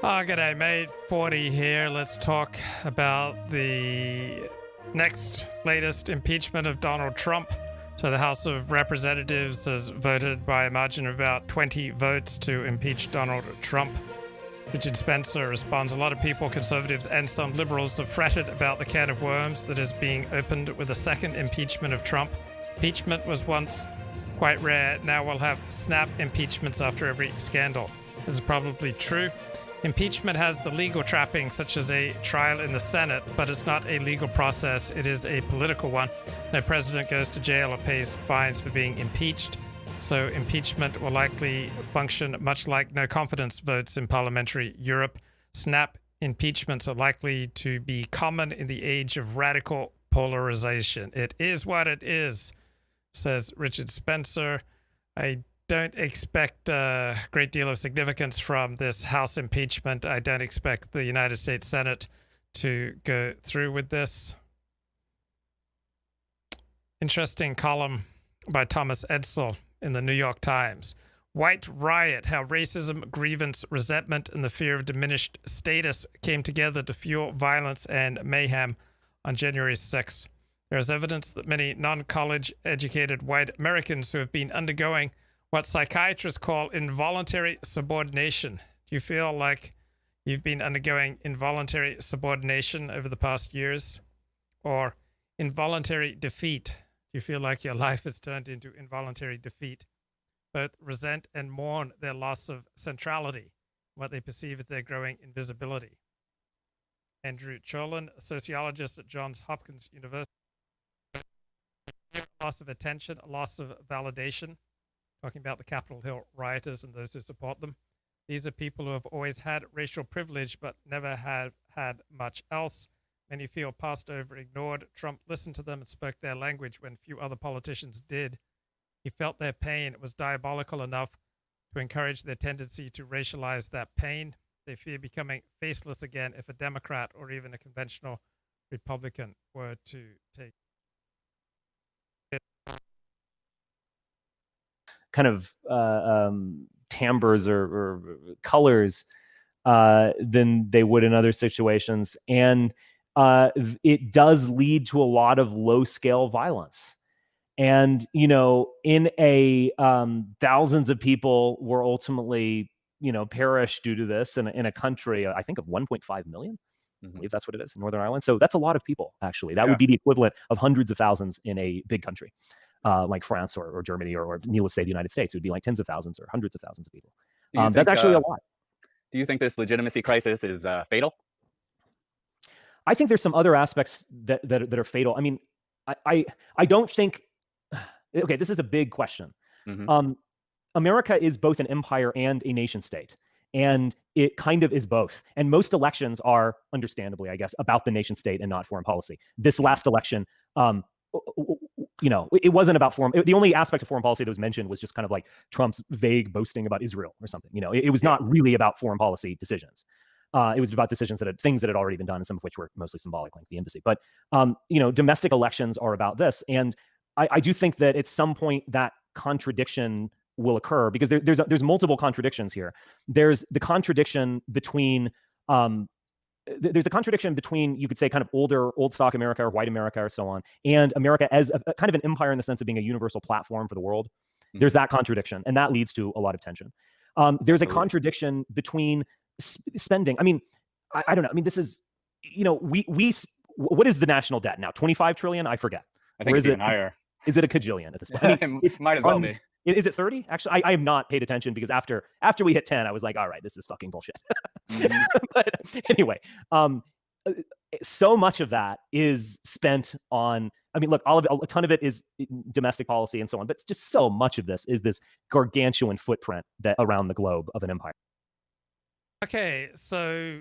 Oh, g'day, mate. 40 here. Let's talk about the next latest impeachment of Donald Trump. So, the House of Representatives has voted by a margin of about 20 votes to impeach Donald Trump. Richard Spencer responds: a lot of people, conservatives and some liberals, have fretted about the can of worms that is being opened with a second impeachment of Trump. Impeachment was once quite rare. Now we'll have snap impeachments after every scandal. This is probably true. Impeachment has the legal trappings, such as a trial in the Senate, but it's not a legal process. It is a political one. No president goes to jail or pays fines for being impeached. So impeachment will likely function much like no confidence votes in parliamentary Europe. Snap impeachments are likely to be common in the age of radical polarization. It is what it is, says Richard Spencer. I don't expect a great deal of significance from this House impeachment. I don't expect the United States Senate to go through with this. Interesting column by Thomas Edsel in the New York Times. White Riot: How Racism, Grievance, Resentment, and the Fear of Diminished Status Came Together to Fuel Violence and Mayhem on January 6. There is evidence that many non-college educated white Americans who have been undergoing what psychiatrists call involuntary subordination. Do you feel like you've been undergoing involuntary subordination over the past years? Or involuntary defeat? Do you feel like your life has turned into involuntary defeat? Both resent and mourn their loss of centrality, what they perceive as their growing invisibility. Andrew Cholin, a sociologist at Johns Hopkins University. Loss of attention, a loss of validation. Talking about the Capitol Hill rioters and those who support them. These are people who have always had racial privilege but never have had much else. Many feel passed over, ignored. Trump listened to them and spoke their language when few other politicians did. He felt their pain. It was diabolical enough to encourage their tendency to racialize that pain. They fear becoming faceless again if a Democrat or even a conventional Republican were to take kind of timbres or colors than they would in other situations. And it does lead to a lot of low-scale violence. And, you know, in a thousands of people were ultimately, you know, perished due to this in a country, I think, of 1.5 million. I believe that's what it is in Northern Ireland. So that's a lot of people, actually. That would be the equivalent of hundreds of thousands in a big country. Like France or Germany or needless to say, the United States. It would be like tens of thousands or hundreds of thousands of people. That's actually a lot. Do you think this legitimacy crisis is fatal? I think there's some other aspects that are fatal. I mean, I don't think. Okay, this is a big question. America is both an empire and a nation state, and it kind of is both. And most elections are, understandably, I guess, about the nation state and not foreign policy. This last election, you know, it wasn't about the only aspect of foreign policy that was mentioned was just kind of like Trump's vague boasting about Israel or something. You know, it was not really about foreign policy decisions. It was about decisions things that had already been done, and some of which were mostly symbolic, like the embassy. But you know, domestic elections are about this, and I do think that at some point that contradiction will occur, because there's multiple contradictions here. There's the contradiction between you could say, kind of old stock America or white America or so on, and America as a kind of an empire in the sense of being a universal platform for the world. There's that contradiction, and that leads to a lot of tension. There's a contradiction between spending. I mean, I don't know. I mean, this is, you know, we what is the national debt now? 25 trillion? I forget. I think it's even higher. Is it a cajillion at this point? I mean, it might as well be. Is it 30? Actually, I have not paid attention, because after we hit 10, I was like, all right, this is fucking bullshit. But anyway, so much of that is spent on, I mean, look, a ton of it is domestic policy and so on, but just so much of this is this gargantuan footprint that around the globe of an empire. Okay, so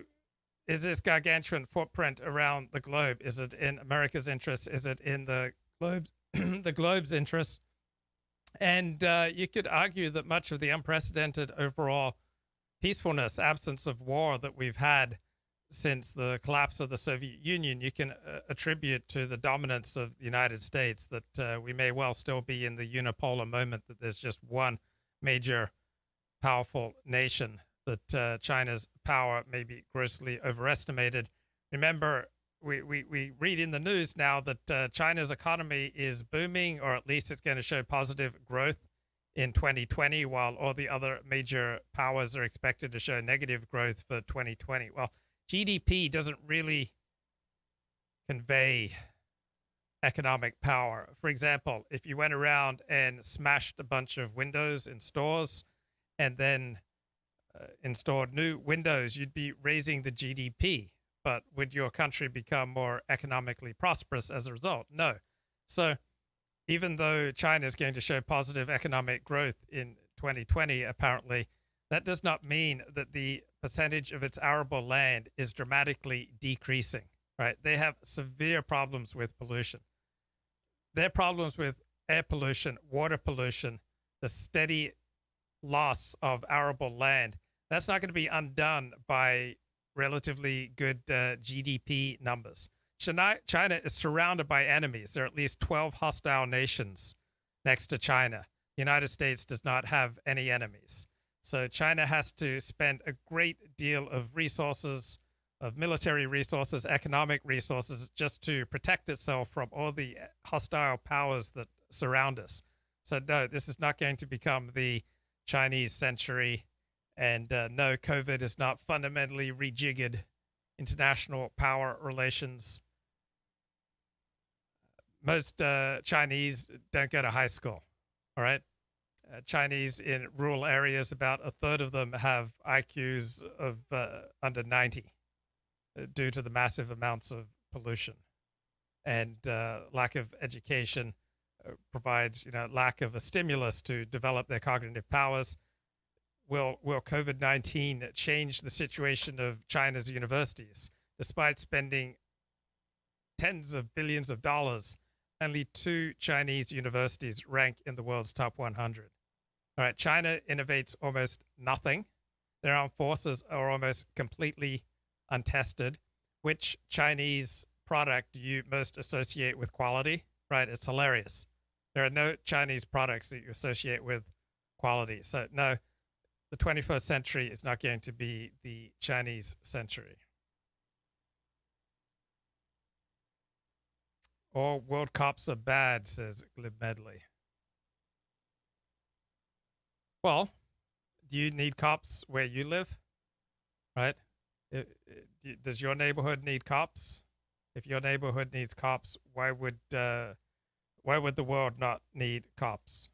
is this gargantuan footprint around the globe, is it in America's interest? Is it in the globe's interest? And you could argue that much of the unprecedented overall peacefulness, absence of war that we've had since the collapse of the Soviet Union, you can attribute to the dominance of the United States, that we may well still be in the unipolar moment, that there's just one major powerful nation that China's power may be grossly overestimated. Remember, we read in the news now that China's economy is booming, or at least it's going to show positive growth in 2020, while all the other major powers are expected to show negative growth for 2020. Well, GDP doesn't really convey economic power. For example, if you went around and smashed a bunch of windows in stores and then installed new windows, you'd be raising the GDP. But would your country become more economically prosperous as a result? No. So even though China is going to show positive economic growth in 2020, apparently, that does not mean that the percentage of its arable land is dramatically decreasing, right? They have severe problems with pollution. Their problems with air pollution, water pollution, the steady loss of arable land, that's not going to be undone by relatively good GDP numbers. China is surrounded by enemies. There are at least 12 hostile nations next to China. The United States does not have any enemies. So China has to spend a great deal of resources, of military resources, economic resources, just to protect itself from all the hostile powers that surround us. So no, this is not going to become the Chinese century. And no, COVID is not fundamentally rejiggered international power relations. Most Chinese don't go to high school, all right? Chinese in rural areas, about a third of them have IQs of under 90 due to the massive amounts of pollution. And lack of education provides, lack of a stimulus to develop their cognitive powers. Will COVID-19 change the situation of China's universities? Despite spending tens of billions of dollars, only 2 Chinese universities rank in the world's top 100. All right, China innovates almost nothing. Their armed forces are almost completely untested. Which Chinese product do you most associate with quality? Right, it's hilarious. There are no Chinese products that you associate with quality. So no, the 21st century is not going to be the Chinese century. All World Cups are bad, says Glib Medley. Well, do you need cops where you live? Right? Does your neighborhood need cops? If your neighborhood needs cops, why would the world not need cops?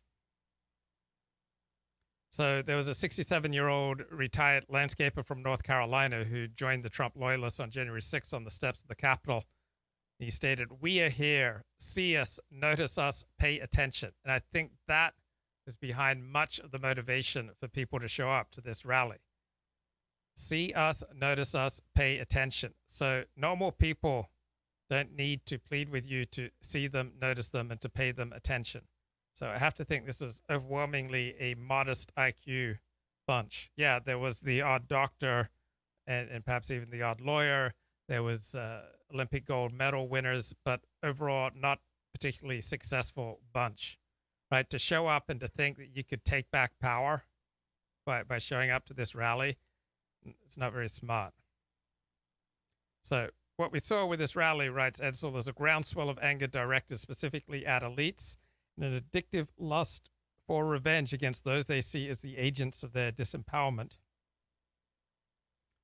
So there was a 67-year-old retired landscaper from North Carolina who joined the Trump loyalists on January 6th on the steps of the Capitol. He stated, "We are here. See us, notice us, pay attention." And I think that is behind much of the motivation for people to show up to this rally. See us, notice us, pay attention. So normal people don't need to plead with you to see them, notice them, and to pay them attention. So I have to think this was overwhelmingly a modest IQ bunch. Yeah, there was the odd doctor and perhaps even the odd lawyer. There was Olympic gold medal winners, but overall not particularly successful bunch. Right? To show up and to think that you could take back power by showing up to this rally, it's not very smart. So what we saw with this rally, writes Edsel, is a groundswell of anger directed specifically at elites and an addictive lust for revenge against those they see as the agents of their disempowerment.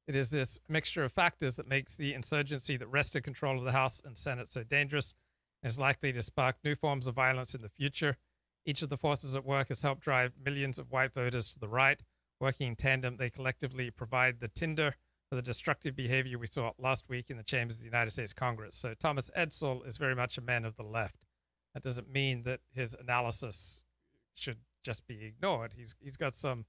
It is this mixture of factors that makes the insurgency that wrested control of the House and Senate so dangerous and is likely to spark new forms of violence in the future. Each of the forces at work has helped drive millions of white voters to the right. Working in tandem, they collectively provide the tinder for the destructive behavior we saw last week in the chambers of the United States Congress. So Thomas Edsel is very much a man of the left. That doesn't mean that his analysis should just be ignored. He's got some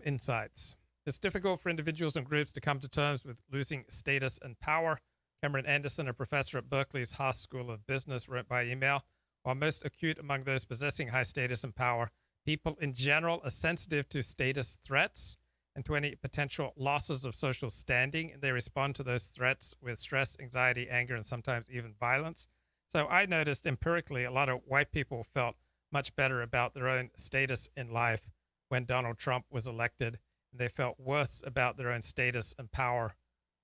insights. It's difficult for individuals and groups to come to terms with losing status and power. Cameron Anderson, a professor at Berkeley's Haas School of Business, wrote by email, while most acute among those possessing high status and power, people in general are sensitive to status threats and to any potential losses of social standing, and they respond to those threats with stress, anxiety, anger, and sometimes even violence. So I noticed empirically a lot of white people felt much better about their own status in life when Donald Trump was elected, They felt worse about their own status and power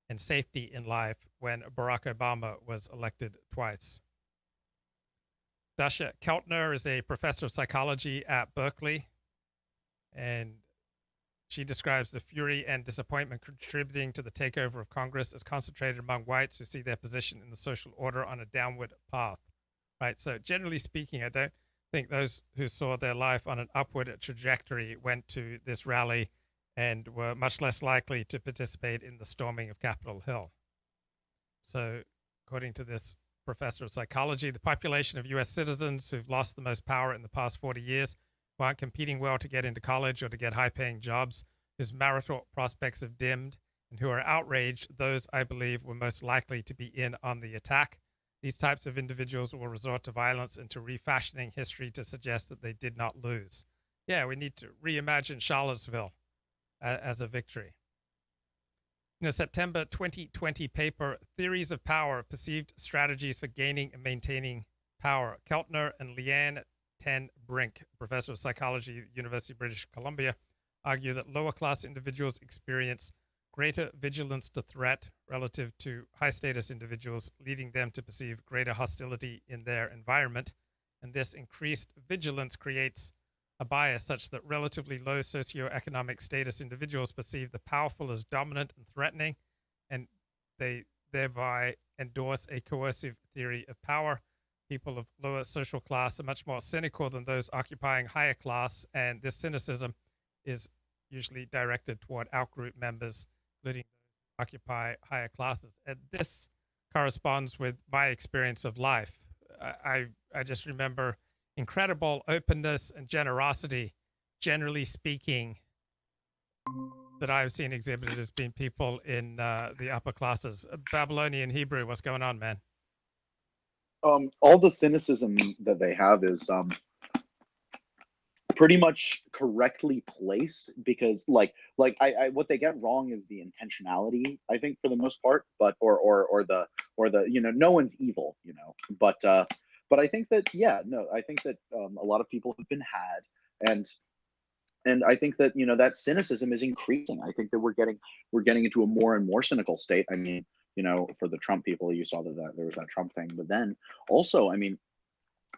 and safety in life when Barack Obama was elected twice. Dasha Keltner is a professor of psychology at Berkeley, and she describes the fury and disappointment contributing to the takeover of Congress as concentrated among whites who see their position in the social order on a downward path. Right. So generally speaking, I don't think those who saw their life on an upward trajectory went to this rally and were much less likely to participate in the storming of Capitol Hill. So according to this professor of psychology, the population of US citizens who've lost the most power in the past 40 years, who aren't competing well to get into college or to get high-paying jobs, whose marital prospects have dimmed, and who are outraged, those, I believe, were most likely to be in on the attack. These types of individuals will resort to violence and to refashioning history to suggest that they did not lose. Yeah, we need to reimagine Charlottesville as a victory. In a September 2020 paper, Theories of Power, Perceived Strategies for Gaining and Maintaining Power, Keltner and Leanne Ten Brink, professor of psychology at the University of British Columbia, argue that lower class individuals experience greater vigilance to threat relative to high status individuals, leading them to perceive greater hostility in their environment. And this increased vigilance creates a bias such that relatively low socioeconomic status individuals perceive the powerful as dominant and threatening, and they thereby endorse a coercive theory of power. People of lower social class are much more cynical than those occupying higher class, and this cynicism is usually directed toward outgroup members, including those who occupy higher classes. And this corresponds with my experience of life. I just remember incredible openness and generosity, generally speaking, that I've seen exhibited as being people in the upper classes. Babylonian Hebrew, what's going on, man? All the cynicism that they have is pretty much correctly placed, because I what they get wrong is the intentionality, I think, for the most part, but or the no one's evil, but I think that I think that a lot of people have been had, and I think that that cynicism is increasing. I think that we're getting into a more and more cynical state. I mean, for the Trump people, you saw that there was that Trump thing, but then also, I mean,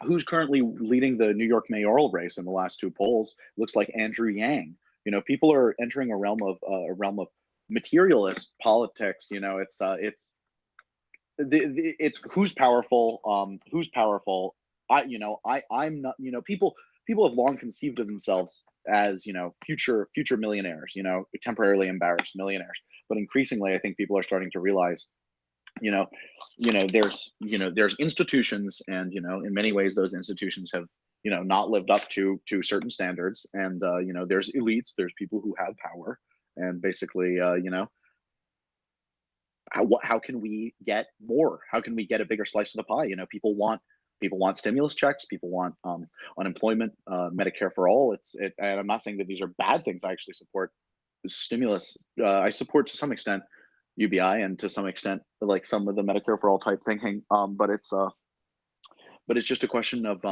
who's currently leading the New York mayoral race in the last two polls? Looks like Andrew Yang. People are entering a realm of materialist politics. It's who's powerful. Who's powerful. I'm not. People have long conceived of themselves as future millionaires. Temporarily embarrassed millionaires. But increasingly, I think people are starting to realize, there's institutions, and in many ways those institutions have not lived up to certain standards, and there's elites, there's people who have power, and basically how can we get more? How can we get a bigger slice of the pie? People want stimulus checks, people want unemployment, Medicare for all. And I'm not saying that these are bad things. I actually support stimulus. I support to some extent UBI, and to some extent like some of the Medicare for all type thinking. But it's just a question of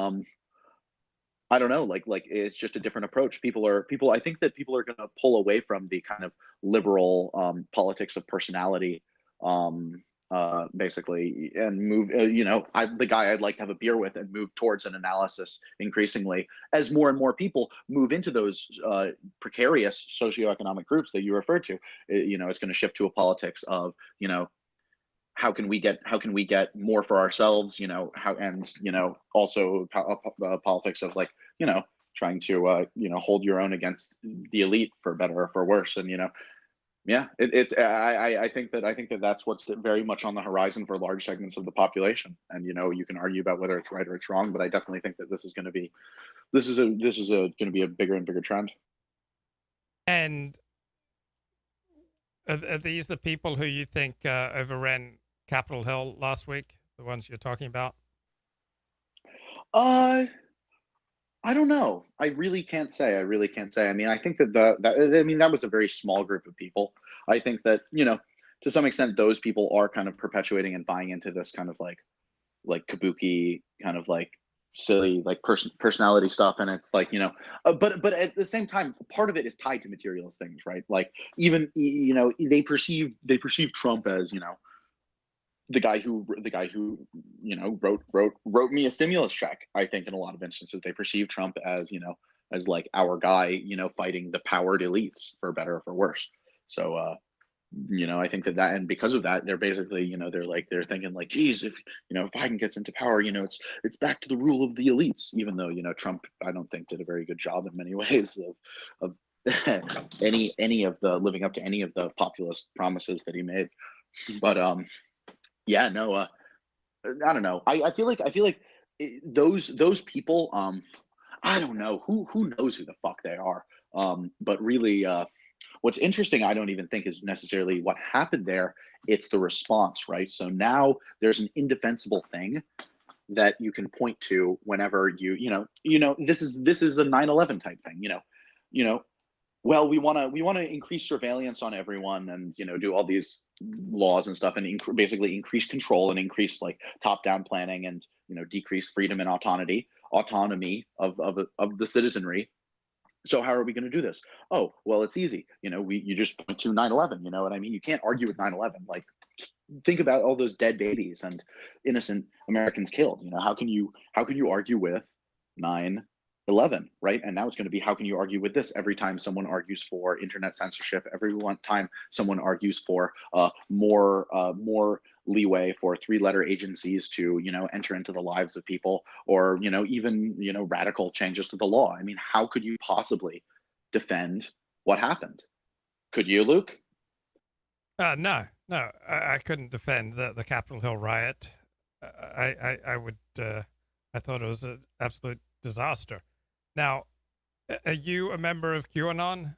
I don't know, like it's just a different approach. I think that people are going to pull away from the kind of liberal politics of personality, basically, and move. The guy I'd like to have a beer with, and move towards an analysis increasingly as more and more people move into those precarious socioeconomic groups that you referred to. It's going to shift to a politics of how can we get more for ourselves, also politics of trying to hold your own against the elite, for better or for worse. And I think that that's what's very much on the horizon for large segments of the population. And you can argue about whether it's right or it's wrong, but I definitely think that this is going to be a bigger and bigger trend. And are these the people who you think overran Capitol Hill last week? The ones you're talking about? I don't know. I really can't say. I mean, I think that that was a very small group of people. I think that to some extent, those people are kind of perpetuating and buying into this kind of like kabuki kind of like silly like personality stuff, and it's like, but at the same time, part of it is tied to materialist things, right? Like, even, they perceive Trump as, the guy who wrote me a stimulus check. I think in a lot of instances they perceive Trump as, as like our guy, fighting the powered elites, for better or for worse. So I think that, and because of that, they're basically, they're thinking like, geez, if Biden gets into power, it's back to the rule of the elites, even though, Trump, I don't think, did a very good job in many ways of any of the living up to any of the populist promises that he made. But yeah, no, I don't know. I feel like those people, I don't know who knows who the fuck they are. But really, what's interesting, I don't even think is necessarily what happened there. It's the response, right? So now there's an indefensible thing that you can point to whenever this is a 9/11 type thing. Well, we want to increase surveillance on everyone, and do all these laws and stuff, and basically increase control and increase like top-down planning, and decrease freedom and autonomy of the citizenry. So how are we going to do this? Oh, well, it's easy. You just point to 9/11. You know what I mean? You can't argue with 9/11. Like, think about all those dead babies and innocent Americans killed. How can you argue with 9/11, right? And now it's going to be, how can you argue with this? Every time someone argues for internet censorship, every time someone argues for more leeway for three-letter agencies to enter into the lives of people, or even radical changes to the law. I mean, how could you possibly defend what happened? Could you, Luke? No, I couldn't defend the Capitol Hill riot. I would. I thought it was an absolute disaster. Now, are you a member of QAnon?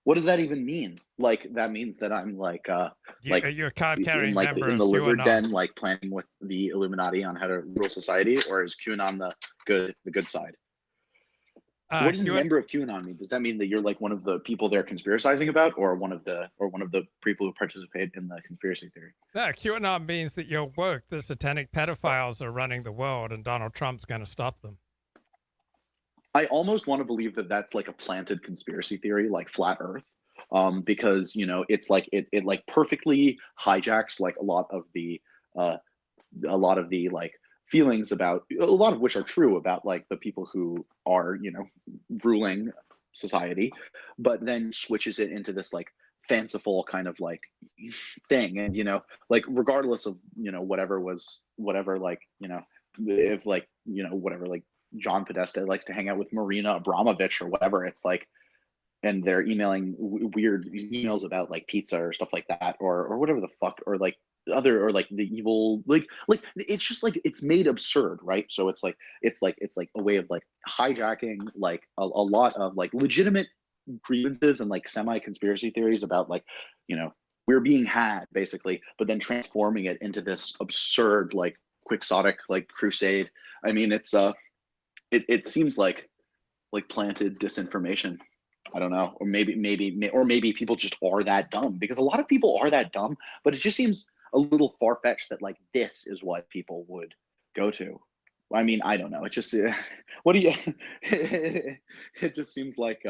What does that even mean? Like, that means that I'm like, are you a card-carrying member in the of lizard QAnon? den, like planning with the Illuminati on how to rule society, or is QAnon the good side? What does a member of QAnon mean? Does that mean that you're like one of the people they're conspiracizing about, or one of the people who participate in the conspiracy theory? No, QAnon means that you're woke. The satanic pedophiles are running the world, and Donald Trump's going to stop them. I almost want to believe that that's like a planted conspiracy theory, like flat Earth, because it's like it like perfectly hijacks like a lot of the like feelings about, a lot of which are true about like the people who are ruling society, but then switches it into this like fanciful kind of like thing, and like regardless of whatever like if like whatever like John Podesta likes to hang out with Marina Abramovich or whatever, it's like, and they're emailing weird emails about like pizza or stuff like that, or whatever the fuck, or like other, or like the evil, like it's just like, it's made absurd, right? So it's like a way of like hijacking like a lot of like legitimate grievances and like semi-conspiracy theories about like we're being had basically, but then transforming it into this absurd like quixotic like crusade. I mean, it's it seems like planted disinformation. I don't know, or maybe people just are that dumb, because a lot of people are that dumb, but it just seems a little far-fetched that like this is what people would go to. I mean, I don't know. It just what do you? It just seems like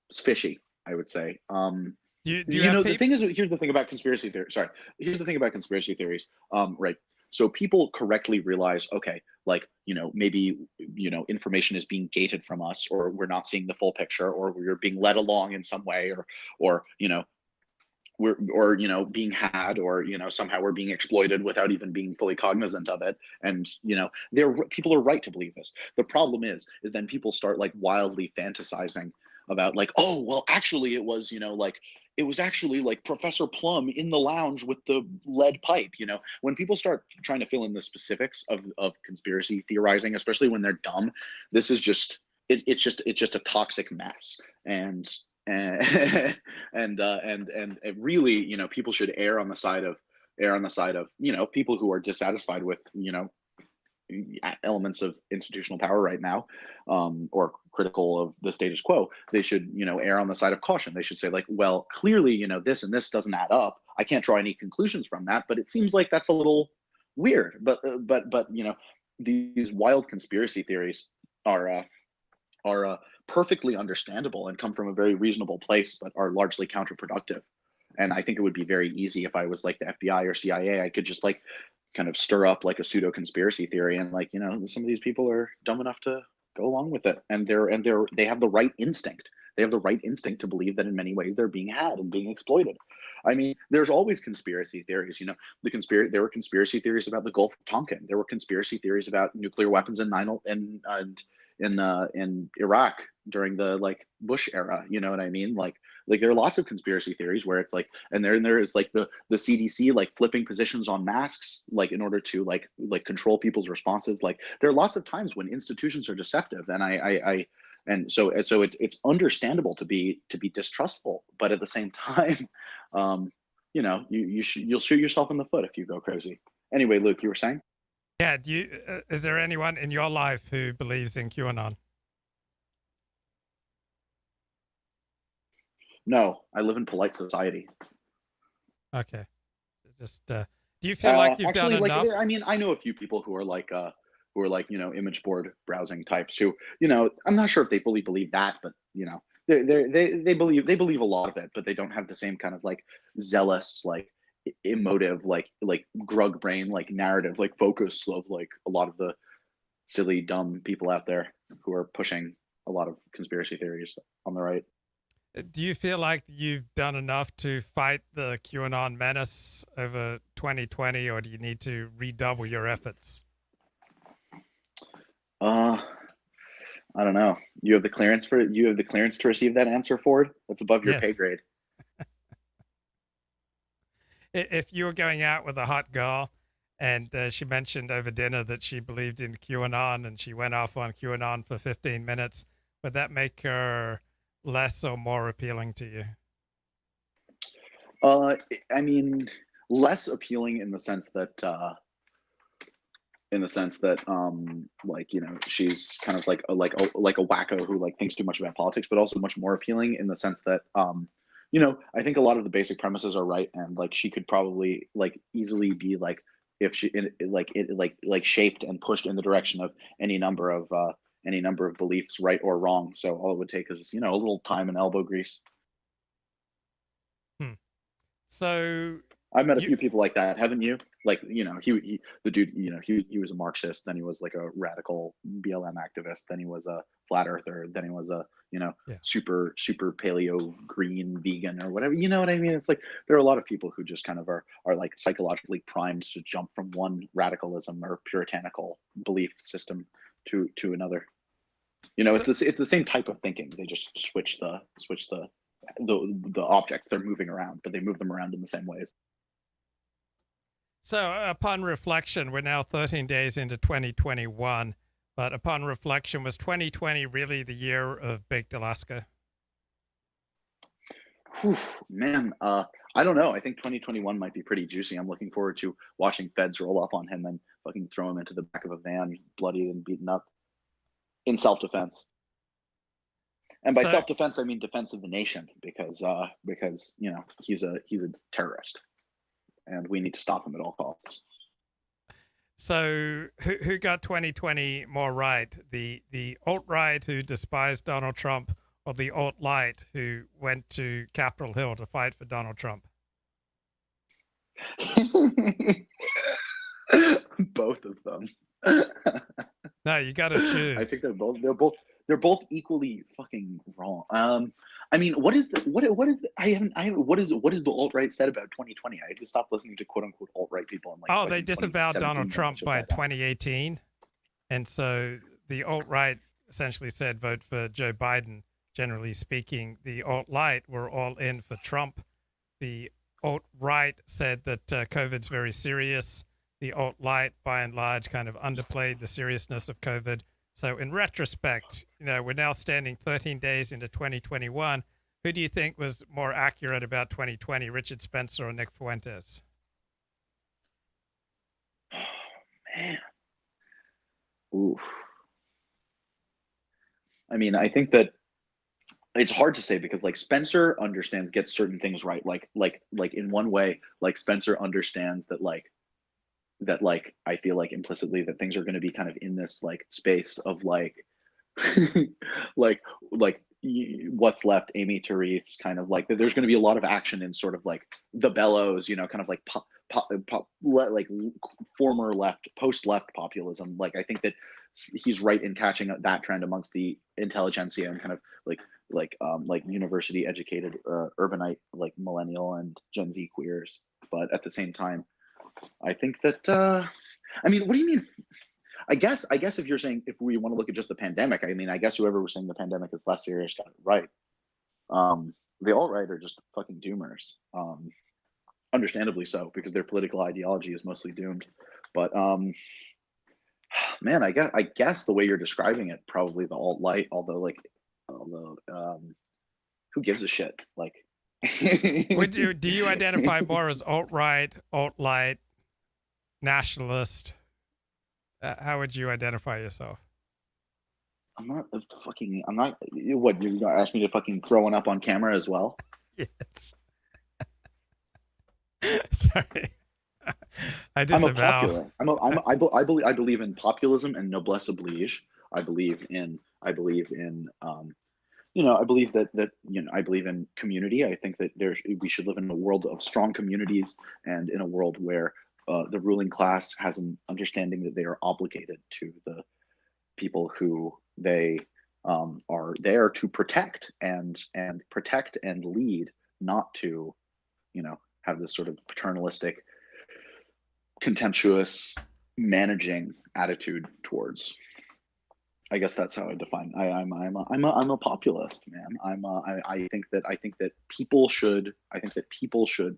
it's fishy, I would say. The thing is, here's the thing about conspiracy theories. Sorry, here's the thing about conspiracy theories. Right. So people correctly realize, okay, like, maybe, information is being gated from us, or we're not seeing the full picture, or we're being led along in some way, or we're being had, or somehow we're being exploited without even being fully cognizant of it. And people are right to believe this. The problem is then people start like wildly fantasizing about like, oh well, actually it was it was actually like Professor Plum in the lounge with the lead pipe. When people start trying to fill in the specifics of conspiracy theorizing, especially when they're dumb, this is just it's just a toxic mess. And it really, people should err on the side of people who are dissatisfied with elements of institutional power right now, or critical of the status quo, they should, err on the side of caution. They should say, like, well, clearly, this and this doesn't add up. I can't draw any conclusions from that, but it seems like that's a little weird. But these wild conspiracy theories are perfectly understandable and come from a very reasonable place, but are largely counterproductive. And I think it would be very easy if I was like the FBI or CIA. I could just like kind of stir up like a pseudo conspiracy theory, and like, some of these people are dumb enough to go along with it, and they have the right instinct. They have the right instinct to believe that in many ways they're being had and being exploited. I mean, there's always conspiracy theories. There were conspiracy theories about the Gulf of Tonkin. There were conspiracy theories about nuclear weapons in Iraq during the like Bush era. You know what I mean? Like there are lots of conspiracy theories where it's like, and there is like the CDC like flipping positions on masks, like in order to like control people's responses. Like there are lots of times when institutions are deceptive, and so it's understandable to be distrustful, but at the same time, you'll shoot yourself in the foot if you go crazy. Anyway, Luke, you were saying? Yeah. Is there anyone in your life who believes in QAnon? No, I live in polite society. Okay. Just do you feel like you've done enough? I mean, I know a few people who are like image board browsing types who, I'm not sure if they fully believe that, but they believe a lot of it, but they don't have the same kind of like zealous, like emotive, like grug brain, like narrative, like focus of like a lot of the silly, dumb people out there who are pushing a lot of conspiracy theories on the right. Do you feel like you've done enough to fight the QAnon menace over 2020, or do you need to redouble your efforts? I don't know. You have the clearance to receive that answer, Ford? That's above your pay grade. If you were going out with a hot girl and she mentioned over dinner that she believed in QAnon and she went off on QAnon for 15 minutes, would that make her less or more appealing to you? I mean, less appealing in the sense that like, she's kind of like a wacko who like thinks too much about politics, but also much more appealing in the sense that I think a lot of the basic premises are right, and like she could probably like easily be like, if she shaped and pushed in the direction of any number of beliefs, right or wrong. So all it would take is a little time and elbow grease. So I've met a few people like that, haven't you? Like, the dude, he was a Marxist, then he was like a radical BLM activist, then he was a flat earther, then he was a, super paleo green vegan or whatever. You know what I mean? It's like there are a lot of people who just kind of are like psychologically primed to jump from one radicalism or puritanical belief system to another. It's the same type of thinking. They just switch the objects they're moving around, but they move them around in the same ways. So upon reflection, we're now 13 days into 2021, but upon reflection, was 2020 really the year of Baked Alaska? Whew, man, I don't know. I think 2021 might be pretty juicy. I'm looking forward to watching feds roll up on him and fucking throw him into the back of a van, bloodied and beaten up, in self-defense. And by self-defense, I mean defense of the nation, because he's a terrorist, and we need to stop him at all costs. So who got 2020 more right? The alt-right who despised Donald Trump, or the alt-light who went to Capitol Hill to fight for Donald Trump? Both of them. No, you got to choose. I think they're both equally fucking wrong. I mean, what is the alt-right said about 2020? I had to stop listening to quote unquote alt-right people. In like they disavowed Donald Trump by 2018, and so the alt-right essentially said vote for Joe Biden. Generally speaking, the alt-right were all in for Trump. The alt-right said that COVID's very serious. The alt-right, by and large, kind of underplayed the seriousness of COVID. So in retrospect, we're now standing 13 days into 2021. Who do you think was more accurate about 2020, Richard Spencer or Nick Fuentes? Oh, man. Ooh. I mean, I think that it's hard to say because like Spencer gets certain things right. Like in one way, like Spencer understands that I feel like implicitly that things are going to be kind of in this like space of like like what's left, Amy Therese, kind of like that there's going to be a lot of action in sort of like the bellows, kind of like like former left, post left populism. Like I think that he's right in catching that trend amongst the intelligentsia and kind of like university educated urbanite like millennial and Gen Z queers. But at the same time, I think that I mean, what do you mean? I guess if you're saying if we want to look at just the pandemic, I mean, I guess whoever was saying the pandemic is less serious got it right. The alt-right are just fucking doomers. Understandably so, because their political ideology is mostly doomed. But man, I guess the way you're describing it, probably the alt-right, although who gives a shit? Like do you identify more as alt-right, nationalist? How would you identify yourself? I'm not. What, you're gonna ask me to fucking throw one up on camera as well? Yes. Sorry. I disavow. I believe in populism and noblesse oblige. I believe in I believe in community. I think that we should live in a world of strong communities and in a world where the ruling class has an understanding that they are obligated to the people who they are there to protect and lead, not to, have this sort of paternalistic, contemptuous, managing attitude towards. I guess that's how I define. I'm a populist, man. I think that people should.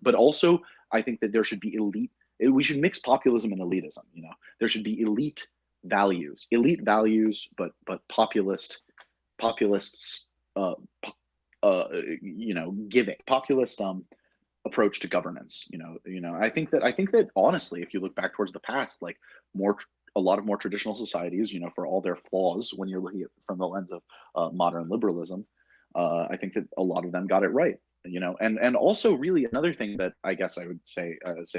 But also, I think that there should be elite. We should mix populism and elitism. There should be elite values, but populists, giving populist approach to governance. I think that honestly, if you look back towards the past, like a lot of more traditional societies, for all their flaws, when you're looking at it from the lens of modern liberalism, I think that a lot of them got it right. And also really another thing that I guess I would say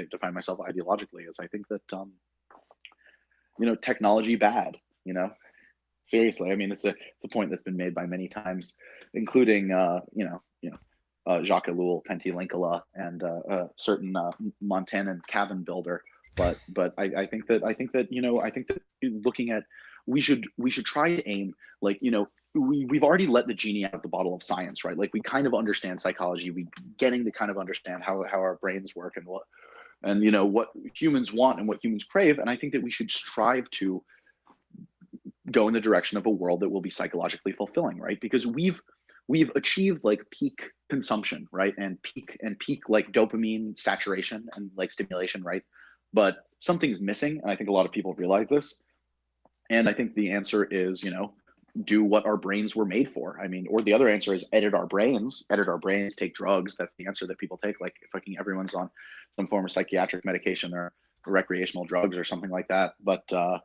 define myself ideologically is I think that technology bad. Seriously, I mean it's a point that's been made by many times, including Jacques Ellul, Pentti Linkola, and certain Montanan cabin builder. But I think that looking at we should try to aim we've already let the genie out of the bottle of science, right? Like we kind of understand psychology, we getting to kind of understand how our brains work and what humans want and what humans crave. And I think that we should strive to go in the direction of a world that will be psychologically fulfilling, right? Because we've achieved like peak consumption, right? And peak like dopamine saturation and like stimulation, right? But something's missing, and I think a lot of people realize this. And I think the answer is, do what our brains were made for. I mean, or the other answer is edit our brains, take drugs. That's the answer that people take. Like fucking everyone's on some form of psychiatric medication or recreational drugs or something like that. But the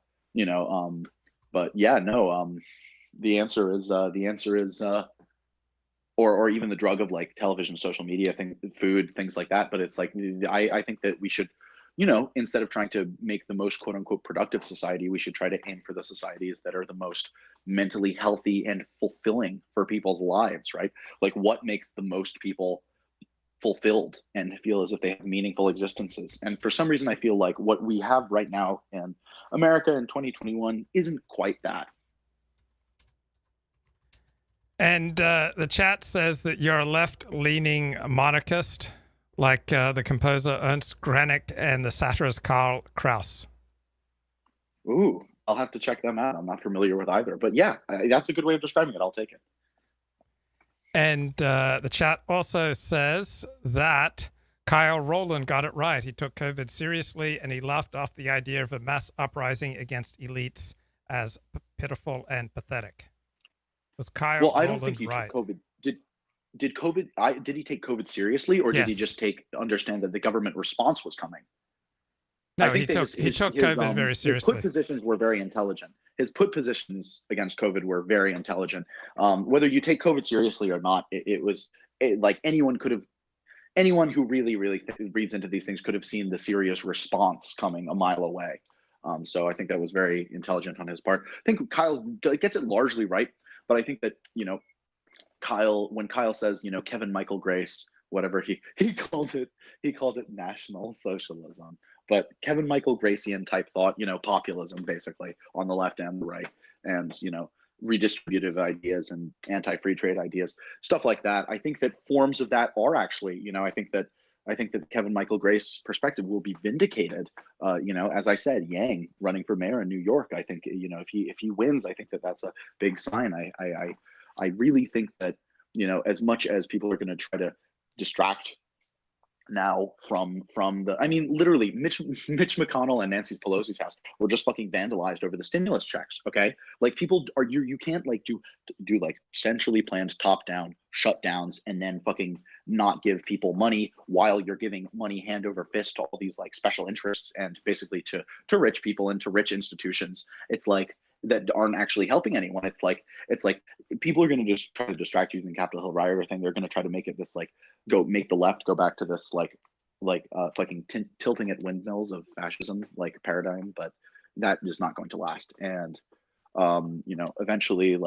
answer is or even the drug of like television, social media, food, things like that. But it's like I think that we should, instead of trying to make the most quote unquote productive society, we should try to aim for the societies that are the most mentally healthy and fulfilling for people's lives, right? Like what makes the most people fulfilled and feel as if they have meaningful existences. And for some reason, I feel like what we have right now in America in 2021 isn't quite that. And the chat says that you're a left-leaning monarchist, like the composer Ernst Granick and the satirist Karl Kraus. Ooh, I'll have to check them out. I'm not familiar with either. But yeah, that's a good way of describing it. I'll take it. And the chat also says that Kyle Rowland got it right. He took COVID seriously, and he laughed off the idea of a mass uprising against elites as pitiful and pathetic. Was Kyle Rowland right? I don't think he took COVID. Did he take COVID seriously, or did he just understand that the government response was coming? No, he took COVID very seriously. His put positions were very intelligent. his put positions against COVID were very intelligent. Whether you take COVID seriously or not, like anyone who really reads into these things could have seen the serious response coming a mile away. So I think that was very intelligent on his part. I think Kyle gets it largely right, but I think that, when Kyle says, Kevin Michael Grace, whatever he called it National Socialism, but Kevin Michael Gracian type thought, populism basically on the left and the right, and redistributive ideas and anti-free trade ideas, stuff like that. I think that forms of that are actually, I think that Kevin Michael Grace perspective will be vindicated. As I said, Yang running for mayor in New York, I think, if he wins, I think that that's a big sign. I really think that, as much as people are going to try to distract now from literally Mitch McConnell and Nancy Pelosi's house were just fucking vandalized over the stimulus checks. Okay, like people are you can't like do like centrally planned top down shutdowns and then fucking not give people money while you're giving money hand over fist to all these like special interests and basically to rich people and to rich institutions. It's like that aren't actually helping anyone. It's like people are going to just try to distract you in the Capitol Hill riot thing. They're going to try to make it this like make the left go back to this fucking tilting at windmills of fascism like paradigm, but that is not going to last. And eventually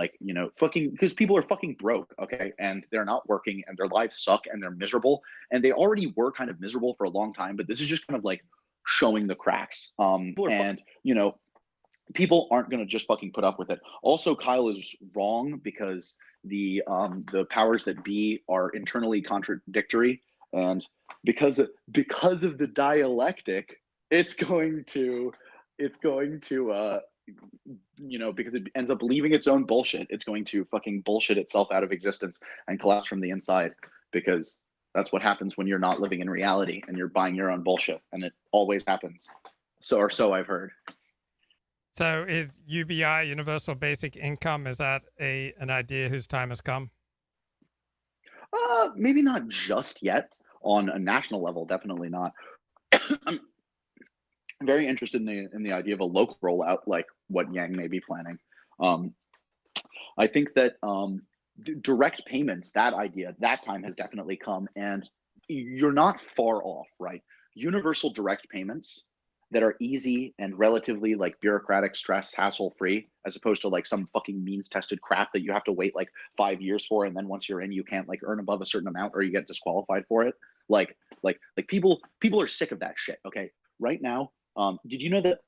fucking, because people are fucking broke, okay, and they're not working and their lives suck and they're miserable, and they already were kind of miserable for a long time, but this is just kind of like showing the cracks. People aren't going to just fucking put up with it. Also, Kyle is wrong because the powers that be are internally contradictory, and because of the dialectic, it's going to because it ends up believing its own bullshit, it's going to fucking bullshit itself out of existence and collapse from the inside, because that's what happens when you're not living in reality and you're buying your own bullshit, and it always happens. So I've heard. So is UBI, Universal Basic Income, is that an idea whose time has come? Maybe not just yet on a national level. Definitely not. I'm very interested in the idea of a local rollout, like what Yang may be planning. I think that direct payments, that idea, that time has definitely come, and you're not far off, right? Universal direct payments that are easy and relatively like bureaucratic, stress, hassle-free, as opposed to like some fucking means-tested crap that you have to wait like 5 years for, and then once you're in, you can't like earn above a certain amount or you get disqualified for it. Like people are sick of that shit. Okay, right now, did you know that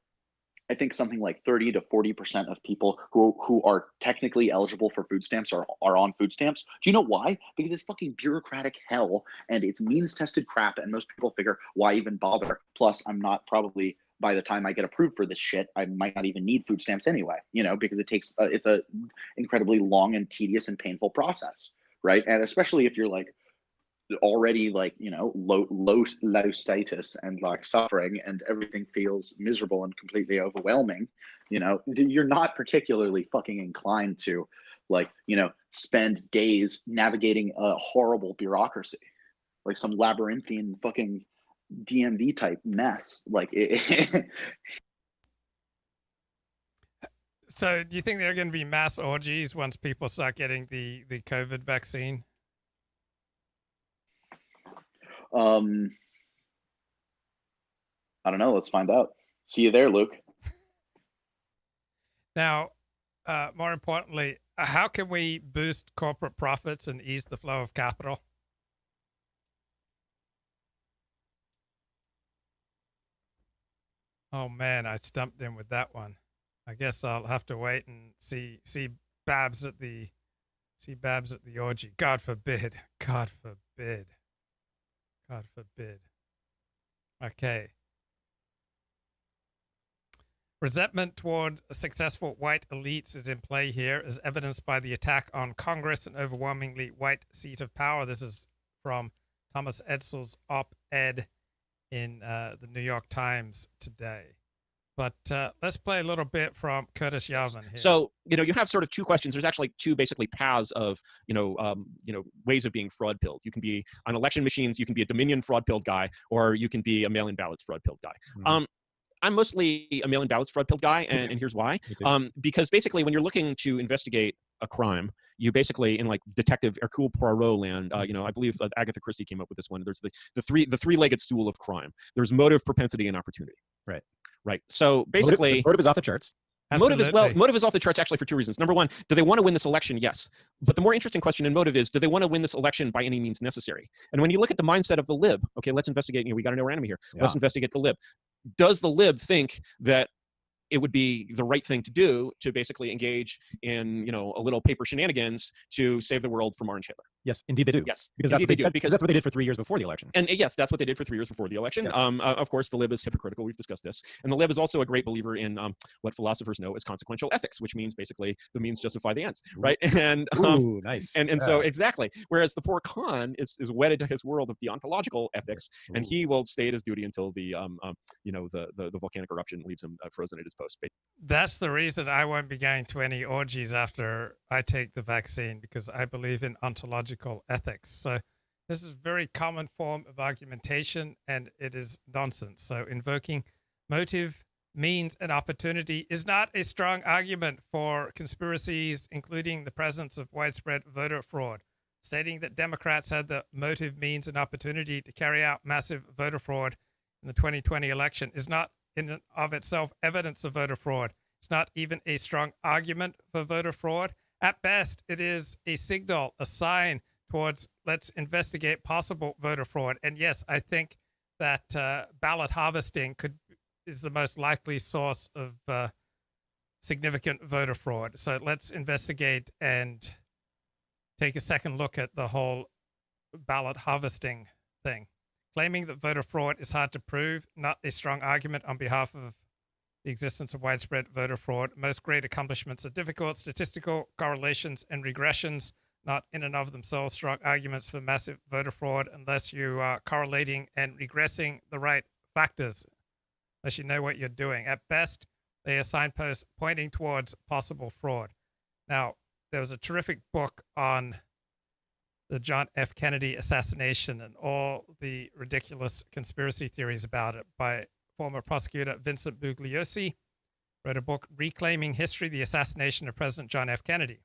I think something like 30 to 40% of people who are technically eligible for food stamps are on food stamps? Do you know why? Because it's fucking bureaucratic hell and it's means tested crap, and most people figure, why even bother? Plus, I'm not probably, by the time I get approved for this shit, I might not even need food stamps anyway, because it takes it's a incredibly long and tedious and painful process, right? And especially if you're like already like low status and like suffering and everything feels miserable and completely overwhelming, you're not particularly fucking inclined to spend days navigating a horrible bureaucracy, like some labyrinthine fucking DMV type mess. So do you think there are going to be mass orgies once people start getting the COVID vaccine? I don't know. Let's find out. See you there, Luke. Now, more importantly, how can we boost corporate profits and ease the flow of capital? Oh man, I stumped him with that one. I guess I'll have to wait and see Babs at the orgy. God forbid. God forbid. God forbid. Okay. Resentment toward successful white elites is in play here, as evidenced by the attack on Congress, an overwhelmingly white seat of power. This is from Thomas Edsel's op-ed in the New York Times today. But let's play a little bit from Curtis Yarvin here. So, you have sort of two questions. There's actually two basically paths of, ways of being fraud pilled. You can be on election machines, you can be a Dominion fraud pilled guy, or you can be a mail-in ballots fraud pilled guy. I'm mostly a mail-in ballots fraud pilled guy, and here's why. Because basically, when you're looking to investigate a crime, you basically, in like detective Hercule Poirot land, I believe Agatha Christie came up with this one. There's the three-legged stool of crime. There's motive, propensity, and opportunity. Right. So basically, motive is off the charts. Motive is off the charts actually for two reasons. Number one, do they want to win this election? Yes. But the more interesting question in motive is, do they want to win this election by any means necessary? And when you look at the mindset of the lib, okay, let's investigate. We got to know our enemy here. Yeah. Let's investigate the lib. Does the lib think that it would be the right thing to do to basically engage in, a little paper shenanigans to save the world from Orange Hitler? Yes, indeed they do. Yes, because that's what they did for 3 years before the election. And yes, that's what they did for 3 years before the election. Yes. Of course, the lib is hypocritical. We've discussed this. And the lib is also a great believer in what philosophers know as consequential ethics, which means basically the means justify the ends, right? And nice. And so exactly. Whereas the poor Khan is wedded to his world of deontological ethics, and he will stay at his duty until the volcanic eruption leaves him frozen at his post. That's the reason I won't be going to any orgies after I take the vaccine, because I believe in ontological ethics. So this is a very common form of argumentation, and it is nonsense. So invoking motive, means, and opportunity is not a strong argument for conspiracies, including the presence of widespread voter fraud. Stating that Democrats had the motive, means, and opportunity to carry out massive voter fraud in the 2020 election is not in and of itself evidence of voter fraud. It's not even a strong argument for voter fraud. At best, it is a signal, a sign towards let's investigate possible voter fraud. And yes, I think that ballot harvesting is the most likely source of significant voter fraud. So let's investigate and take a second look at the whole ballot harvesting thing. Claiming that voter fraud is hard to prove, not a strong argument on behalf of the existence of widespread voter fraud. Most great accomplishments are difficult. Statistical correlations and regressions, not in and of themselves strong arguments for massive voter fraud, unless you are correlating and regressing the right factors, unless you know what you're doing. At best, they are signposts pointing towards possible fraud. Now, there was a terrific book on the John F. Kennedy assassination and all the ridiculous conspiracy theories about it by former prosecutor Vincent Bugliosi. Wrote a book, Reclaiming History, the Assassination of President John F. Kennedy.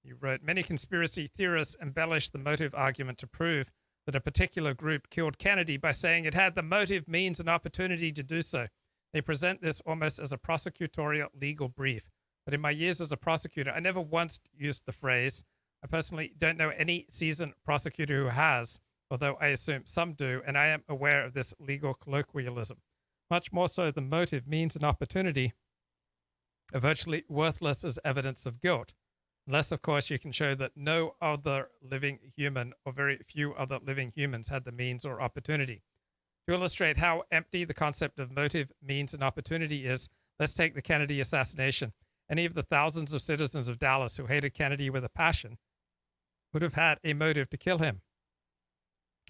He wrote, many conspiracy theorists embellish the motive argument to prove that a particular group killed Kennedy by saying it had the motive, means, and opportunity to do so. They present this almost as a prosecutorial legal brief. But in my years as a prosecutor, I never once used the phrase. I personally don't know any seasoned prosecutor who has, although I assume some do, and I am aware of this legal colloquialism. Much more so, the motive, means, and opportunity are virtually worthless as evidence of guilt. Unless, of course, you can show that no other living human or very few other living humans had the means or opportunity. To illustrate how empty the concept of motive, means, and opportunity is, let's take the Kennedy assassination. Any of the thousands of citizens of Dallas who hated Kennedy with a passion would have had a motive to kill him.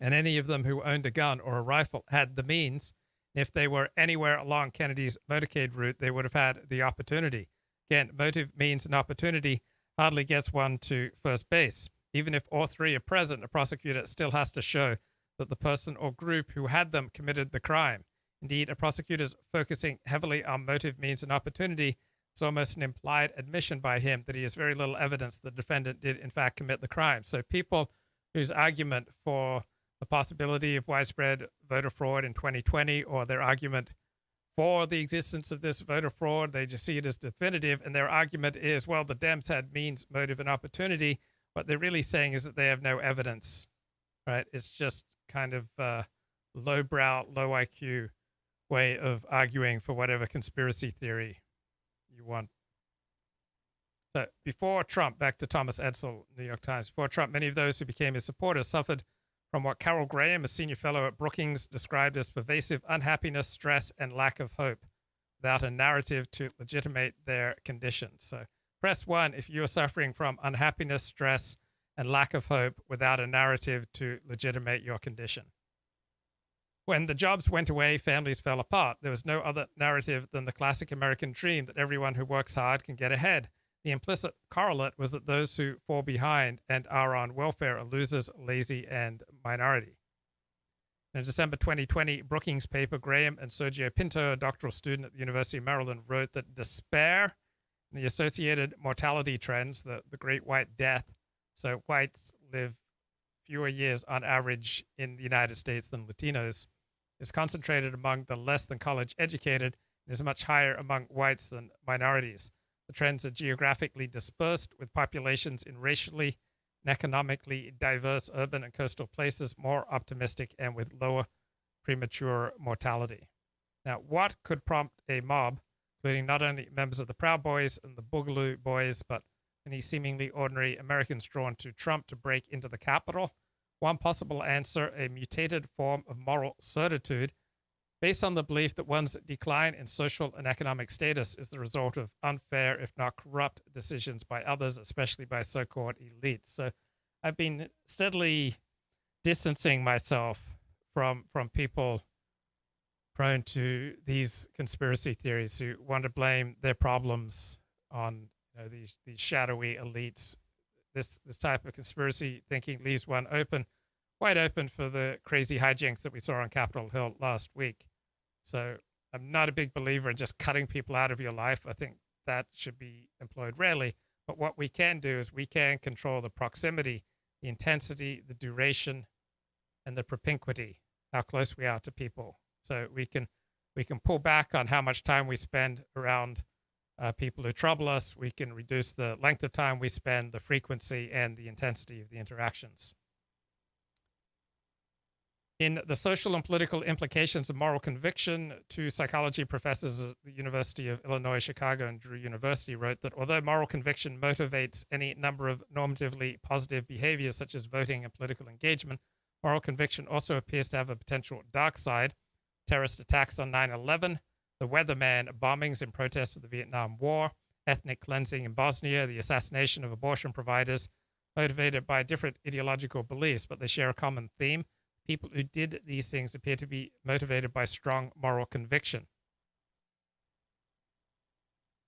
And any of them who owned a gun or a rifle had the means. If they were anywhere along Kennedy's motorcade route, they would have had the opportunity. Again, motive, means, and opportunity hardly gets one to first base. Even if all three are present, a prosecutor still has to show that the person or group who had them committed the crime. Indeed, a prosecutor's focusing heavily on motive, means, and opportunity is almost an implied admission by him that he has very little evidence the defendant did in fact commit the crime. So people whose argument for the possibility of widespread voter fraud in 2020, or their argument for the existence of this voter fraud, they just see it as definitive, and their argument is, well, the Dems had means, motive, and opportunity. What they're really saying is that they have no evidence, right? It's just kind of lowbrow, low IQ way of arguing for whatever conspiracy theory you want. So before Trump, back to Thomas Edsall, New York Times, before Trump, many of those who became his supporters suffered from what Carol Graham, a senior fellow at Brookings, described as pervasive unhappiness, stress, and lack of hope, without a narrative to legitimate their conditions. So press 1 if you're suffering from unhappiness, stress, and lack of hope without a narrative to legitimate your condition. When the jobs went away, families fell apart. There was no other narrative than the classic American dream that everyone who works hard can get ahead. The implicit correlate was that those who fall behind and are on welfare are losers, lazy, and minority. In a December 2020 Brookings paper, Graham and Sergio Pinto, a doctoral student at the University of Maryland, wrote that despair and the associated mortality trends, the Great White Death, so whites live fewer years on average in the United States than Latinos, is concentrated among the less than college educated and is much higher among whites than minorities. The trends are geographically dispersed, with populations in racially and economically diverse urban and coastal places more optimistic and with lower premature mortality. Now, what could prompt a mob, including not only members of the Proud Boys and the Boogaloo Boys, but many seemingly ordinary Americans drawn to Trump, to break into the Capitol? One possible answer: a mutated form of moral certitude based on the belief that one's decline in social and economic status is the result of unfair, if not corrupt, decisions by others, especially by so-called elites. So I've been steadily distancing myself from people prone to these conspiracy theories who want to blame their problems on these shadowy elites. This type of conspiracy thinking leaves one wide open for the crazy hijinks that we saw on Capitol Hill last week. So I'm not a big believer in just cutting people out of your life. I think that should be employed rarely. But what we can do is we can control the proximity, the intensity, the duration, and the propinquity, how close we are to people. So we can pull back on how much time we spend around people who trouble us. We can reduce the length of time we spend, the frequency, and the intensity of the interactions. In The Social and Political Implications of Moral Conviction, two psychology professors at the University of Illinois, Chicago, and Drew University wrote that although moral conviction motivates any number of normatively positive behaviors such as voting and political engagement, moral conviction also appears to have a potential dark side. Terrorist attacks on 9/11, the Weatherman bombings in protest of the Vietnam War, ethnic cleansing in Bosnia, the assassination of abortion providers, motivated by different ideological beliefs, but they share a common theme. People who did these things appear to be motivated by strong moral conviction.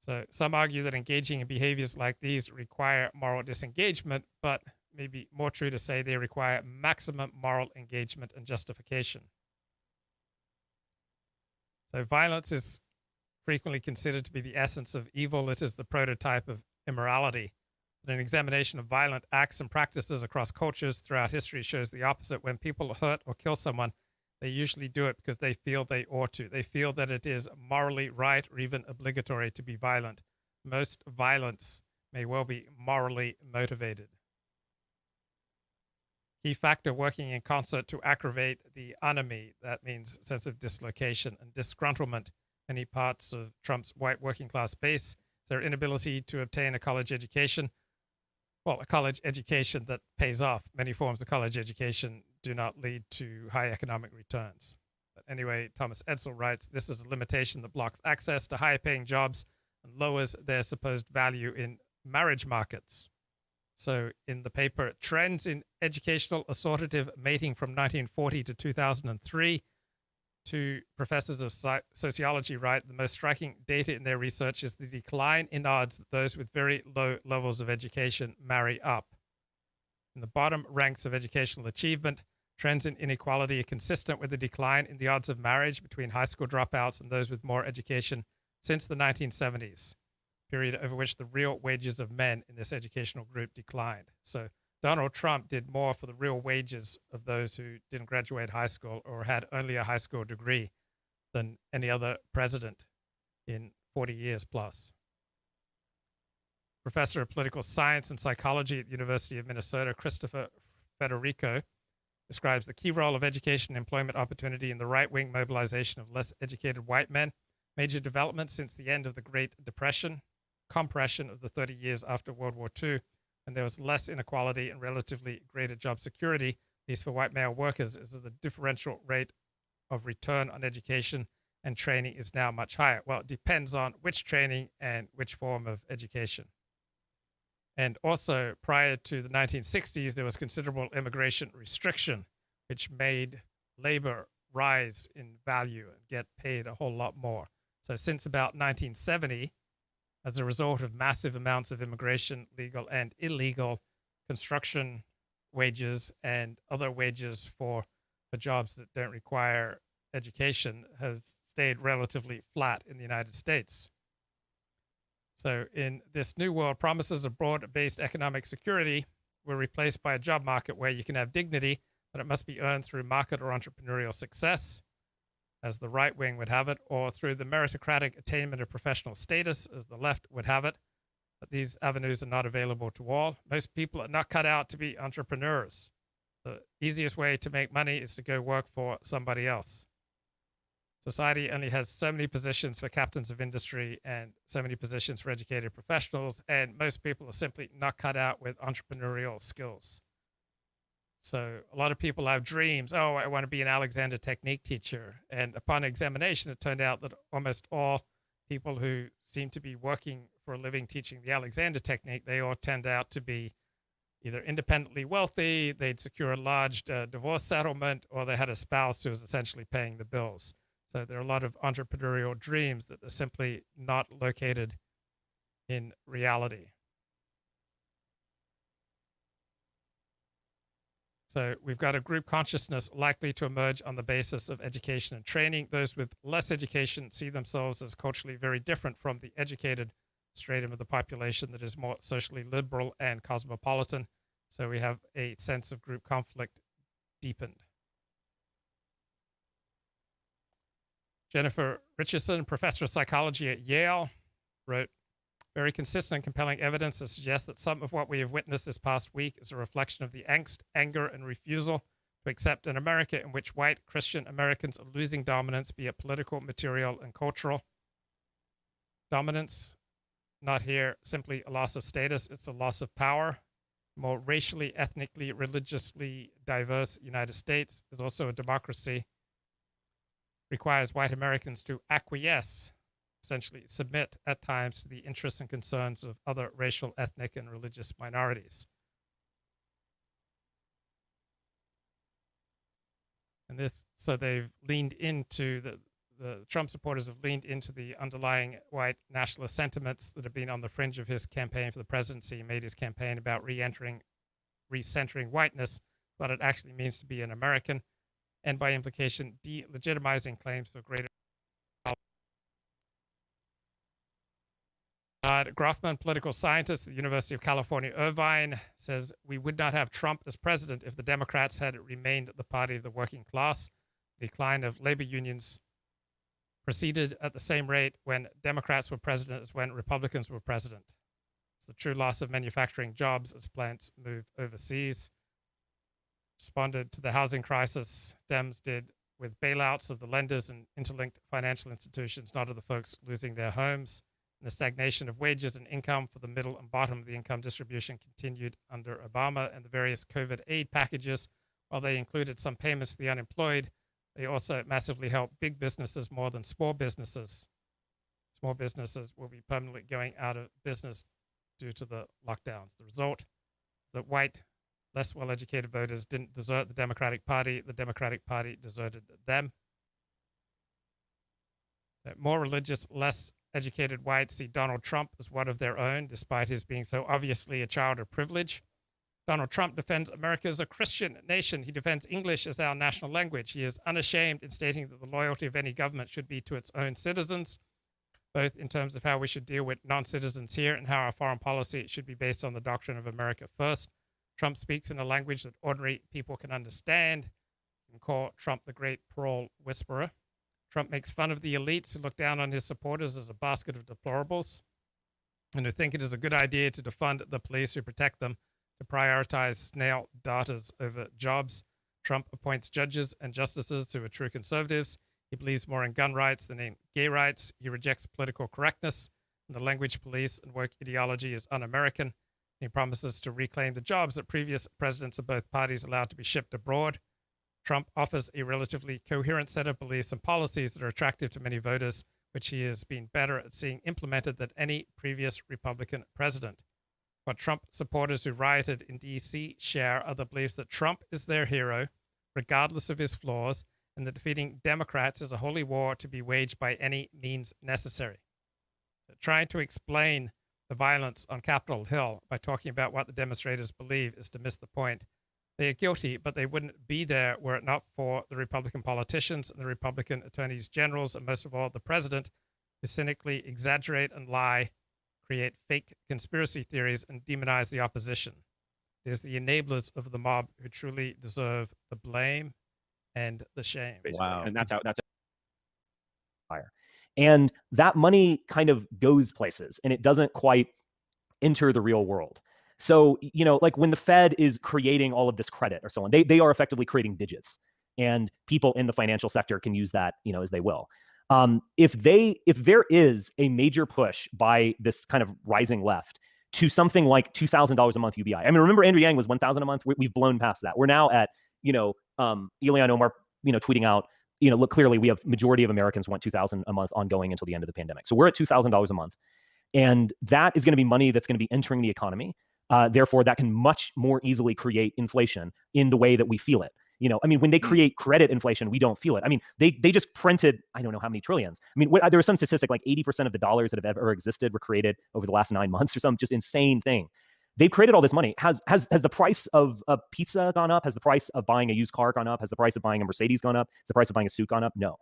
So some argue that engaging in behaviors like these require moral disengagement, but maybe more true to say they require maximum moral engagement and justification. So violence is frequently considered to be the essence of evil. It is the prototype of immorality. But an examination of violent acts and practices across cultures throughout history shows the opposite. When people hurt or kill someone, they usually do it because they feel they ought to. They feel that it is morally right or even obligatory to be violent. Most violence may well be morally motivated. Key factor working in concert to aggravate the enemy, that means sense of dislocation and disgruntlement. Many parts of Trump's white working class base is their inability to obtain a college education. Well, a college education that pays off. Many forms of college education do not lead to high economic returns. But anyway, Thomas Edsel writes, this is a limitation that blocks access to higher paying jobs and lowers their supposed value in marriage markets. So in the paper, Trends in Educational Assortative Mating from 1940 to 2003, two professors of sociology write, the most striking data in their research is the decline in odds that those with very low levels of education marry up. In the bottom ranks of educational achievement, trends in inequality are consistent with the decline in the odds of marriage between high school dropouts and those with more education since the 1970s, period over which the real wages of men in this educational group declined. So Donald Trump did more for the real wages of those who didn't graduate high school or had only a high school degree than any other president in 40 years plus. Professor of Political Science and Psychology at the University of Minnesota, Christopher Federico, describes the key role of education and employment opportunity in the right-wing mobilization of less educated white men. Major developments since the end of the Great Depression, compression of the 30 years after World War II, and there was less inequality and relatively greater job security, at least for white male workers, is that the differential rate of return on education and training is now much higher. Well, it depends on which training and which form of education. And also, prior to the 1960s, there was considerable immigration restriction, which made labor rise in value and get paid a whole lot more. So since about 1970, as a result of massive amounts of immigration, legal and illegal, construction wages and other wages for for jobs that don't require education has stayed relatively flat in the United States. So in this new world, promises of broad-based economic security were replaced by a job market where you can have dignity, but it must be earned through market or entrepreneurial success, as the right wing would have it, or through the meritocratic attainment of professional status, as the left would have it. But these avenues are not available to all. Most people are not cut out to be entrepreneurs. The easiest way to make money is to go work for somebody else. Society only has so many positions for captains of industry and so many positions for educated professionals, and most people are simply not cut out with entrepreneurial skills. So a lot of people have dreams. Oh, I want to be an Alexander Technique teacher. And upon examination, it turned out that almost all people who seem to be working for a living teaching the Alexander Technique, they all turned out to be either independently wealthy, they'd secure a large divorce settlement, or they had a spouse who was essentially paying the bills. So there are a lot of entrepreneurial dreams that are simply not located in reality. So we've got a group consciousness likely to emerge on the basis of education and training. Those with less education see themselves as culturally very different from the educated stratum of the population that is more socially liberal and cosmopolitan. So we have a sense of group conflict deepened. Jennifer Richardson, professor of psychology at Yale, wrote, very consistent and compelling evidence to suggest that some of what we have witnessed this past week is a reflection of the angst, anger, and refusal to accept an America in which white Christian Americans are losing dominance, be it political, material, and cultural. Dominance, not here simply a loss of status, it's a loss of power. More racially, ethnically, religiously diverse United States is also a democracy. Requires white Americans to acquiesce, essentially submit at times to the interests and concerns of other racial, ethnic, and religious minorities. And this, so they've leaned into, the Trump supporters have leaned into the underlying white nationalist sentiments that have been on the fringe of his campaign for the presidency. He made his campaign about recentering whiteness, what it actually means to be an American, and by implication, delegitimizing claims to a greater. Groffman, political scientist at the University of California, Irvine, says we would not have Trump as president if the Democrats had remained the party of the working class. The decline of labor unions proceeded at the same rate when Democrats were president as when Republicans were president. It's the true loss of manufacturing jobs as plants move overseas. Responded to the housing crisis, Dems did with bailouts of the lenders and interlinked financial institutions, not of the folks losing their homes. And the stagnation of wages and income for the middle and bottom of the income distribution continued under Obama, and the various COVID aid packages, while they included some payments to the unemployed, they also massively helped big businesses more than small businesses. Small businesses will be permanently going out of business due to the lockdowns. The result is that white, less well-educated voters didn't desert the Democratic Party deserted them. More religious, less educated whites see Donald Trump as one of their own, despite his being so obviously a child of privilege. Donald Trump defends America as a Christian nation. He defends English as our national language. He is unashamed in stating that the loyalty of any government should be to its own citizens, both in terms of how we should deal with non-citizens here and how our foreign policy should be based on the doctrine of America first. Trump speaks in a language that ordinary people can understand. You can call Trump the great parole whisperer. Trump makes fun of the elites who look down on his supporters as a basket of deplorables and who think it is a good idea to defund the police who protect them, to prioritize snail darters over jobs. Trump appoints judges and justices who are true conservatives. He believes more in gun rights than in gay rights. He rejects political correctness, and the language police and woke ideology is un-American. He promises to reclaim the jobs that previous presidents of both parties allowed to be shipped abroad. Trump offers a relatively coherent set of beliefs and policies that are attractive to many voters, which he has been better at seeing implemented than any previous Republican president. What Trump supporters who rioted in D.C. share are the beliefs that Trump is their hero, regardless of his flaws, and that defeating Democrats is a holy war to be waged by any means necessary. Trying to explain the violence on Capitol Hill by talking about what the demonstrators believe is to miss the point. They are guilty, but they wouldn't be there were it not for the Republican politicians and the Republican attorneys generals, and most of all, the president, who cynically exaggerate and lie, create fake conspiracy theories, and demonize the opposition. It is the enablers of the mob who truly deserve the blame and the shame. Basically. Wow. And that's fire. And that money kind of goes places, and it doesn't quite enter the real world. So, you know, like when the Fed is creating all of this credit or so on, they are effectively creating digits, and people in the financial sector can use that, you know, as they will. If there is a major push by this kind of rising left to something like $2,000 a month UBI. I mean, remember Andrew Yang was $1,000 a month. We've blown past that. We're now at, you know, Ilhan Omar, you know, tweeting out, you know, look, clearly we have majority of Americans want $2,000 a month ongoing until the end of the pandemic. So we're at $2,000 a month, and that is going to be money that's going to be entering the economy. Therefore, that can much more easily create inflation in the way that we feel it. You know, I mean, when they create credit inflation, we don't feel it. I mean, they just printed, I don't know how many trillions. I mean, there was some statistic like 80% of the dollars that have ever existed were created over the last 9 months or some just insane thing. They've created all this money. Has the price of a pizza gone up? Has the price of buying a used car gone up? Has the price of buying a Mercedes gone up? Has the price of buying a suit gone up? No.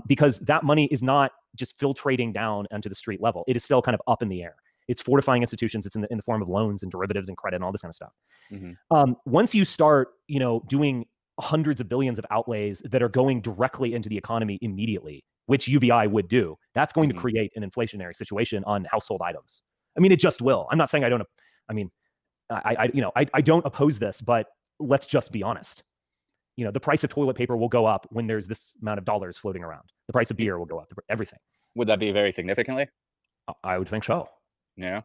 Because that money is not just filtrating down onto the street level. It is still kind of up in the air. It's fortifying institutions. It's in the form of loans and derivatives and credit and all this kind of stuff. Mm-hmm. Once you start, you know, doing hundreds of billions of outlays that are going directly into the economy immediately, which UBI would do, that's going to create an inflationary situation on household items. I mean, it just will. I'm not saying I don't. I mean, I don't oppose this, but let's just be honest. You know, the price of toilet paper will go up when there's this amount of dollars floating around. The price of beer will go up. Everything. Would that be very significantly? I would think so. Yeah.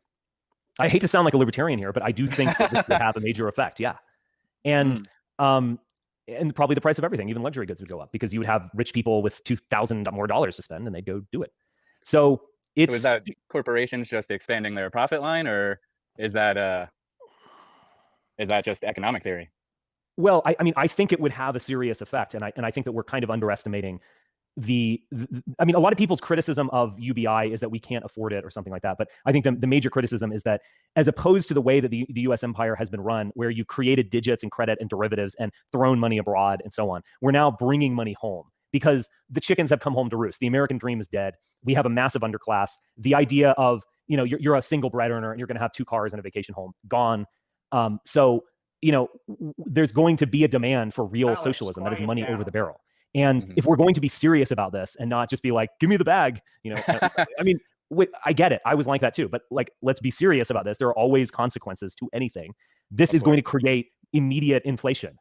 I hate to sound like a libertarian here, but I do think that this would have a major effect. Yeah. And probably the price of everything, even luxury goods, would go up because you would have rich people with $2,000 more dollars to spend, and they'd go do it. So it's. So is that corporations just expanding their profit line, or is that just economic theory? Well, I mean, I think it would have a serious effect, and I think that we're kind of underestimating I mean, a lot of people's criticism of UBI is that we can't afford it or something like that. But I think the major criticism is that as opposed to the way that the US empire has been run, where you've created digits and credit and derivatives and thrown money abroad and so on, we're now bringing money home because the chickens have come home to roost. The American dream is dead. We have a massive underclass. The idea of, you know, you're a single bread earner and you're going to have 2 cars and a vacation home, gone. So, you know, there's going to be a demand for real socialism that is money over the barrel. And if we're going to be serious about this and not just be like, give me the bag, you know, I mean, I get it. I was like that too. But like, let's be serious about this. There are always consequences to anything. This is going to create immediate inflation.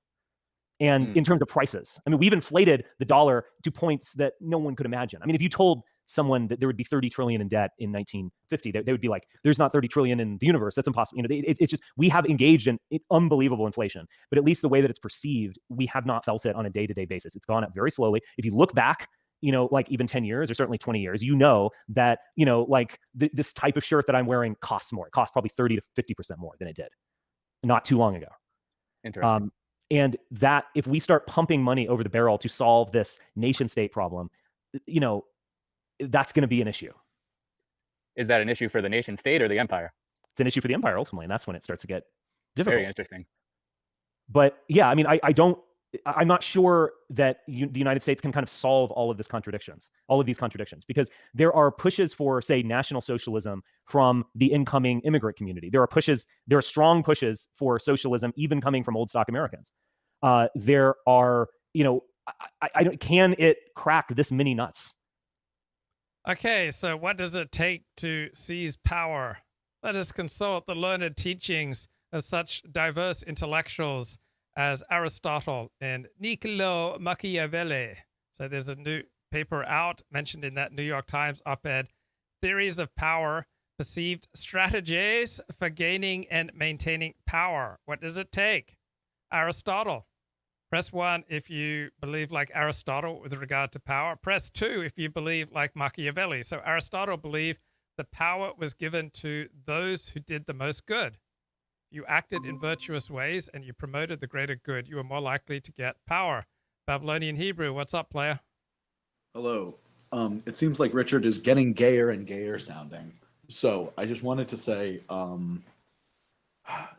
And in terms of prices, I mean, we've inflated the dollar to points that no one could imagine. I mean, if you told someone that there would be 30 trillion in debt in 1950, they would be like, there's not 30 trillion in the universe. That's impossible. You know, it's just, we have engaged in unbelievable inflation, but at least the way that it's perceived, we have not felt it on a day-to-day basis. It's gone up very slowly. If you look back, you know, like even 10 years or certainly 20 years, you know that, you know, like this type of shirt that I'm wearing costs more. It costs probably 30 to 50% more than it did not too long ago. Interesting. And that if we start pumping money over the barrel to solve this nation state problem, you know, that's going to be an issue. Is that an issue for the nation state or the empire? It's an issue for the empire ultimately, and that's when it starts to get difficult. Very interesting. But yeah, I mean, I'm not sure that the United States can kind of solve all of these contradictions, because there are pushes for, say, National Socialism from the incoming immigrant community. There are strong pushes for socialism, even coming from old stock Americans. There are, you know, can it crack this many nuts? Okay, so what does it take to seize power? Let us consult the learned teachings of such diverse intellectuals as Aristotle and Niccolo Machiavelli. So there's a new paper out mentioned in that New York Times op-ed, Theories of Power, Perceived Strategies for Gaining and Maintaining Power. What does it take? Aristotle. Press 1 if you believe like Aristotle with regard to power. Press 2 if you believe like Machiavelli. So Aristotle believed the power was given to those who did the most good. You acted in virtuous ways and you promoted the greater good, you were more likely to get power. Babylonian Hebrew, what's up, player? Hello. It seems like Richard is getting gayer and gayer sounding. So I just wanted to say,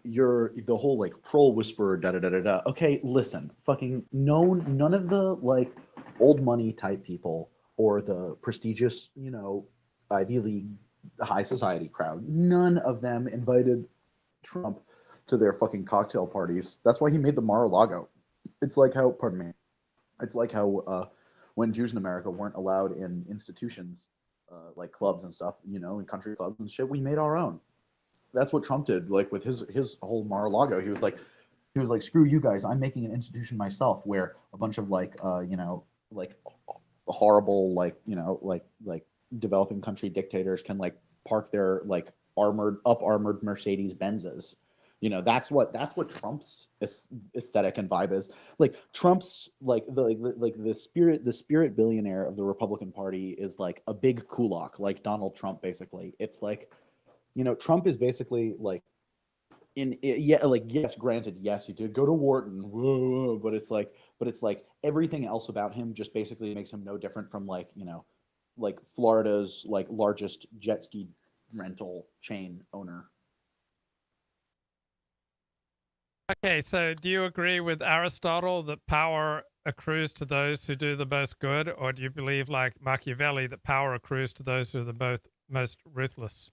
you're the whole like troll whisperer, da da da da da. Okay, listen, fucking none of the like old money type people or the prestigious, Ivy League high society crowd, none of them invited Trump to their fucking cocktail parties. That's why he made the Mar-a-Lago. It's like how, pardon me, it's like how when Jews in America weren't allowed in institutions like clubs and stuff, in country clubs and shit, we made our own. That's what Trump did, like with his whole Mar-a-Lago. He was like, screw you guys, I'm making an institution myself where a bunch of like horrible like developing country dictators can like park their like armored Mercedes Benzes. That's what Trump's aesthetic and vibe is. Like Trump's the spirit billionaire of the Republican Party is like a big kulak, like Donald Trump basically. It's like, Trump is basically like yes, granted, yes, he did go to Wharton, whoa, but it's like everything else about him just basically makes him no different from like Florida's like largest jet ski rental chain owner. Okay, so do you agree with Aristotle that power accrues to those who do the most good, or do you believe, like Machiavelli, that power accrues to those who are the most ruthless?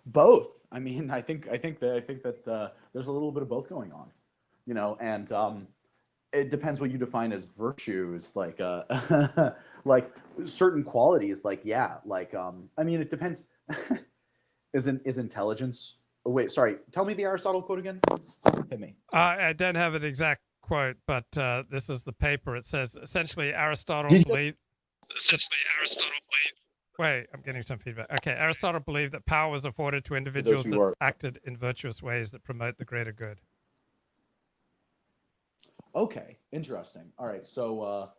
Both. I mean, I think that there's a little bit of both going on, and it depends what you define as virtues, like like certain qualities, like I mean, it depends. Is intelligence? Oh, wait, sorry. Tell me the Aristotle quote again. Hit me. I don't have an exact quote, but this is the paper. It says essentially Aristotle believed. Wait, I'm getting some feedback. Okay, Aristotle believed that power was afforded to individuals that acted in virtuous ways that promote the greater good. Okay, interesting. All right, so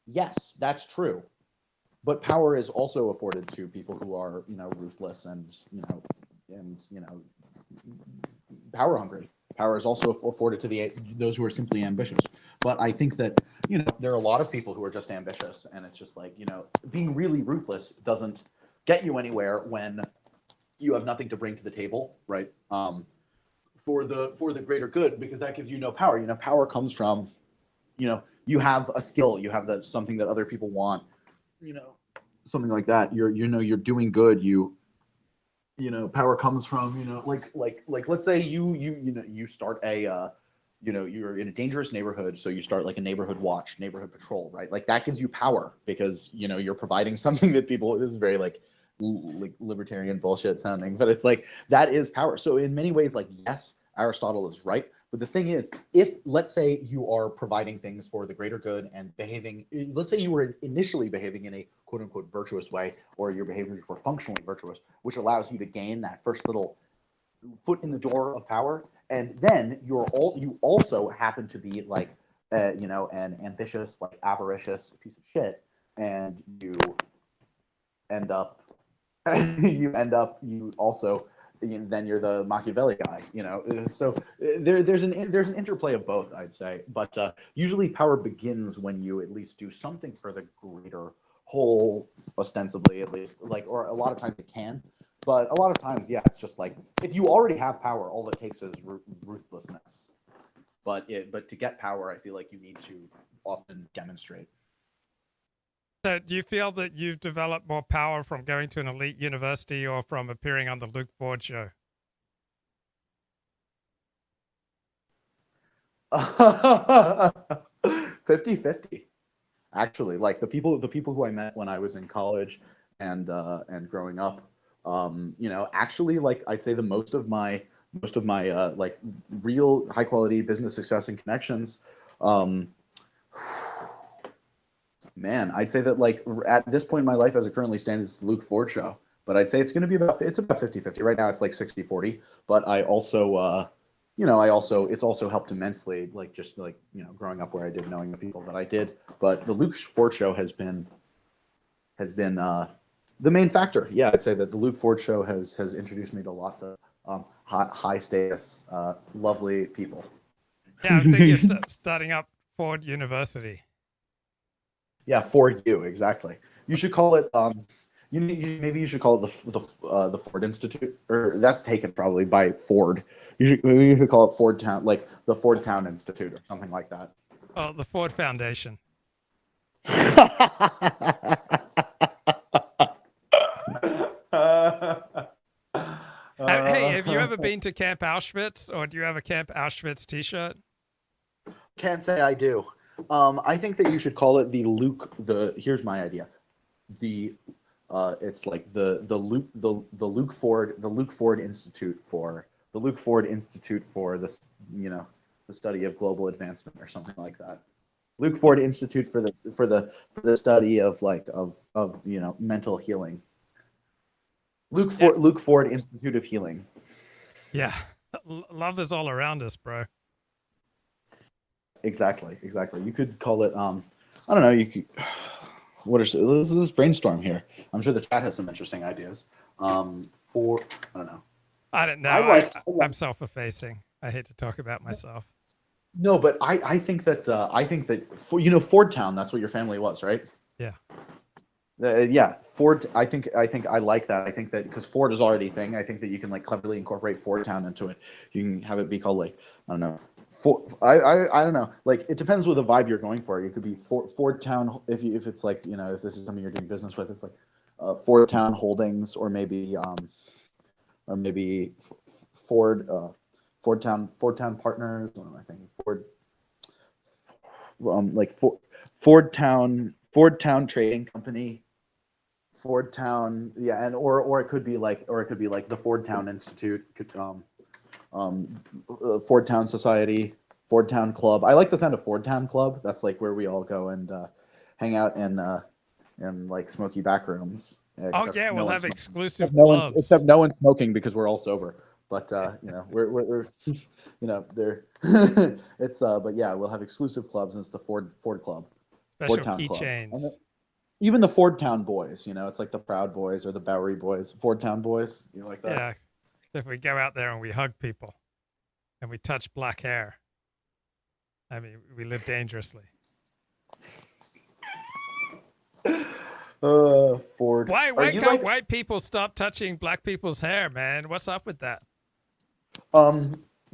yes, that's true. But power is also afforded to people who are, ruthless and power hungry. Power is also afforded to those who are simply ambitious. But I think that, there are a lot of people who are just ambitious, and it's just like, being really ruthless doesn't get you anywhere when you have nothing to bring to the table, right? For the greater good, because that gives you no power. Power comes from, you have a skill, you have something that other people want, something like that. You're doing good. Power comes from, like let's say you start a you're in a dangerous neighborhood, so you start like a neighborhood watch, neighborhood patrol, right? Like that gives you power because you're providing something that people. This is very like libertarian bullshit sounding, but it's like that is power. So in many ways, like yes, Aristotle is right. But the thing is, if let's say you are providing things for the greater good and behaving, let's say you were initially behaving in a quote unquote virtuous way, or your behaviors were functionally virtuous, which allows you to gain that first little foot in the door of power, and then you also happen to be like an ambitious, like avaricious piece of shit, and you end up then you're the Machiavelli guy, So there's an interplay of both, I'd say. But usually power begins when you at least do something for the greater whole, ostensibly at least. Or a lot of times it can, but a lot of times, yeah, it's just like if you already have power, all it takes is ruthlessness. But to get power, I feel like you need to often demonstrate. So do you feel that you've developed more power from going to an elite university or from appearing on the Luke Ford show? 50-50. Actually, like the people who I met when I was in college and growing up, actually, like I'd say the most of my like real high quality business success and connections, man, I'd say that like at this point in my life as it currently stands, it's the Luke Ford show. But I'd say it's going to be about 50-50. Right now it's like 60-40. But I also, it's also helped immensely, like just like, growing up where I did, knowing the people that I did. But the Luke Ford show has been the main factor. Yeah, I'd say that the Luke Ford show has introduced me to lots of high status, lovely people. Yeah, I'm thinking of starting up Ford University. Yeah, for you, exactly. You should call it maybe you should call it the Ford Institute, or that's taken probably by Ford. Maybe you should call it Ford Town, like the Ford Town Institute or something like that. Oh, the Ford Foundation. Hey, have you ever been to Camp Auschwitz, or do you have a Camp Auschwitz T-shirt? Can't say I do. I think that you should call it here's my idea. It's like the Luke Ford Institute for this, the study of global advancement or something like that. Luke Ford Institute for the study of mental healing. Luke Ford Institute of Healing. Yeah, love is all around us, bro. Exactly. You could call it. I don't know. You could. Let's brainstorm here. I'm sure the chat has some interesting ideas. I don't know. I don't know. I'm self-effacing. I hate to talk about myself. No, but I think that Ford Town. That's what your family was, right? Yeah. Yeah, Ford. I think I like that. I think that because Ford is already a thing, I think that you can like cleverly incorporate Ford Town into it. You can have it be called like, I don't know. I don't know. Like it depends what the vibe you're going for. You could be Ford Town if it's like if this is something you're doing business with. It's like Ford Town Holdings or maybe Ford Town Partners. What am I thinking? Ford Town Trading Company. Ford Town, yeah, and or it could be like the Ford Town Institute, Ford Town Society, Ford Town Club. I like the sound of Ford Town Club. That's like where we all go and hang out in like smoky back rooms. Oh yeah, we'll have exclusive clubs. clubs. Except no one's smoking because we're all sober. But we're they're it's but yeah, we'll have exclusive clubs, and it's the Ford Club. Special Ford Town keychains. Club. Even the Ford Town Boys, it's like the Proud Boys or the Bowery Boys, Ford Town Boys, like that. Yeah, if we go out there and we hug people, and we touch black hair, I mean, we live dangerously. Ford. Why can't white people stop touching black people's hair, man? What's up with that?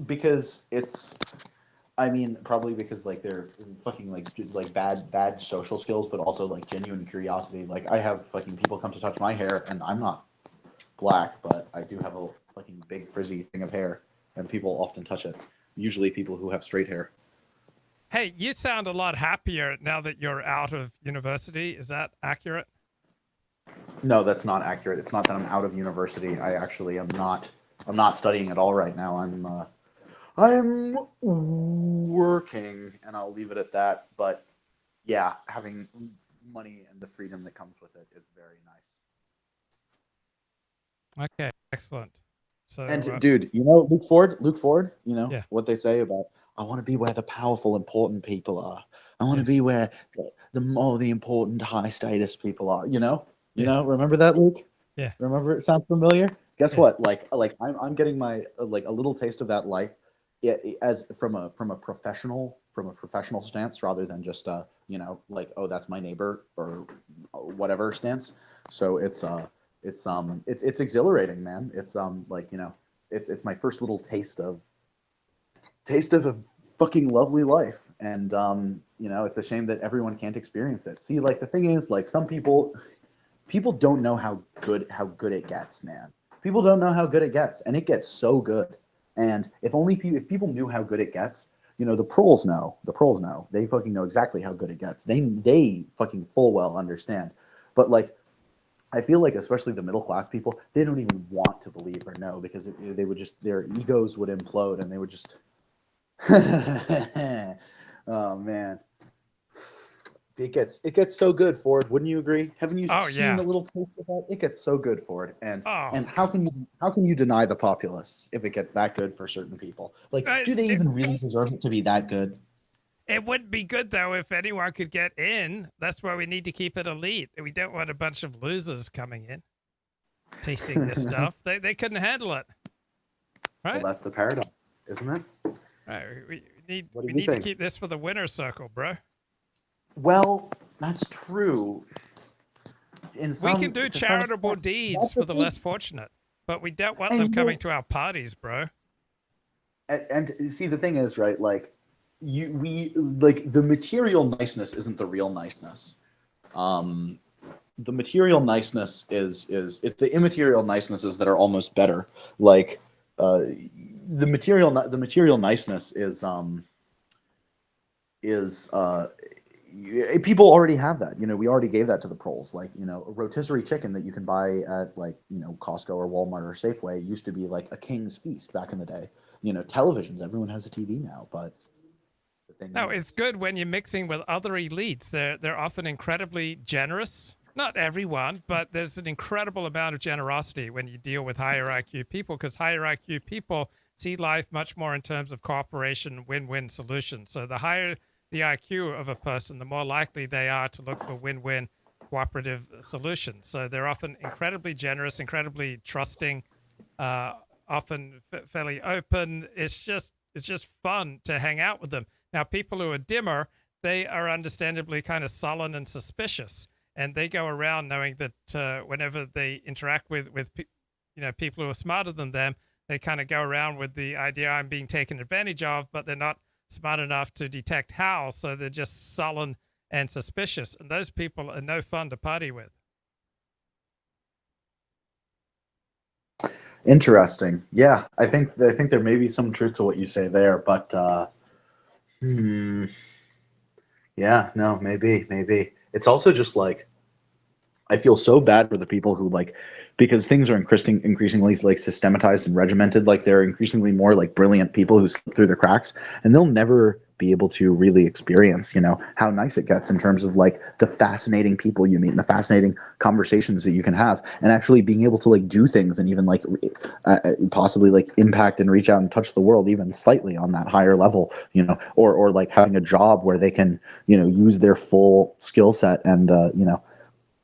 Because it's. I mean, probably because like they're fucking like bad social skills, but also like genuine curiosity. Like I have fucking people come to touch my hair, and I'm not black, but I do have a fucking big frizzy thing of hair, and people often touch it. Usually, people who have straight hair. Hey, you sound a lot happier now that you're out of university. Is that accurate? No, that's not accurate. It's not that I'm out of university. I actually am not. I'm not studying at all right now. I'm working, and I'll leave it at that. But yeah, having money and the freedom that comes with it is very nice. Okay, excellent. So, and dude, Luke Ford, yeah. what they say about, I want to be where the powerful, important people are. I want to be where the important, high status people are. Remember that, Luke? Yeah. Remember it? Sounds familiar? Guess what? Like I'm getting my like a little taste of that life. As from a professional stance rather than just like, oh, that's my neighbor or whatever stance. So it's exhilarating, man. It's it's my first little taste of a fucking lovely life, and it's a shame that everyone can't experience it. See, like the thing is, like some people don't know how good it gets, man. People don't know how good it gets, and it gets so good. And if people knew how good it gets, the pros know. They fucking know exactly how good it gets. They fucking full well understand. But like, I feel like especially the middle class people, they don't even want to believe or know, because they would just, their egos would implode, and they would just. Oh man. It gets so good, Ford. Wouldn't you agree? Haven't you seen a little taste of that? It gets so good, Ford. And how can you deny the populists if it gets that good for certain people? Like, do they even really deserve it to be that good? It wouldn't be good though if anyone could get in. That's why we need to keep it elite. We don't want a bunch of losers coming in, tasting this stuff. They couldn't handle it. Right? Well, that's the paradox, isn't it? Right. We need to keep this for the winner circle, bro. Well, that's true. We can do charitable deeds for the less fortunate, but we don't want them coming to our parties, bro. And see, the thing is, right? Like, the material niceness isn't the real niceness. The material niceness is it's the immaterial nicenesses that are almost better. Like, the material niceness is people already have that. We already gave that to the proles. Like, a rotisserie chicken that you can buy at, like, Costco or Walmart or Safeway used to be like a king's feast back in the day. Televisions, everyone has a TV now, but the thing No, is, it's good when you're mixing with other elites. They're often incredibly generous. Not everyone, but there's an incredible amount of generosity when you deal with higher IQ people, because higher IQ people see life much more in terms of cooperation, win-win solutions. So the higher the IQ of a person, the more likely they are to look for win-win cooperative solutions. So they're often incredibly generous, incredibly trusting, often fairly open. It's just fun to hang out with them. Now, people who are dimmer, they are understandably kind of sullen and suspicious, and they go around knowing that whenever they interact with people who are smarter than them, they kind of go around with the idea I'm being taken advantage of, but they're not smart enough to detect how, so they're just sullen and suspicious, and those people are no fun to party with. interesting. Yeah, I think there may be some truth to what you say there, but yeah, no, maybe. It's also just like, I feel so bad for the people who, like, because things are increasingly like systematized and regimented. Like, there are increasingly more like brilliant people who slip through the cracks, and they'll never be able to really experience, how nice it gets in terms of like the fascinating people you meet and the fascinating conversations that you can have, and actually being able to like do things and even like possibly like impact and reach out and touch the world even slightly on that higher level, or like having a job where they can, use their full skill set and,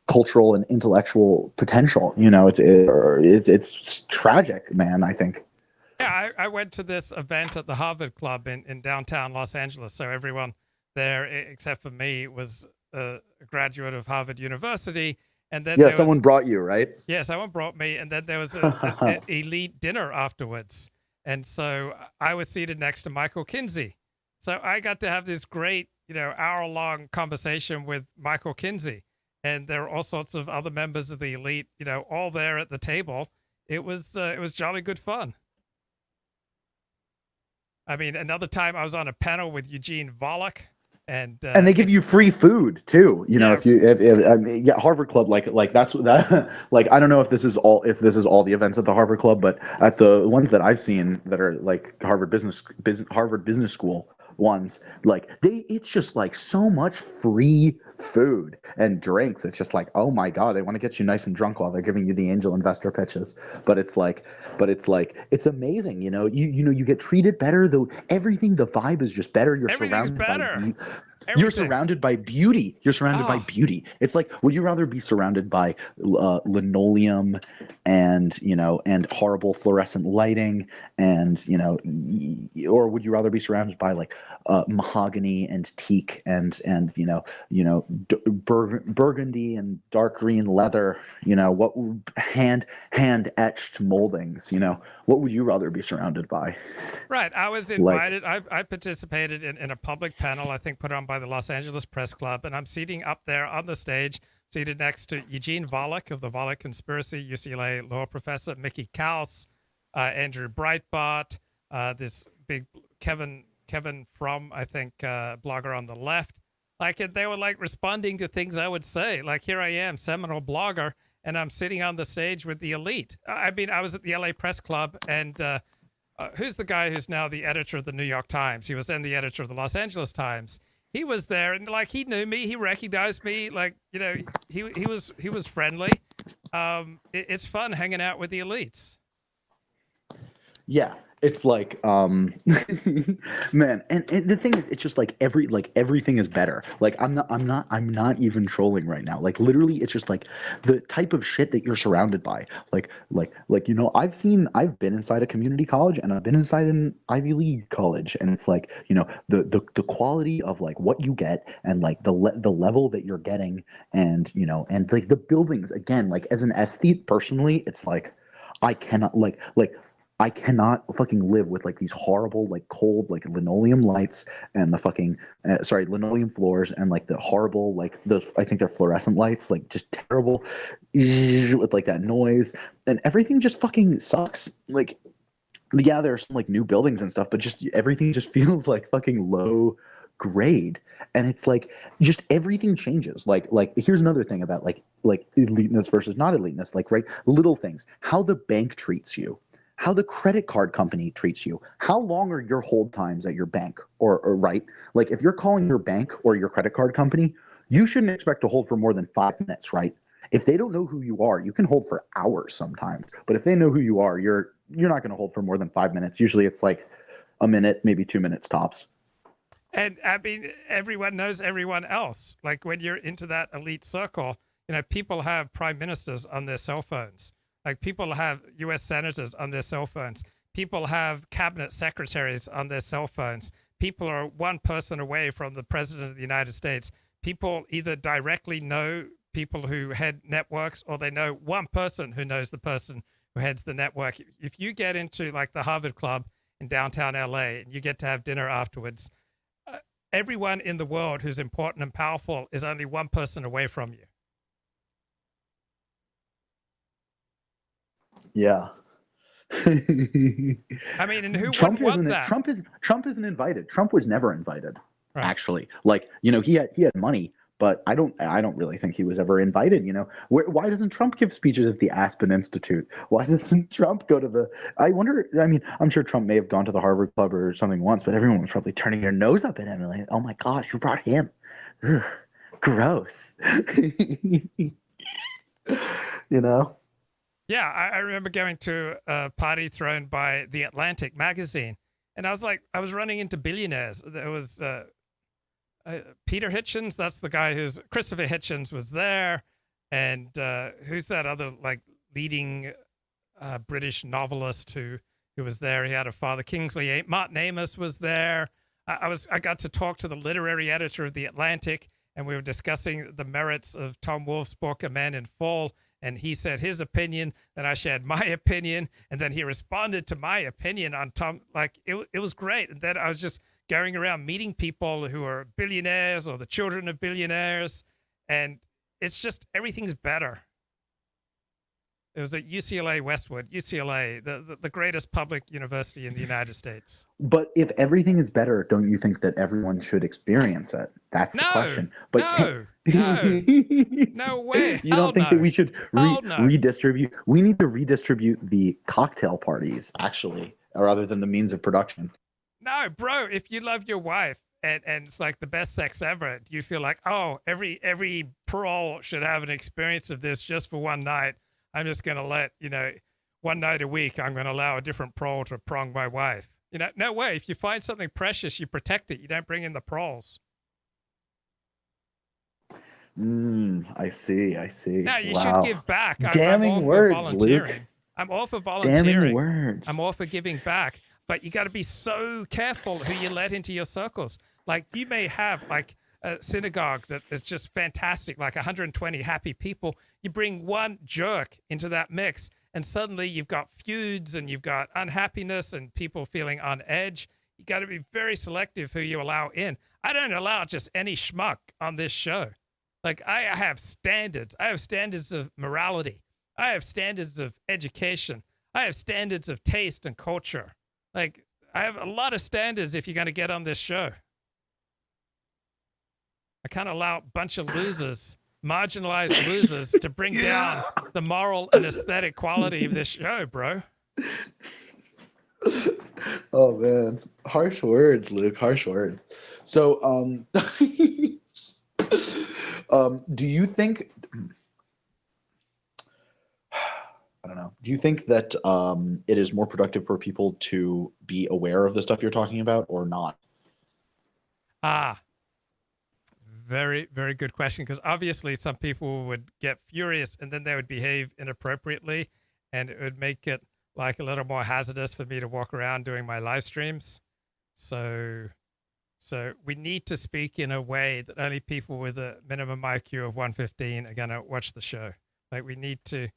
cultural and intellectual potential. It's tragic, man, I think. Yeah, I went to this event at the Harvard Club in downtown Los Angeles. So everyone there, except for me, was a graduate of Harvard University. And then someone brought you, right? Yeah, someone brought me. And then there was an elite dinner afterwards. And so I was seated next to Michael Kinsey. So I got to have this great, hour-long conversation with Michael Kinsey. And there were all sorts of other members of the elite, all there at the table. It was jolly good fun. I mean, another time I was on a panel with Eugene Volokh, and they give you free food too. If Harvard Club, like that's that. Like, I don't know if this is all the events at the Harvard Club, but at the ones that I've seen that are like Harvard Business School ones, like it's just like so much free food and drinks. It's just like, oh my god, they want to get you nice and drunk while they're giving you the angel investor pitches. But it's amazing. You get treated better, though. Everything, the vibe is just better. You're surrounded by beauty. You're surrounded by beauty. It's like, would you rather be surrounded by linoleum and horrible fluorescent lighting and or would you rather be surrounded by like mahogany and teak and burgundy and dark green leather, what hand etched moldings, what would you rather be surrounded by? Right. I was invited. I participated in a public panel, I think put on by the Los Angeles Press Club, and I'm seating up there on the stage, seated next to Eugene Volokh of the Volokh Conspiracy, UCLA law professor, Mickey Kaus, Andrew Breitbart, this big Kevin Fromm, I think, blogger on the left. Like, they were like responding to things I would say. Like, here I am, seminal blogger, and I'm sitting on the stage with the elite. I mean, I was at the LA Press Club, and who's the guy who's now the editor of the New York Times? He was then the editor of the Los Angeles Times. He was there, and like, he knew me, he recognized me, like, he was friendly. It's fun hanging out with the elites. Yeah, It's like man, and the thing is, it's just like everything is better. Like I'm not even trolling right now. Like literally, it's just like the type of shit that you're surrounded by. Like you know, I've been inside a community college and I've been inside an Ivy League college, and it's like, you know, the quality of like what you get, and like the level that you're getting, and you know, and like the buildings, again, like as an aesthete personally, it's like I cannot I cannot fucking live with like these horrible, like cold, like linoleum lights, and the fucking linoleum floors, and like the horrible, like those, I think they're fluorescent lights, like just terrible with like that noise, and everything just fucking sucks. Like, yeah, there's some like new buildings and stuff, but just everything just feels like fucking low grade. And it's like just everything changes. Like here's another thing about like eliteness versus not eliteness, like, right, little things, how the bank treats you, how the credit card company treats you, how long are your hold times at your bank, or right, like if you're calling your bank or your credit card company, you shouldn't expect to hold for more than 5 minutes, right? If they don't know who you are, you can hold for hours sometimes, but if they know who you are, you're not going to hold for more than 5 minutes. Usually it's like a minute, maybe 2 minutes tops. And I mean, everyone knows everyone else. Like when you're into that elite circle, you know, people have prime ministers on their cell phones. Like people have U.S. senators on their cell phones. People have cabinet secretaries on their cell phones. People are one person away from the president of the United States. People either directly know people who head networks, or they know one person who knows the person who heads the network. If you get into like the Harvard Club in downtown LA and you get to have dinner afterwards, everyone in the world who's important and powerful is only one person away from you. Yeah. I mean, and who wouldn't want that? Trump isn't invited. Trump was never invited, right. Actually. Like, you know, he had money, but I don't really think he was ever invited, you know. Why doesn't Trump give speeches at the Aspen Institute? Why doesn't Trump go to the, I wonder, I mean, I'm sure Trump may have gone to the Harvard Club or something once, but everyone was probably turning their nose up at him, like, oh my gosh, you brought him. Ugh, gross. You know? Yeah, I remember going to a party thrown by The Atlantic magazine, and I was running into billionaires. There was Peter Hitchens, that's the guy Christopher Hitchens was there, and who's that other like leading British novelist who was there? He had a father, Kingsley. Martin Amis was there. I got to talk to the literary editor of The Atlantic, and we were discussing the merits of Tom Wolfe's book, A Man in Fall. And he said his opinion, then I shared my opinion, and then he responded to my opinion on Tom. Like, it was great. And then I was just going around meeting people who are billionaires or the children of billionaires, and it's just everything's better. It was at UCLA Westwood, UCLA, the greatest public university in the United States. But if everything is better, don't you think that everyone should experience it? That's the question. But no way. You don't think that we should redistribute? We need to redistribute the cocktail parties, actually, rather than the means of production. No, bro, if you love your wife and it's like the best sex ever, do you feel like, oh, every parole should have an experience of this just for one night? I'm just going to let, you know, one night a week, I'm going to allow a different parole to prong my wife. You know, no way. If you find something precious, you protect it. You don't bring in the proles. I see. No, you should give back. Damning words, Luke. I'm all for volunteering. Damning words. I'm all for giving back. But you got to be so careful who you let into your circles. Like, you may have, like, a synagogue that is just fantastic, like 120 happy people. You bring one jerk into that mix, and suddenly you've got feuds and you've got unhappiness and people feeling on edge. You got to be very selective who you allow in. I don't allow just any schmuck on this show. Like, I have standards. I have standards of morality. I have standards of education. I have standards of taste and culture. Like, I have a lot of standards if you're going to get on this show. I can't allow a bunch of losers, marginalized losers, to bring down the moral and aesthetic quality of this show, bro. Oh man, harsh words, Luke. Harsh words. So, do you think? I don't know. Do you think that it is more productive for people to be aware of the stuff you're talking about or not? Very, very good question. Because obviously, some people would get furious and then they would behave inappropriately, and it would make it like a little more hazardous for me to walk around doing my live streams. So we need to speak in a way that only people with a minimum IQ of 115 are going to watch the show. Like we need to,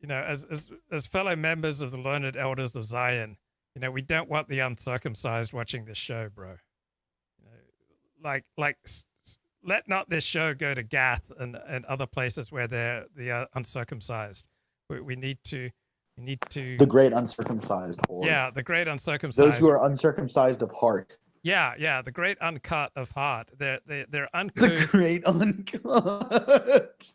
as fellow members of the learned elders of Zion, we don't want the uncircumcised watching this show, bro. Let not this show go to Gath and other places where they're the uncircumcised. We need to. The great uncircumcised horde. Yeah, the great uncircumcised. Those who are uncircumcised of heart. Yeah, the great uncut of heart. They're uncouth. The great uncut.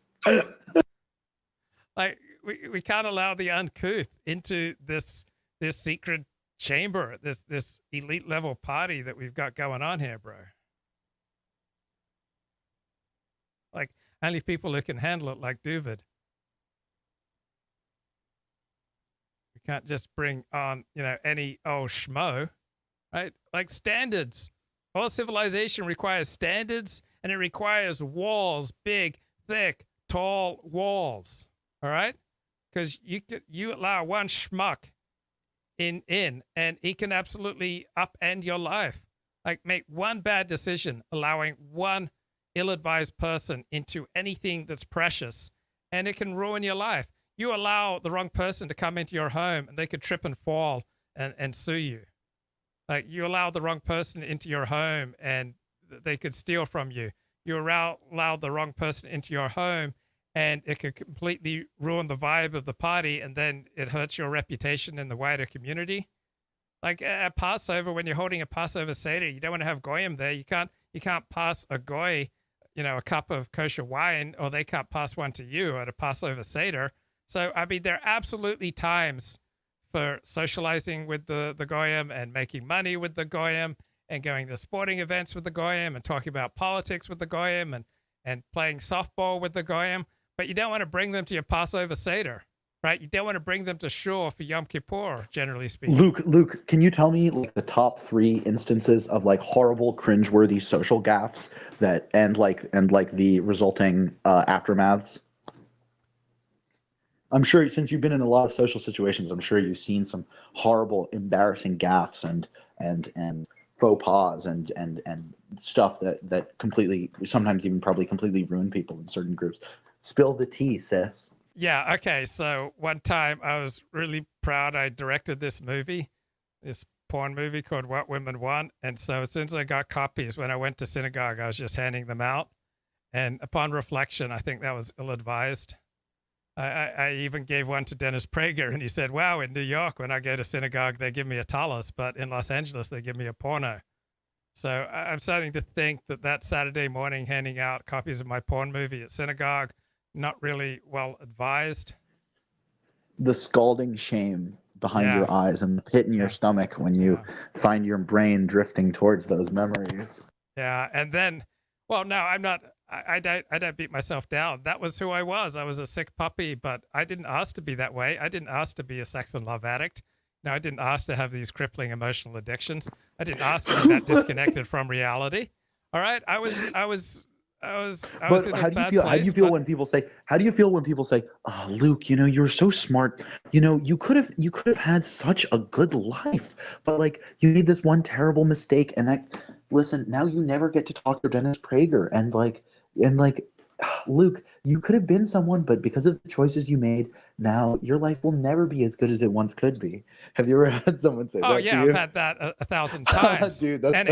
Like we can't allow the uncouth into this secret chamber, this elite level party that we've got going on here, bro. Like only people who can handle it, like Doovid. We can't just bring on, any old schmo, right? Like standards. All civilization requires standards, and it requires walls, big, thick, tall walls. All right, because you allow one schmuck in, and he can absolutely upend your life. Like make one bad decision, allowing one ill-advised person into anything that's precious, and it can ruin your life. You allow the wrong person to come into your home, and they could trip and fall and sue you. Like you allow the wrong person into your home, and they could steal from you. You allow the wrong person into your home, and it could completely ruin the vibe of the party, and then it hurts your reputation in the wider community. Like at Passover, when you're holding a Passover Seder, you don't want to have goyim there. You can't pass a goy, a cup of kosher wine, or they can't pass one to you at a Passover Seder. So, I mean, there are absolutely times for socializing with the goyim and making money with the goyim and going to sporting events with the goyim and talking about politics with the goyim and playing softball with the goyim. But you don't want to bring them to your Passover Seder, right? You don't want to bring them to shul for Yom Kippur, generally speaking. Luke, can you tell me like the top 3 instances of like horrible, cringeworthy social gaffes that and the resulting aftermaths? I'm sure since you've been in a lot of social situations, I'm sure you've seen some horrible, embarrassing gaffes and faux pas and stuff that completely, sometimes even probably completely ruin people in certain groups. Spill the tea, sis. Yeah, okay. So one time I was really proud I directed this porn movie called What Women Want. And so as soon as I got copies, when I went to synagogue, I was just handing them out. And upon reflection, I think that was ill-advised. I even gave one to Dennis Prager, and he said, wow, in New York, when I go to synagogue, they give me a tallis, but in Los Angeles, they give me a porno. So I'm starting to think that Saturday morning handing out copies of my porn movie at synagogue, not really well advised. The scalding shame behind your eyes and the pit in your stomach when you find your brain drifting towards those memories. Yeah, and then, well, no, I'm not. I don't beat myself down. That was who I was. I was a sick puppy, but I didn't ask to be that way. I didn't ask to be a sex and love addict. No, I didn't ask to have these crippling emotional addictions. I didn't ask to be that disconnected from reality. All right, I was in a bad place. How do you feel when people say, "Oh, Luke, you're so smart. You could have had such a good life, but like you made this one terrible mistake, and that listen, now you never get to talk to Dennis Prager, and Luke, you could have been someone, but because of the choices you made, now your life will never be as good as it once could be." Have you ever had someone say that to you? Oh, yeah, I've had that 1,000 times. Dude, that's... And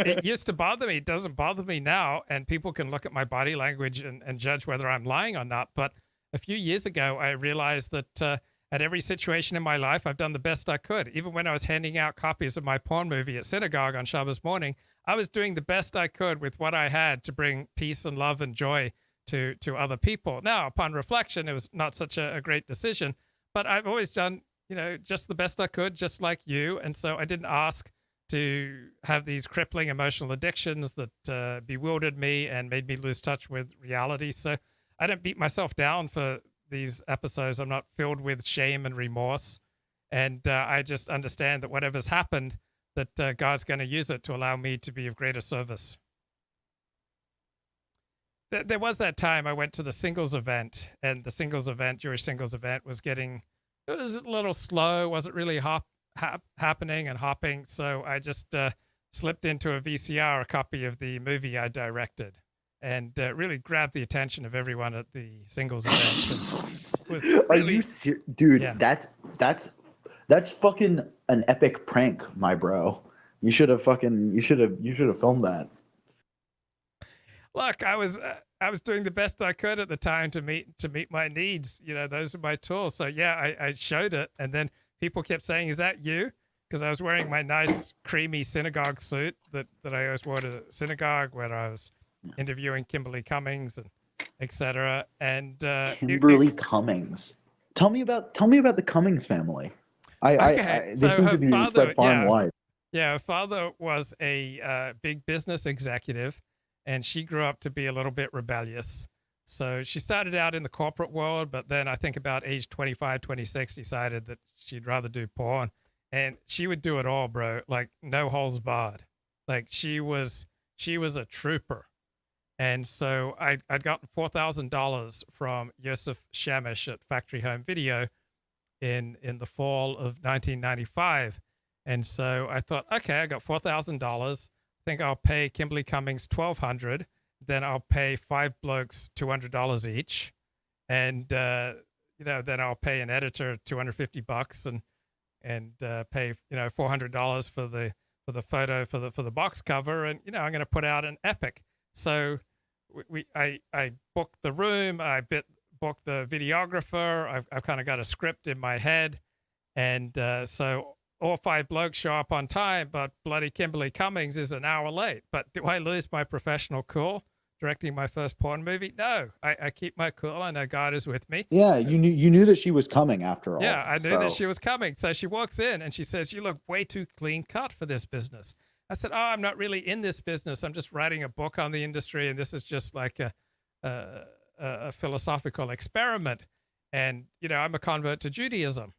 it used to bother me. It doesn't bother me now, and people can look at my body language and judge whether I'm lying or not. But a few years ago, I realized that at every situation in my life, I've done the best I could. Even when I was handing out copies of my porn movie at synagogue on Shabbos morning, I was doing the best I could with what I had to bring peace and love and joy to other people. Now, upon reflection, it was not such a great decision, but I've always done, just the best I could, just like you. And so I didn't ask to have these crippling emotional addictions that bewildered me and made me lose touch with reality. So I don't beat myself down for these episodes, I'm not filled with shame and remorse. And I just understand that whatever's happened, that God's going to use it to allow me to be of greater service. There was that time I went to the singles event, and the singles event, Jewish singles event, was a little slow, wasn't really happening and hopping. So I just slipped into a VCR, a copy of the movie I directed, and really grabbed the attention of everyone at the singles event. Are you serious, dude? Yeah. That's fucking an epic prank, my bro. You should have filmed that. Look, I was doing the best I could at the time to meet my needs. You know, those are my tools. So yeah, I showed it, and then people kept saying, "Is that you?" Because I was wearing my nice creamy synagogue suit that I always wore to synagogue when I was interviewing Kimberly Cummings and etc. And Kimberly Cummings. Tell me about the Cummings family. They seem to be spread far and wide. Yeah, her father was a big business executive, and she grew up to be a little bit rebellious. So she started out in the corporate world, but then I think about age 25, 26, decided that she'd rather do porn. And she would do it all, bro. Like no holds barred. Like she was a trooper. And so I'd gotten $4,000 from Yosef Shemesh at Factory Home Video in the fall of 1995. And so I thought, okay, I got $4,000. I think I'll pay Kimberly Cummings $1,200. Then I'll pay 5 blokes $200 each. And, then I'll pay an editor $250 and pay, $400 for the photo for the box cover. And, I'm going to put out an epic. So I booked the room, booked the videographer. I've kind of got a script in my head. And so all 5 blokes show up on time, but bloody Kimberly Cummings is an hour late. But do I lose my professional cool directing my first porn movie? No, I keep my cool. I know God is with me. Yeah, you knew that she was coming after all. Yeah, I knew that she was coming. So she walks in and she says, "You look way too clean cut for this business." I said, "Oh, I'm not really in this business. I'm just writing a book on the industry, and this is just like a philosophical experiment. And, I'm a convert to Judaism."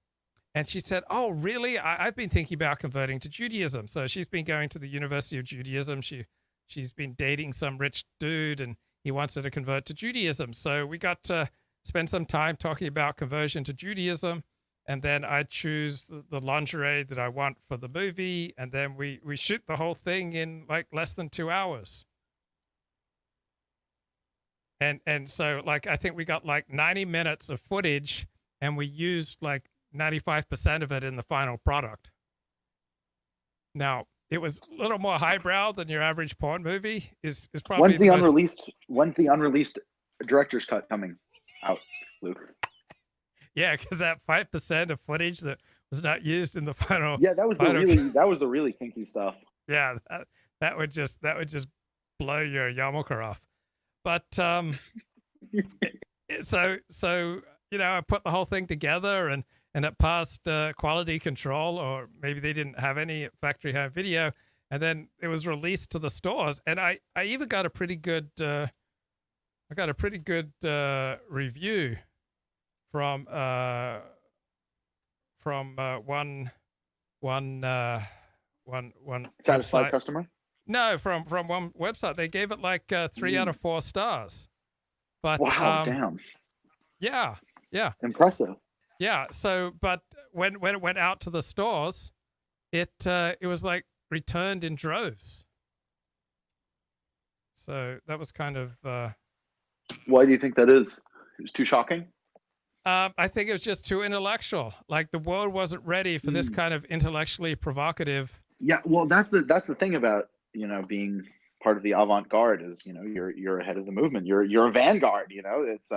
And she said, "Oh, really? I've been thinking about converting to Judaism." So she's been going to the University of Judaism. She's been dating some rich dude, and he wants her to convert to Judaism. So we got to spend some time talking about conversion to Judaism. And then I choose the lingerie that I want for the movie. And then we shoot the whole thing in like less than 2 hours. And so like, I think we got like 90 minutes of footage, and we used like 95% of it in the final product. Now, it was a little more highbrow than your average porn movie. Is probably when's the unreleased director's cut coming out, Luke? Yeah, because that 5% of footage that was not used in the final. Yeah, that was the really kinky stuff. Yeah, that would just blow your yarmulke off. But so I put the whole thing together, and it passed quality control, or maybe they didn't have any Factory Home Video, and then it was released to the stores. And I even got a pretty good review from one Satisfied website. customer? No, from one website. They gave it like 3 out of 4 stars. But wow, damn. Yeah. Impressive. Yeah. So, but when it went out to the stores, it was like returned in droves. So that was kind of. Why do you think that is? It was too shocking. I think it was just too intellectual. Like the world wasn't ready for this kind of intellectually provocative. Yeah, well, that's the thing about being part of the avant-garde is you're ahead of the movement. You're a vanguard. It's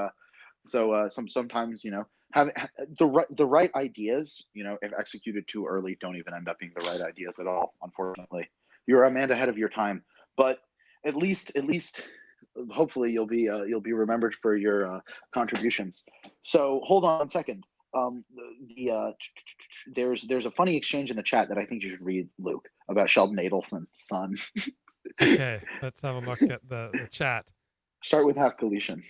sometimes have the right ideas. If executed too early, don't even end up being the right ideas at all. Unfortunately, you're a man ahead of your time. But at least. Hopefully you'll be remembered for your contributions. So hold on a second. There's a funny exchange in the chat that I think you should read, Luke, about Sheldon Adelson's son. Okay, let's have a look at the chat. Start with Half Galician.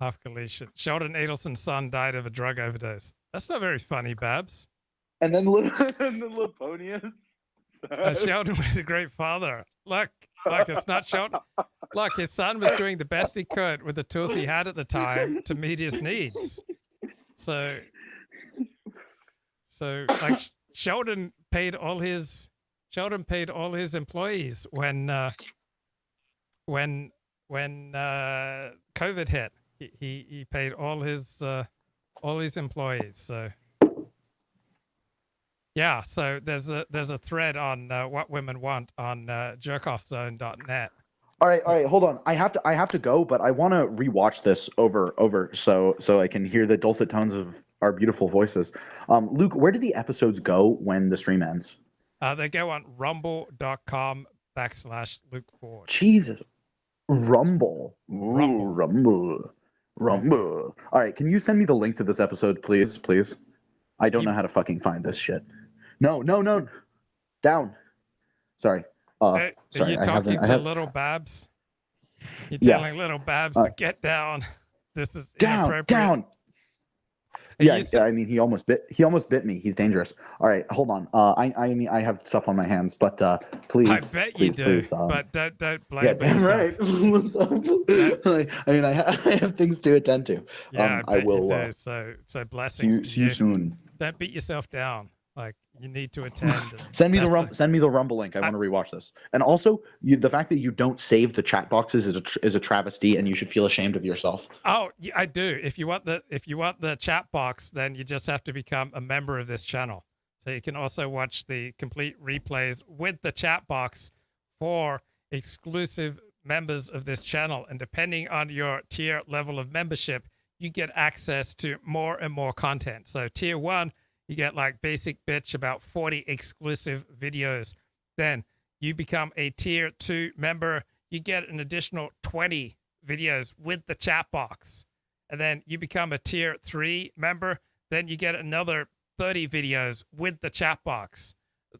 Half Galician. Sheldon Adelson's son died of a drug overdose. That's not very funny, Babs. And then and then Laponius. Sheldon was a great father. Look, it's not Sheldon. Look, his son was doing the best he could with the tools he had at the time to meet his needs. So like Sheldon paid all his employees when COVID hit. He paid all his employees. So yeah, so there's a thread on what women want on jerkoffzone.net. All right, hold on. I have to go, but I want to rewatch this over so I can hear the dulcet tones of our beautiful voices. Luke, where do the episodes go when the stream ends? They go on rumble.com/Luke Ford. Jesus. Rumble. Ooh, Rumble. All right, can you send me the link to this episode, please? I don't know how to fucking find this shit. No. Down. Sorry. Are Sorry. you talking to little Babs? You're telling little Babs to get down. This is inappropriate. Down. Yeah, I mean, he almost bit me. He's dangerous. All right, hold on. I mean, I have stuff on my hands, but please. I bet you do, but don't blame yourself. Right. I mean, I have things to attend to. Yeah, I will. You do. So blessings. See you soon. Don't beat yourself down. Like, you need to attend. Send me the Rumble link. I want to rewatch this. And also, the fact that you don't save the chat boxes is a travesty, and you should feel ashamed of yourself. Oh, yeah, I do. If you want the chat box, then you just have to become a member of this channel. So you can also watch the complete replays with the chat box for exclusive members of this channel. And depending on your tier level of membership, you get access to more and more content. So tier 1, you get like basic bitch, about 40 exclusive videos. Then you become a tier 2 member. You get an additional 20 videos with the chat box. And then you become a tier 3 member. Then you get another 30 videos with the chat box.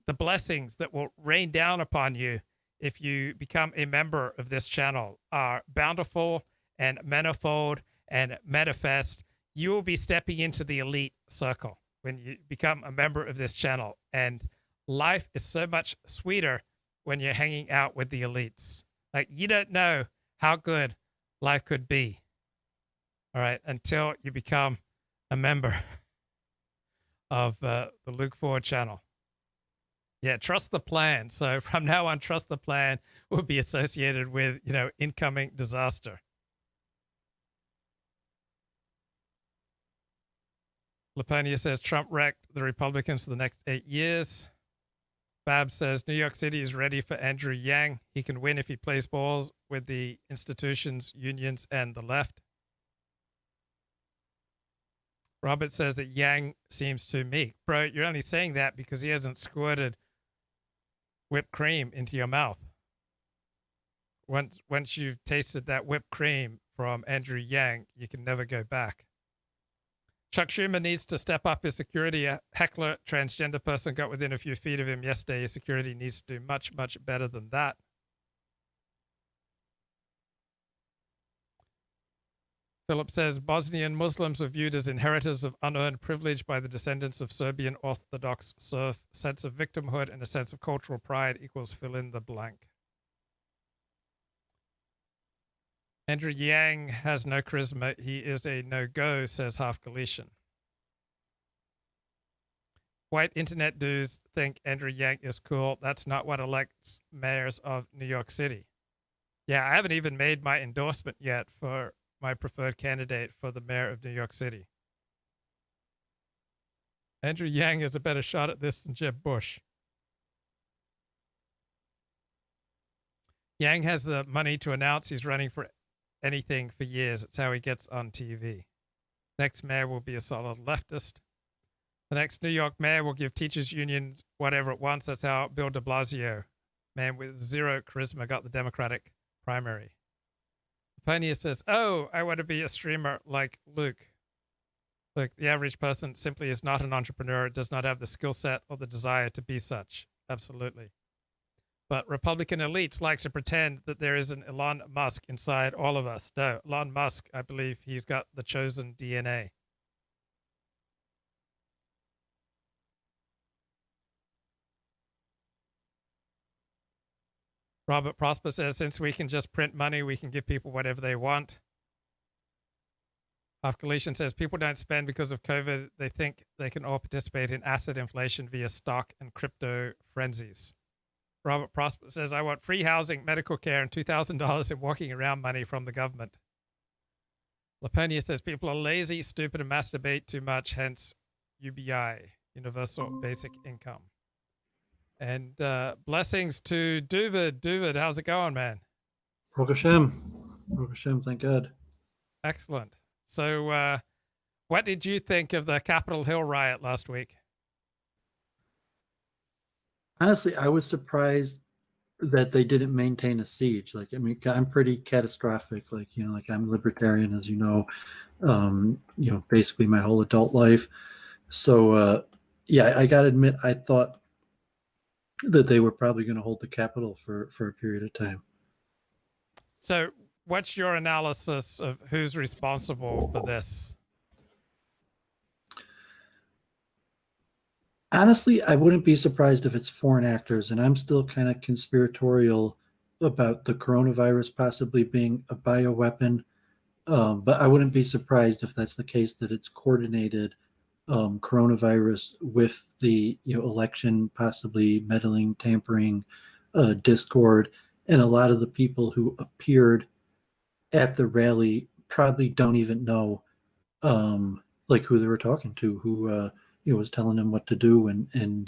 The blessings that will rain down upon you if you become a member of this channel are bountiful and manifold and manifest. You will be stepping into the elite circle when you become a member of this channel. And life is so much sweeter when you're hanging out with the elites. Like, you don't know how good life could be, all right, until you become a member of the Luke Ford channel. Yeah, trust the plan. So from now on, trust the plan will be associated with, incoming disaster. Laponia says Trump wrecked the Republicans for the next 8 years. Bab says New York City is ready for Andrew Yang. He can win if he plays balls with the institutions, unions, and the left. Robert says that Yang seems too meek. Bro, you're only saying that because he hasn't squirted whipped cream into your mouth. Once you've tasted that whipped cream from Andrew Yang, you can never go back. Chuck Schumer needs to step up his security. A heckler transgender person got within a few feet of him yesterday. His security needs to do much, much better than that. Philip says Bosnian Muslims were viewed as inheritors of unearned privilege by the descendants of Serbian Orthodox serf. Sense of victimhood and a sense of cultural pride equals fill in the blank. Andrew Yang has no charisma. He is a no-go, says Half Galician. White internet dudes think Andrew Yang is cool. That's not what elects mayors of New York City. Yeah, I haven't even made my endorsement yet for my preferred candidate for the mayor of New York City. Andrew Yang has a better shot at this than Jeb Bush. Yang has the money to announce he's running for anything for years. It's how he gets on TV. Next mayor will be a solid leftist. The next New York mayor will give teachers unions whatever it wants. That's how Bill de Blasio, man with zero charisma, got the Democratic primary. Pioneer says, oh, I want to be a streamer like Luke. Look, the average person simply is not an entrepreneur, does not have the skill set or the desire to be such. Absolutely. But Republican elites like to pretend that there is an Elon Musk inside all of us. No, Elon Musk, I believe he's got the chosen DNA. Robert Prosper says, since we can just print money, we can give people whatever they want. Galician says, people don't spend because of COVID. They think they can all participate in asset inflation via stock and crypto frenzies. Robert Prosper says, I want free housing, medical care, and $2,000 in walking around money from the government. Laponia says, people are lazy, stupid, and masturbate too much, hence UBI, Universal Basic Income. And blessings to Doovid. Doovid, how's it going, man? Baruch Hashem. Baruch Hashem, thank God. Excellent. So what did you think of the Capitol Hill riot last week? Honestly, I was surprised that they didn't maintain a siege. Like, I mean, I'm pretty catastrophic. Like, you know, like I'm libertarian, as you know, basically my whole adult life. So, yeah, I got to admit, I thought that they were probably going to hold the Capitol for a period of time. So what's your analysis of who's responsible for this? Honestly, I wouldn't be surprised if it's foreign actors, and I'm still kind of conspiratorial about the coronavirus possibly being a bioweapon. But I wouldn't be surprised if that's the case, that it's coordinated coronavirus with the election, possibly meddling, tampering, discord, and a lot of the people who appeared at the rally probably don't even know like who they were talking to, who was telling him what to do and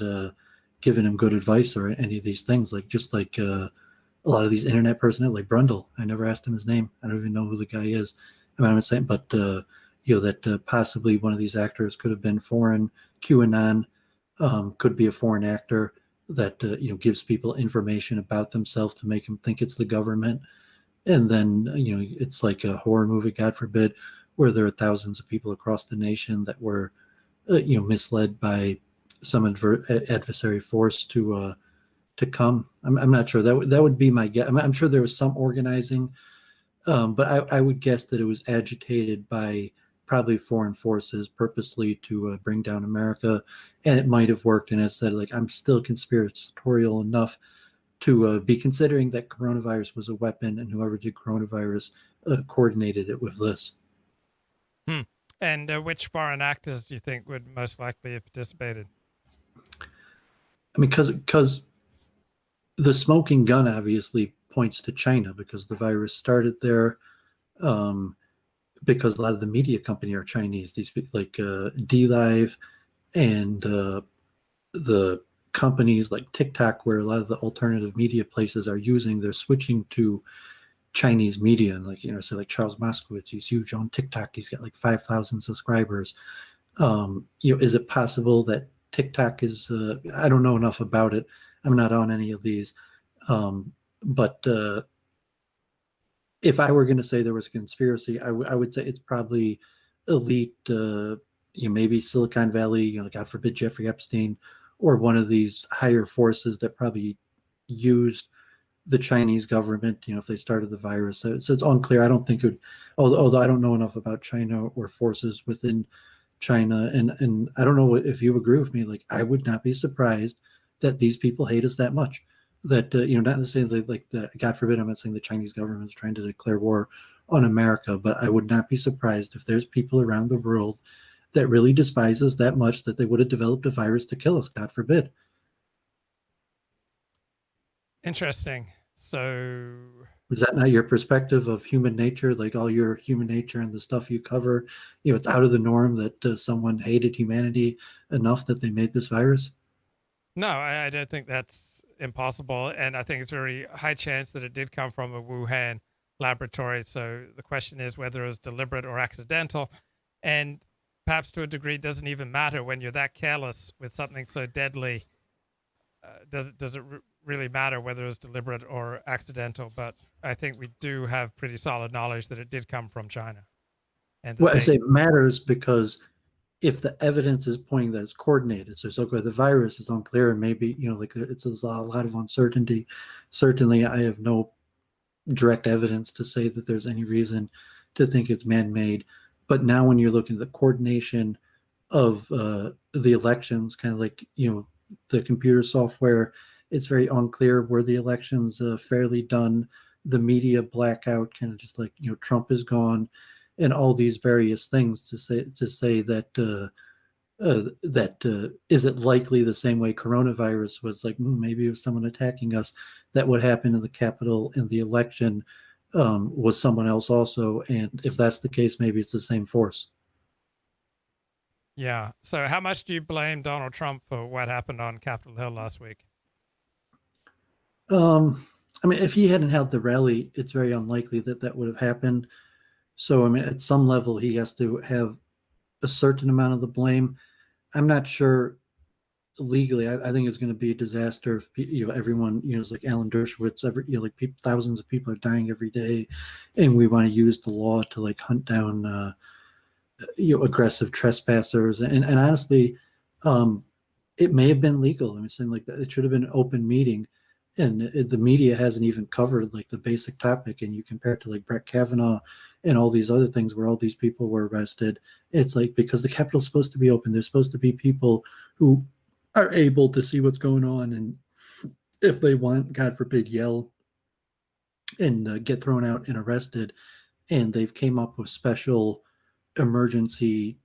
giving him good advice or any of these things. Like just like a lot of these internet personalities, like Brundle. I never asked him his name. I don't even know who the guy is. I mean, I'm not saying, but that possibly one of these actors could have been foreign. QAnon could be a foreign actor that gives people information about themselves to make them think it's the government. And then it's like a horror movie, God forbid, where there are thousands of people across the nation that were misled by some adversary force to come. I'm not sure. That would be my guess. I'm sure there was some organizing, but I would guess that it was agitated by probably foreign forces purposely to bring down America, and it might have worked. And as I said, like I'm still conspiratorial enough to be considering that coronavirus was a weapon, and whoever did coronavirus coordinated it with this. And which foreign actors do you think would most likely have participated? I mean, because the smoking gun obviously points to China, because the virus started there, because a lot of the media company are Chinese. These like DLive and the companies like TikTok, where a lot of the alternative media places are using, they're switching to Chinese media. And like, so like Charles Moscowitz, he's huge on TikTok. He's got like 5,000 subscribers. Is it possible that TikTok is, I don't know enough about it. I'm not on any of these. But if I were going to say there was a conspiracy, I would say it's probably elite, maybe Silicon Valley, God forbid, Jeffrey Epstein, or one of these higher forces that probably used the Chinese government, if they started the virus. So it's unclear. I don't think it would, although I don't know enough about China or forces within China. And I don't know if you agree with me, like I would not be surprised that these people hate us that much. That, not necessarily like God forbid, I'm not saying the Chinese government is trying to declare war on America, but I would not be surprised if there's people around the world that really despise us that much that they would have developed a virus to kill us, God forbid. Interesting. So is that not your perspective of human nature? Like all your human nature and the stuff you cover, it's out of the norm that someone hated humanity enough that they made this virus? No, I don't think that's impossible. And I think it's a very high chance that it did come from a Wuhan laboratory. So the question is whether it was deliberate or accidental. And perhaps to a degree, it doesn't even matter when you're that careless with something so deadly. Does it really matter whether it was deliberate or accidental? But I think we do have pretty solid knowledge that it did come from China. And well, I say it matters because if the evidence is pointing that it's coordinated, so okay, the virus is unclear, and maybe like it's a lot of uncertainty. Certainly, I have no direct evidence to say that there's any reason to think it's man-made. But now, when you're looking at the coordination of the elections, kind of like the computer software, it's very unclear were the elections fairly done. The media blackout, kind of just like Trump is gone, and all these various things to say that is it likely the same way coronavirus was like maybe it was someone attacking us, that what happened in the Capitol in the election was someone else also, and if that's the case, maybe it's the same force. Yeah. So how much do you blame Donald Trump for what happened on Capitol Hill last week? I mean, if he hadn't had the rally, it's very unlikely that would have happened. So, I mean, at some level, he has to have a certain amount of the blame. I'm not sure legally. I think it's going to be a disaster if everyone, it's like Alan Dershowitz, thousands of people are dying every day, and we want to use the law to like hunt down aggressive trespassers. And honestly, it may have been legal. I mean, saying like that, it should have been an open meeting, and the media hasn't even covered like the basic topic. And you compare it to like Brett Kavanaugh and all these other things where all these people were arrested. It's like, because the Capitol's supposed to be open, there's supposed to be people who are able to see what's going on, and if they want, God forbid, yell and get thrown out and arrested. And they've came up with special emergency,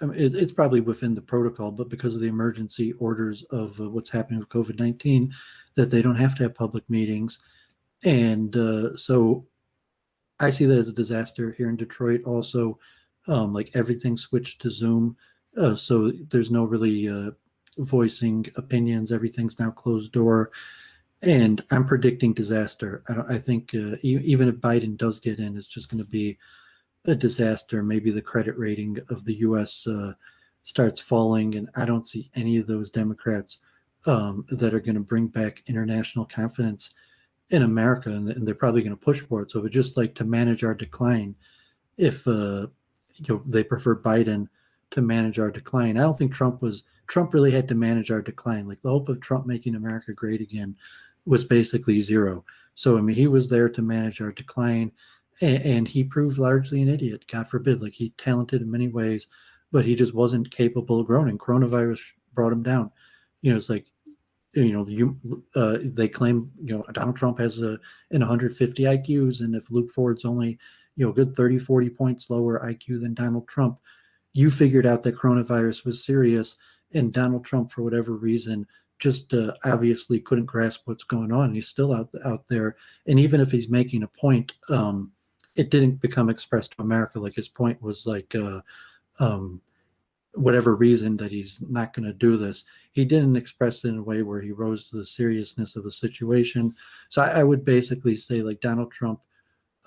I mean, it's probably within the protocol, but because of the emergency orders of what's happening with COVID-19, that they don't have to have public meetings. And so I see that as a disaster here in Detroit. Also, like everything switched to Zoom, so there's no really voicing opinions. Everything's now closed door, and I'm predicting disaster. I think even if Biden does get in, it's just going to be a disaster. Maybe the credit rating of the U.S. Starts falling, and I don't see any of those Democrats that are going to bring back international confidence in America, and they're probably going to push for it. So, but just like to manage our decline, if they prefer Biden to manage our decline. I don't think Trump really had to manage our decline. Like the hope of Trump making America great again was basically zero. So I mean, he was there to manage our decline, and he proved largely an idiot. God forbid, like he talented in many ways, but he just wasn't capable of growing. And coronavirus brought him down. It's like, they claim, Donald Trump has an 150 IQs, and if Luke Ford's only, a good 30, 40 points lower IQ than Donald Trump, you figured out that coronavirus was serious, and Donald Trump, for whatever reason, just obviously couldn't grasp what's going on. He's still out there, and even if he's making a point, it didn't become expressed to America. Like his point was like, whatever reason that he's not going to do this, he didn't express it in a way where he rose to the seriousness of the situation. So I would basically say like Donald Trump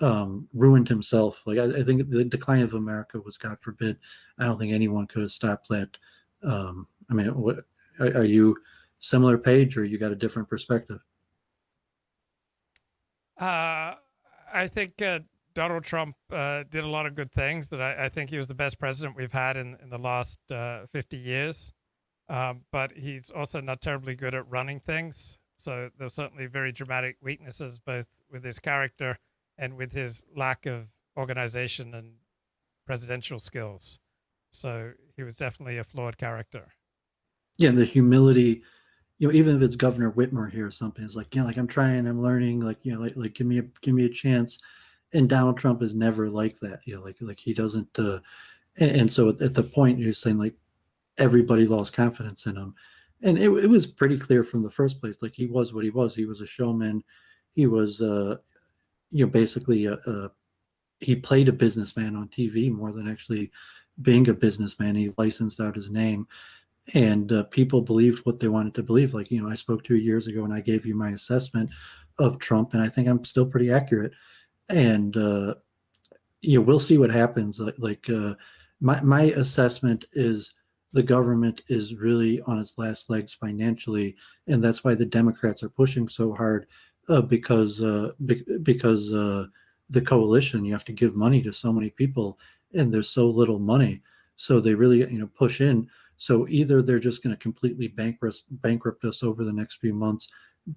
ruined himself. Like I think the decline of America was, God forbid. I don't think anyone could have stopped that. I mean, what are you similar page, or you got a different perspective? I think Donald Trump did a lot of good things. That I think he was the best president we've had in the last 50 years. But he's also not terribly good at running things. So there's certainly very dramatic weaknesses, both with his character and with his lack of organization and presidential skills. So he was definitely a flawed character. Yeah, and the humility, even if it's Governor Whitmer here or something, it's like, like I'm trying, I'm learning, like, like give me a chance. And Donald Trump is never like that, like he doesn't. And so at the point you're saying, like, everybody lost confidence in him, and it was pretty clear from the first place. Like he was what he was. He was a showman. He was, basically he played a businessman on TV more than actually being a businessman. He licensed out his name, and people believed what they wanted to believe. Like, I spoke to you years ago, and I gave you my assessment of Trump, and I think I'm still pretty accurate. And we'll see what happens. My assessment is the government is really on its last legs financially, and that's why the Democrats are pushing so hard, because the coalition, you have to give money to so many people, and there's so little money. So they really, push in. So either they're just going to completely bankrupt us over the next few months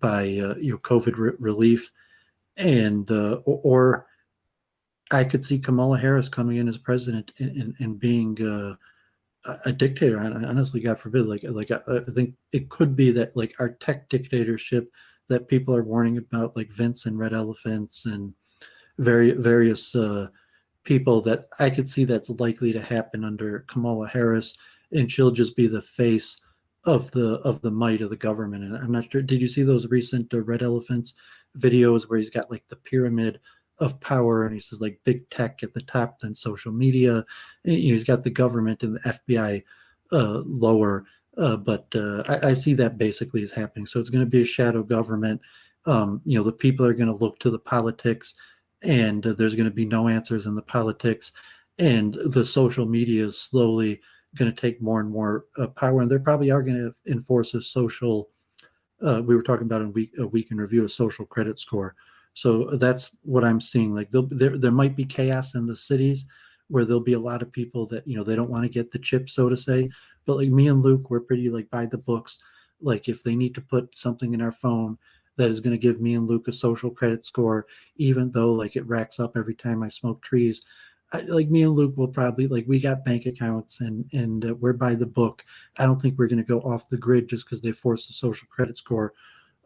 by COVID relief, and or I could see Kamala Harris coming in as president and being a dictator. Honestly, God forbid. I think it could be that like our tech dictatorship that people are warning about, like Vince and Red Elephants and various people, that I could see that's likely to happen under Kamala Harris, and she'll just be the face of the might of the government. And I'm not sure. Did you see those recent Red Elephants videos where he's got like the pyramid of power, and he says like big tech at the top, then social media, and he's got the government and the FBI lower. But I see that basically is happening. So it's going to be a shadow government. The people are going to look to the politics, and there's going to be no answers in the politics, and the social media is slowly going to take more and more power, and they probably are going to enforce a social. We were talking about in a week in review, a social credit score. So that's what I'm seeing. Like there might be chaos in the cities where there'll be a lot of people that, they don't want to get the chip, so to say. But like me and Luke, we're pretty like by the books. Like if they need to put something in our phone that is going to give me and Luke a social credit score, even though like it racks up every time I smoke trees, like me and Luke will probably, like, we got bank accounts and we're by the book. I don't think we're going to go off the grid just because they force a social credit score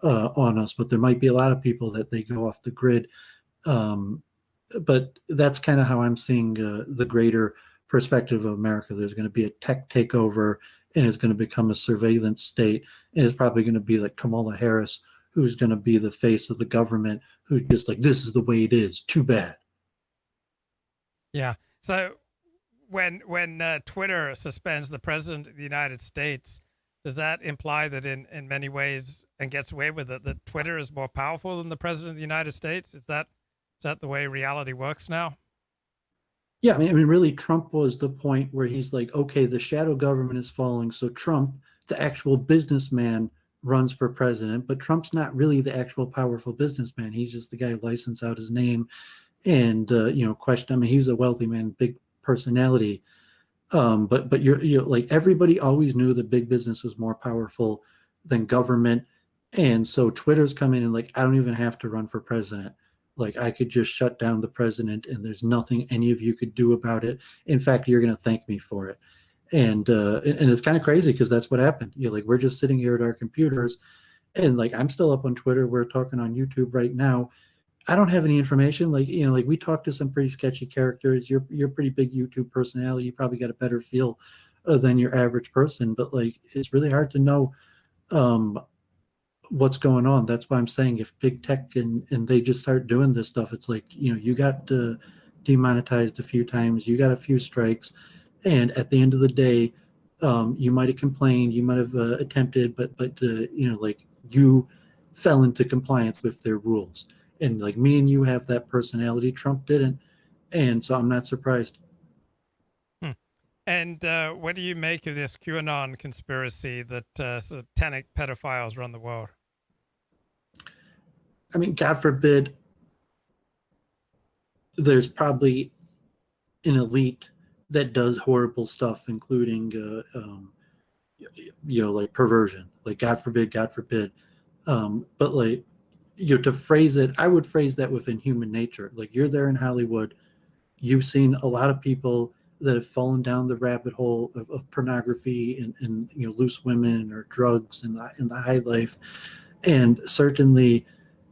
on us, but there might be a lot of people that they go off the grid. But that's kind of how I'm seeing the greater perspective of America. There's going to be a tech takeover, and it's going to become a surveillance state, and it's probably going to be like Kamala Harris, who's going to be the face of the government, who's just like, this is the way it is, too bad. Yeah. So when Twitter suspends the president of the United States, does that imply that in many ways, and gets away with it, that Twitter is more powerful than the president of the United States? Is that the way reality works now? Yeah, I mean, really, Trump was the point where he's like, okay, the shadow government is falling, so Trump, the actual businessman, runs for president, but Trump's not really the actual powerful businessman. He's just the guy who licensed out his name and question. I mean, he was a wealthy man, big personality. But you're like, everybody always knew that big business was more powerful than government. And so Twitter's coming in like, I don't even have to run for president. Like, I could just shut down the president and there's nothing any of you could do about it. In fact, you're going to thank me for it. And it's kind of crazy because that's what happened. Like, we're just sitting here at our computers, and like, I'm still up on Twitter. We're talking on YouTube right now. I don't have any information. Like, like, we talked to some pretty sketchy characters. You're a pretty big YouTube personality. You probably got a better feel than your average person, but like, it's really hard to know what's going on. That's why I'm saying if big tech and they just start doing this stuff, it's like, you got demonetized a few times, you got a few strikes, and at the end of the day, you might have complained, you might have attempted, but like, you fell into compliance with their rules. And like, me and you have that personality. Trump didn't, and so I'm not surprised. And what do you make of this QAnon conspiracy that satanic pedophiles run the world? I mean, God forbid, there's probably an elite that does horrible stuff, including, like perversion. Like, God forbid. But like, to phrase it, I would phrase that within human nature. Like, you're there in Hollywood, you've seen a lot of people that have fallen down the rabbit hole of pornography and loose women or drugs in the high life, and certainly,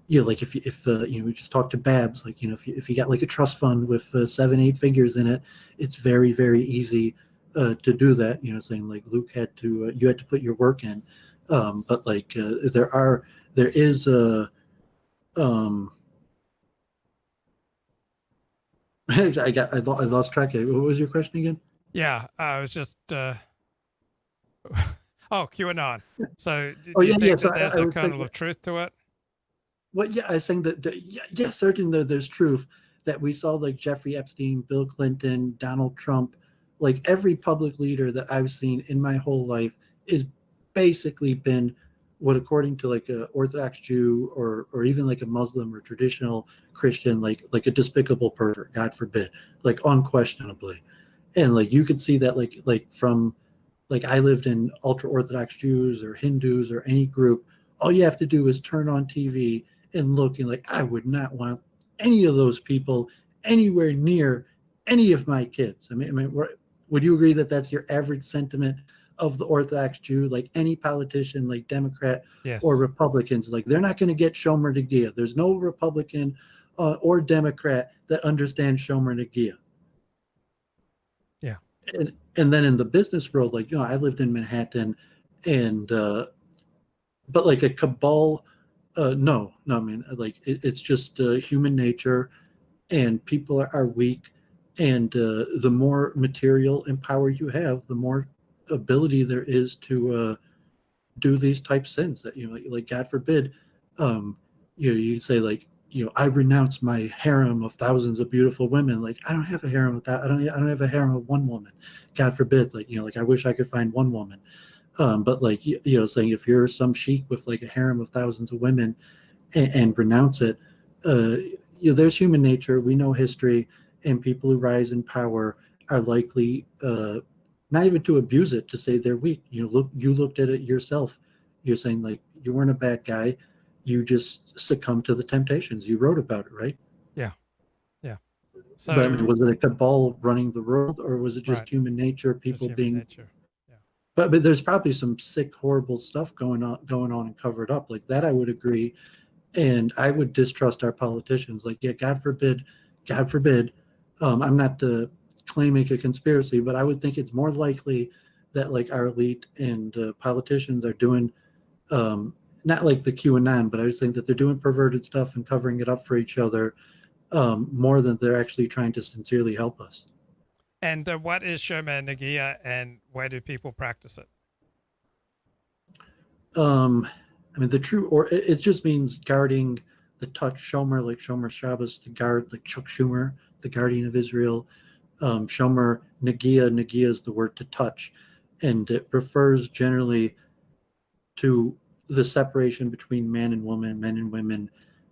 like, if we just talk to Babs, like, if you got like a trust fund with 7-8 figures in it, it's very, very easy to do that. Saying like Luke had to, you had to put your work in, but like there is a I lost track of it. What was your question again? Yeah, I was just QAnon. So do Oh, you yeah, think yeah. that So there's I a would say kernel of truth to it? Well, yeah, I was saying that yeah, certainly there's truth that we saw, like Jeffrey Epstein, Bill Clinton, Donald Trump, like every public leader that I've seen in my whole life is basically been what, according to like a Orthodox Jew or even like a Muslim or traditional Christian, like a despicable pervert, God forbid, like unquestionably. And like you could see that like from like I lived in ultra Orthodox Jews or Hindus or any group. All you have to do is turn on TV and look, and like I would not want any of those people anywhere near any of my kids. I mean, would you agree that that's your average sentiment of the Orthodox Jew? Like any politician, like Democrat Yes. or Republicans, like they're not going to get Shomer Nagia. There's no Republican or Democrat that understands Shomer Nagia. Yeah. And then in the business world, like, I lived in Manhattan, and but like a cabal, no, I mean, like it's just human nature, and people are weak, and the more material and power you have, the more ability there is to do these type sins that, like God forbid, you say like, I renounce my harem of thousands of beautiful women. Like I don't have a harem of that. I don't have a harem of one woman. God forbid. Like, like I wish I could find one woman. But like, saying if you're some sheik with like a harem of thousands of women and renounce it, there's human nature. We know history, and people who rise in power are likely not even to abuse it, to say they're weak. You looked at it yourself. You're saying like you weren't a bad guy. You just succumbed to the temptations. You wrote about it, right? Yeah. So, but I mean, was it a cabal running the world, or was it just Right. human nature? People being. Nature. Yeah. But there's probably some sick, horrible stuff going on and covered up like that. I would agree, and I would distrust our politicians. Like, yeah, God forbid. I'm not claiming a conspiracy, but I would think it's more likely that like our elite and politicians are doing. Not like the QAnon, but I was saying that they're doing perverted stuff and covering it up for each other more than they're actually trying to sincerely help us. And what is Shomer Nagia, and where do people practice it? I mean, it just means guarding the touch. Shomer, like Shomer Shabbos, to guard, like Chuck Schumer, the guardian of Israel. Shomer Nagia is the word to touch, and it refers generally to the separation between man and women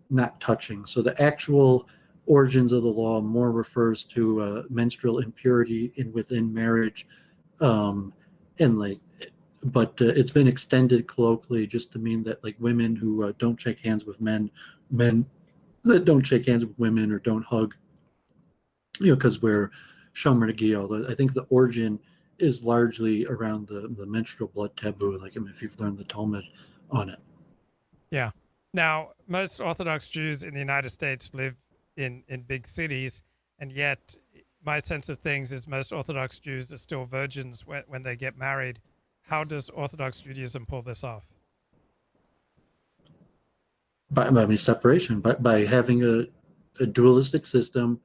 not touching. So the actual origins of the law more refers to menstrual impurity within marriage, and like, but it's been extended colloquially just to mean that like women who don't shake hands with men that don't shake hands with women or don't hug, because we're Shomer Nagia. Although I think the origin is largely around the menstrual blood taboo. Like, I mean, if you've learned the Talmud on it. Yeah. Now, most Orthodox Jews in the United States live in big cities, and yet my sense of things is most Orthodox Jews are still virgins when they get married. How does Orthodox Judaism pull this off? By separation, by having a dualistic system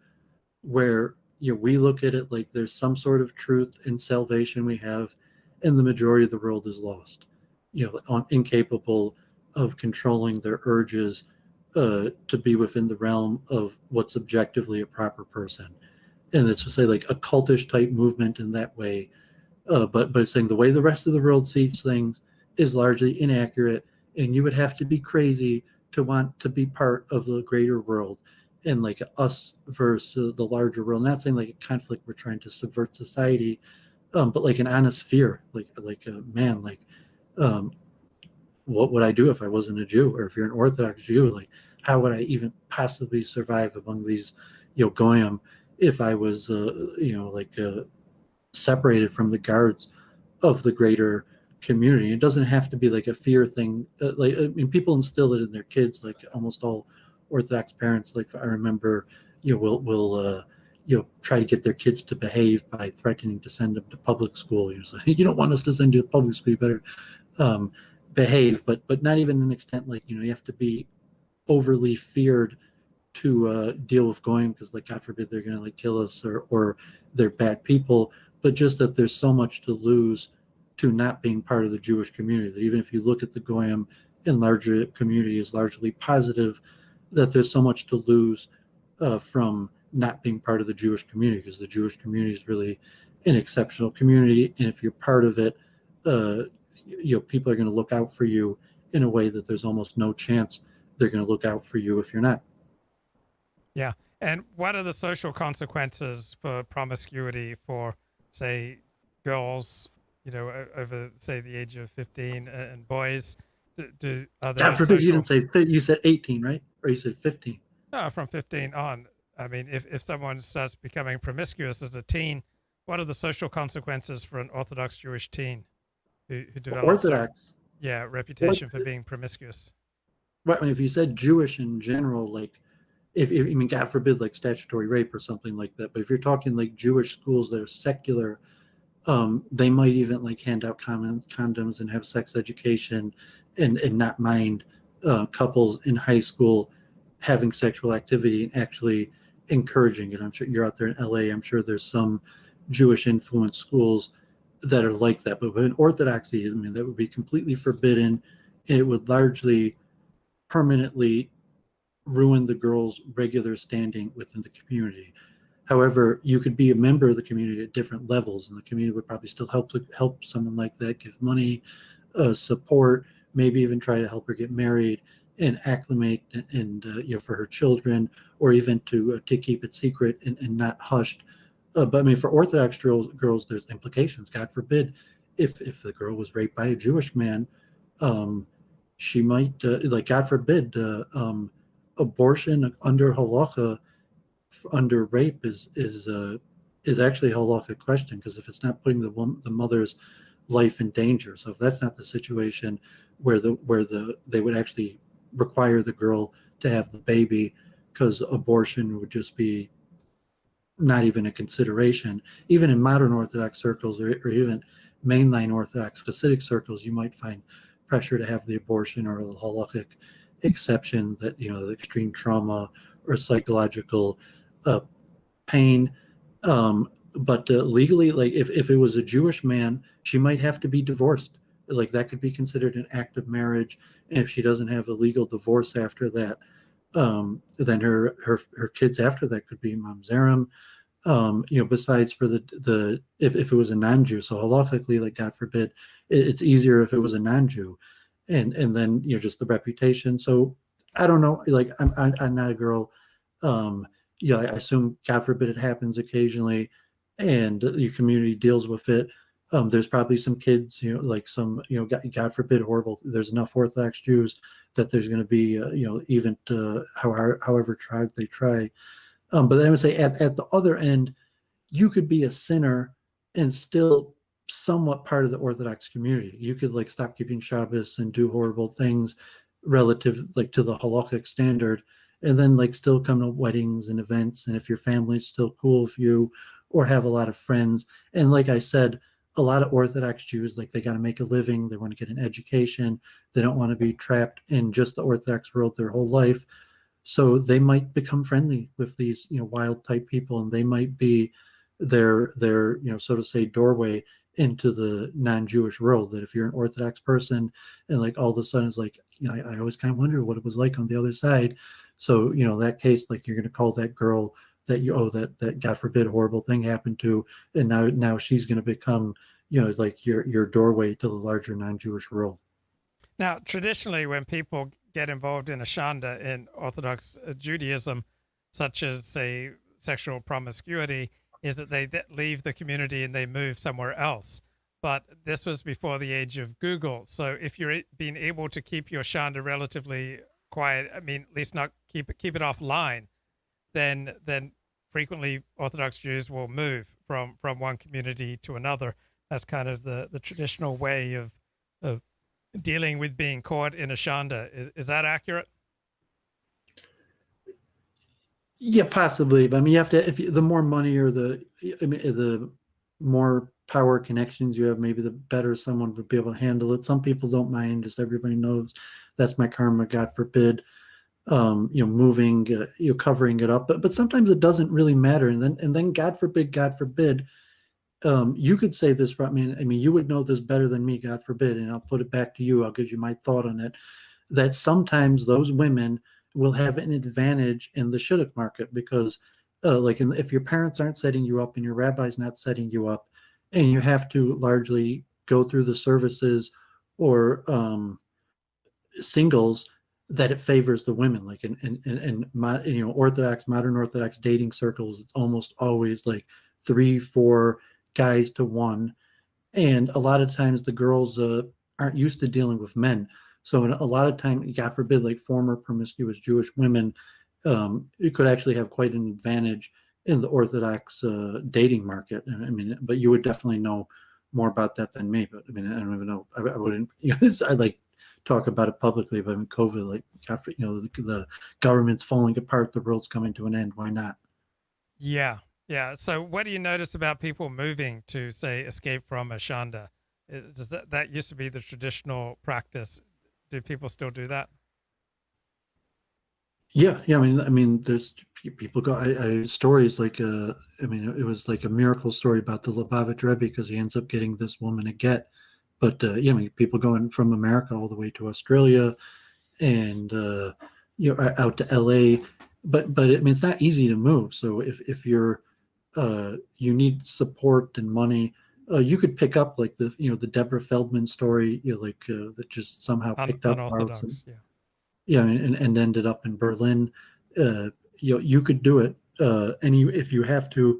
where we look at it like there's some sort of truth and salvation we have, and the majority of the world is lost, incapable of controlling their urges to be within the realm of what's objectively a proper person. And it's to say like a cultish type movement in that way, but it's saying the way the rest of the world sees things is largely inaccurate, and you would have to be crazy to want to be part of the greater world, and like us versus the larger world. Not saying like a conflict, we're trying to subvert society, but like an honest fear, like man, like what would I do if I wasn't a Jew? Or if you're an Orthodox Jew, like how would I even possibly survive among these goyim if I was separated from the guards of the greater community? It doesn't have to be like a fear thing. People instill it in their kids. Like almost all Orthodox parents, like I remember, will try to get their kids to behave by threatening to send them to public school. So you don't want us to send you to public school. You better behave. But not even an extent like you have to be overly feared to deal with going, because like God forbid they're going to like kill us or they're bad people. But just that there's so much to lose to not being part of the Jewish community, that even if you look at the Goyim and larger community is largely positive, that there's so much to lose from not being part of the Jewish community, because the Jewish community is really an exceptional community. And if you're part of it, people are going to look out for you in a way that there's almost no chance they're going to look out for you if you're not. Yeah. And what are the social consequences for promiscuity for, say, girls, over, say, the age of 15, and boys? Are there God forbid you social? didn't say you said 18, right? Or you said 15. No, from 15 on. I mean, if someone starts becoming promiscuous as a teen, what are the social consequences for an Orthodox Jewish teen who develops Orthodox. a reputation for being promiscuous? Right. I mean, if you said Jewish in general, like if I mean, God forbid, like statutory rape or something like that. But if you're talking like Jewish schools that are secular, they might even like hand out condoms and have sex education, and not mind couples in high school having sexual activity and actually encouraging it. I'm sure you're out there in LA. I'm sure there's some Jewish influenced schools that are like that. But in Orthodoxy, I mean, that would be completely forbidden. It would largely permanently ruin the girl's regular standing within the community. However, you could be a member of the community at different levels, and the community would probably still help someone like that, give money, support, maybe even try to help her get married and acclimate, and for her children, or even to keep it secret and not hushed. But I mean, for Orthodox girls, there's implications. God forbid, if the girl was raped by a Jewish man, she might, like, God forbid, abortion under halacha, under rape is actually a halachic question, because if it's not putting the mother's life in danger, so if that's not the situation where they would actually require the girl to have the baby, because abortion would just be not even a consideration. Even in modern Orthodox circles, or even mainline Orthodox Hasidic circles, you might find pressure to have the abortion, or a halachic exception that the extreme trauma or psychological pain. But legally, like if it was a Jewish man, she might have to be divorced. Like that could be considered an act of marriage, and if she doesn't have a legal divorce after that, then her kids after that could be mamzerim. Besides for the if it was a non-Jew, so halachically, like God forbid, it's easier if it was a non-Jew, and then just the reputation. So I don't know. Like I'm not a girl. I assume, God forbid, it happens occasionally, and your community deals with it. There's probably some kids, like some, God forbid, horrible. There's enough Orthodox Jews that there's going to be, even however tried they try. But then I would say at the other end, you could be a sinner and still somewhat part of the Orthodox community. You could like stop keeping Shabbos and do horrible things relative like to the halakhic standard, and then like still come to weddings and events. And if your family's still cool with you, or have a lot of friends. And like I said, a lot of Orthodox Jews, like they got to make a living. They want to get an education. They don't want to be trapped in just the Orthodox world their whole life. So they might become friendly with these, wild type people, and they might be their, so to say, doorway into the non-Jewish world. That if you're an Orthodox person and like all of a sudden it's like, I always kind of wonder what it was like on the other side. So, that case, like you're going to call that girl that that God forbid horrible thing happened to, and now she's going to become, like your doorway to the larger non-Jewish world. Now, traditionally, when people get involved in a shanda in Orthodox Judaism, such as, say, sexual promiscuity, is that they leave the community and they move somewhere else. But this was before the age of Google. So if you're being able to keep your shanda relatively quiet, I mean, at least not keep it offline, then frequently Orthodox Jews will move from one community to another. That's kind of the traditional way of dealing with being caught in a shanda. Is that accurate? Yeah, possibly. But I mean, you have to, the more money or the more power connections you have, maybe the better someone would be able to handle it. Some people don't mind, just everybody knows that's my karma, God forbid. Moving, covering it up, but sometimes it doesn't really matter. And then God forbid, you could say this, I mean, you would know this better than me, God forbid, and I'll put it back to you. I'll give you my thought on it, that sometimes those women will have an advantage in the shidduch market because, if your parents aren't setting you up and your rabbi's not setting you up, and you have to largely go through the services or singles, that it favors the women. Like Orthodox, modern Orthodox dating circles, it's almost always like 3-4 guys to one, and a lot of times the girls aren't used to dealing with men. So a lot of time, God forbid, like former promiscuous Jewish women, it could actually have quite an advantage in the Orthodox dating market. And I mean, but you would definitely know more about that than me. But I mean, I don't even know. I wouldn't. I'd like talk about it publicly. But I mean, COVID, like, the government's falling apart, the world's coming to an end. Why not? Yeah. Yeah. So what do you notice about people moving to, say, escape from a shanda? Does that used to be the traditional practice? Do people still do that? Yeah. I mean, there's people go. I stories like I mean, it was like a miracle story about the Lubavitch Rebbe because he ends up getting this woman a get. But I mean, people going from America all the way to Australia, and out to LA. But I mean, it's not easy to move. So if you're you need support and money. You could pick up like the Deborah Feldman story, that just somehow picked up. Unorthodox, yeah. Yeah, and ended up in Berlin. You could do it, if you have to,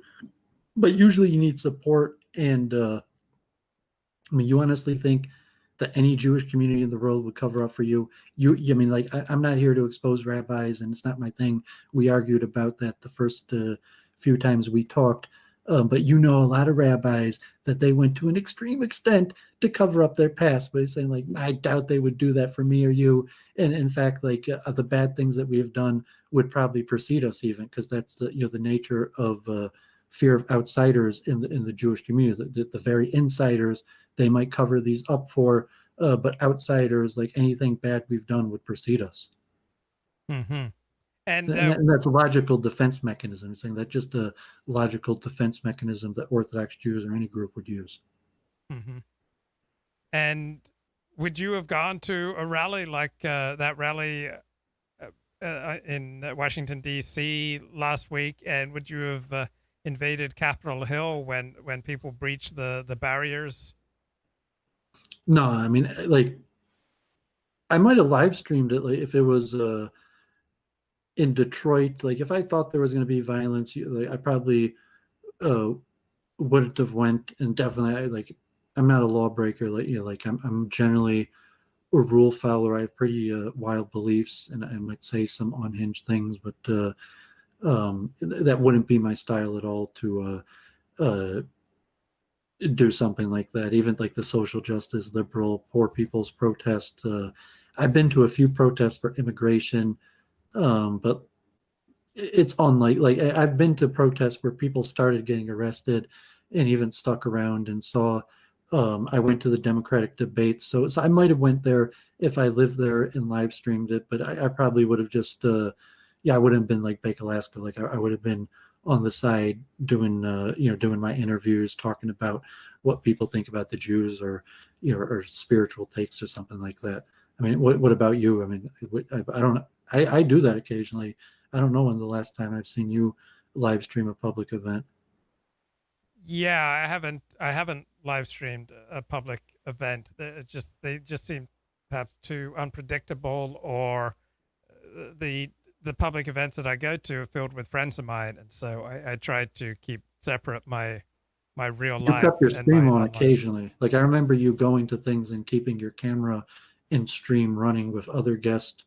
but usually you need support. And I mean, you honestly think that any Jewish community in the world would cover up for you? I mean, like, I'm not here to expose rabbis, and it's not my thing. We argued about that the first few times we talked. But a lot of rabbis that they went to an extreme extent to cover up their past. But he's saying, like, I doubt they would do that for me or you. And in fact, like, the bad things that we have done would probably precede us even, because that's the nature of fear of outsiders in the Jewish community. The very insiders, they might cover these up for, but outsiders, like anything bad we've done, would precede us. Mm-hmm. And that's a logical defense mechanism. Saying that just a logical defense mechanism that Orthodox Jews or any group would use. Mm-hmm. And would you have gone to a rally like that rally in Washington, D.C. last week? And would you have invaded Capitol Hill when people breached the barriers? No, I mean, like, I might have live streamed it, like, if it was in Detroit. Like, if I thought there was going to be violence, like, I probably wouldn't have went. And definitely, I'm not a lawbreaker. Like, I'm generally a rule follower. I have pretty wild beliefs, and I might say some unhinged things, but that wouldn't be my style at all to do something like that. Even like the social justice, liberal, poor people's protest. I've been to a few protests for immigration, but it's unlike, I've been to protests where people started getting arrested and even stuck around and saw. I went to the Democratic debates, so I might have went there if I lived there and live streamed it, but I probably would have just, I wouldn't have been like Bake Alaska. Like, I would have been on the side doing my interviews, talking about what people think about the Jews, or or spiritual takes or something like that. I mean, what about you? I mean, I don't know. I do that occasionally. I don't know when the last time I've seen you live stream a public event. Yeah, I haven't live streamed a public event. They just seem perhaps too unpredictable, or the public events that I go to are filled with friends of mine, and so I try to keep separate my real life. You kept your stream on online. occasionally. Like, I remember you going to things and keeping your camera in stream running with other guests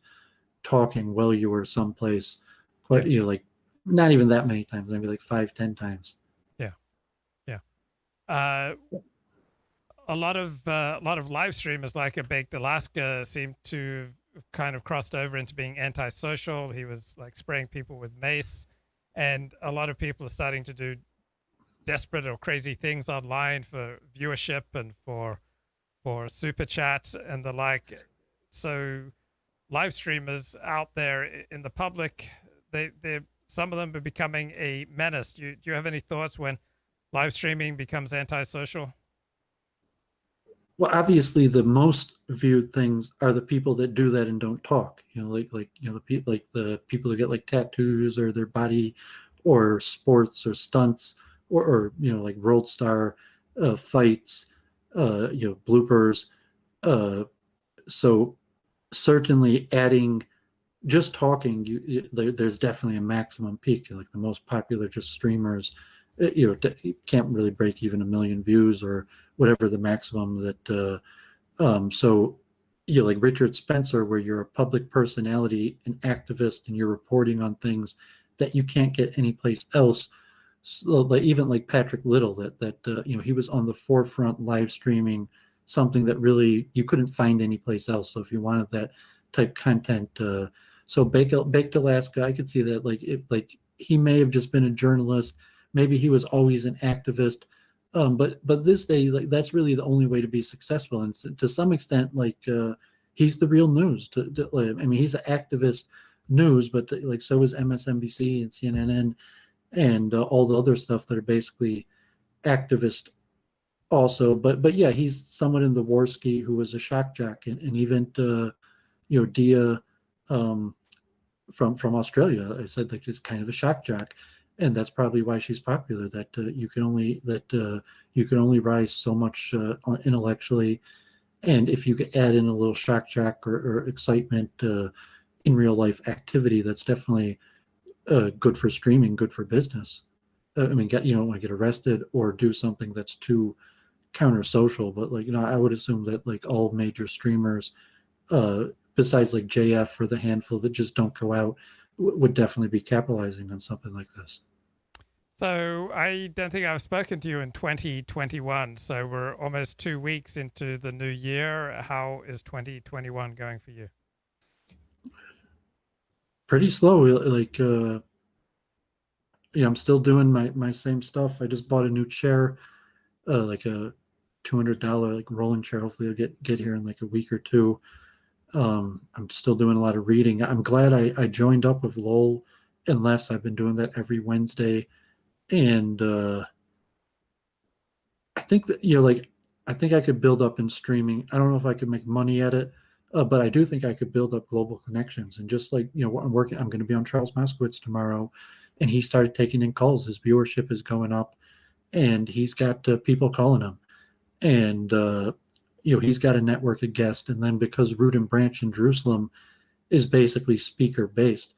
talking while you were someplace. Quite, like, not even that many times, maybe like 5-10 times. A lot of live streamers like a Baked Alaska seem to kind of crossed over into being antisocial. He was like spraying people with mace, and a lot of people are starting to do desperate or crazy things online for viewership and for super chats and the like. So live streamers out there in the public, they some of them are becoming a menace. Do you have any thoughts when live streaming becomes antisocial? Well, obviously, the most viewed things are the people that do that and don't talk. The people who get like tattoos, or their body, or sports, or stunts, or like World Star fights, bloopers. So certainly adding just talking, there's definitely a maximum peak. Like the most popular just streamers, you can't really break even 1 million views or whatever the maximum that. So, like Richard Spencer, where you're a public personality, an activist, and you're reporting on things that you can't get anyplace else. So, like, even like Patrick Little, that he was on the forefront live streaming something that really you couldn't find anyplace else. So if you wanted that type content, so Baked Alaska, I could see that like he may have just been a journalist, maybe he was always an activist, but this day, like, that's really the only way to be successful, and to some extent, like he's the real news. I mean, he's an activist news, but like so is MSNBC and CNN and all the other stuff that are basically activist also. But yeah, he's someone in the Warski who was a shock jock, and even Dia from Australia, I said like it's kind of a shock jock, and that's probably why she's popular. That you can only rise so much intellectually, and if you could add in a little shock jock or excitement in real life activity, that's definitely good for streaming, good for business. I mean, you don't want to get arrested or do something that's too counter social, but like I would assume that like all major streamers, besides like JF or the handful that just don't go out, would definitely be capitalizing on something like this. So I don't think I've spoken to you in 2021. So we're almost 2 weeks into the new year. How is 2021 going for you? Pretty slow. Like, I'm still doing my same stuff. I just bought a new chair, like a $200 like rolling chair. Hopefully I'll get here in like a week or two. I'm still doing a lot of reading. I'm glad I joined up with Lowell and Les. I've been doing that every Wednesday, and I think that I think I could build up in streaming. I don't know if I could make money at it, but I do think I could build up global connections. And just like I'm going to be on Charles Moscowitz tomorrow, and he started taking in calls. His viewership is going up, and he's got people calling him, and he's got a network of guests. And then because Root and Branch in Jerusalem is basically speaker based,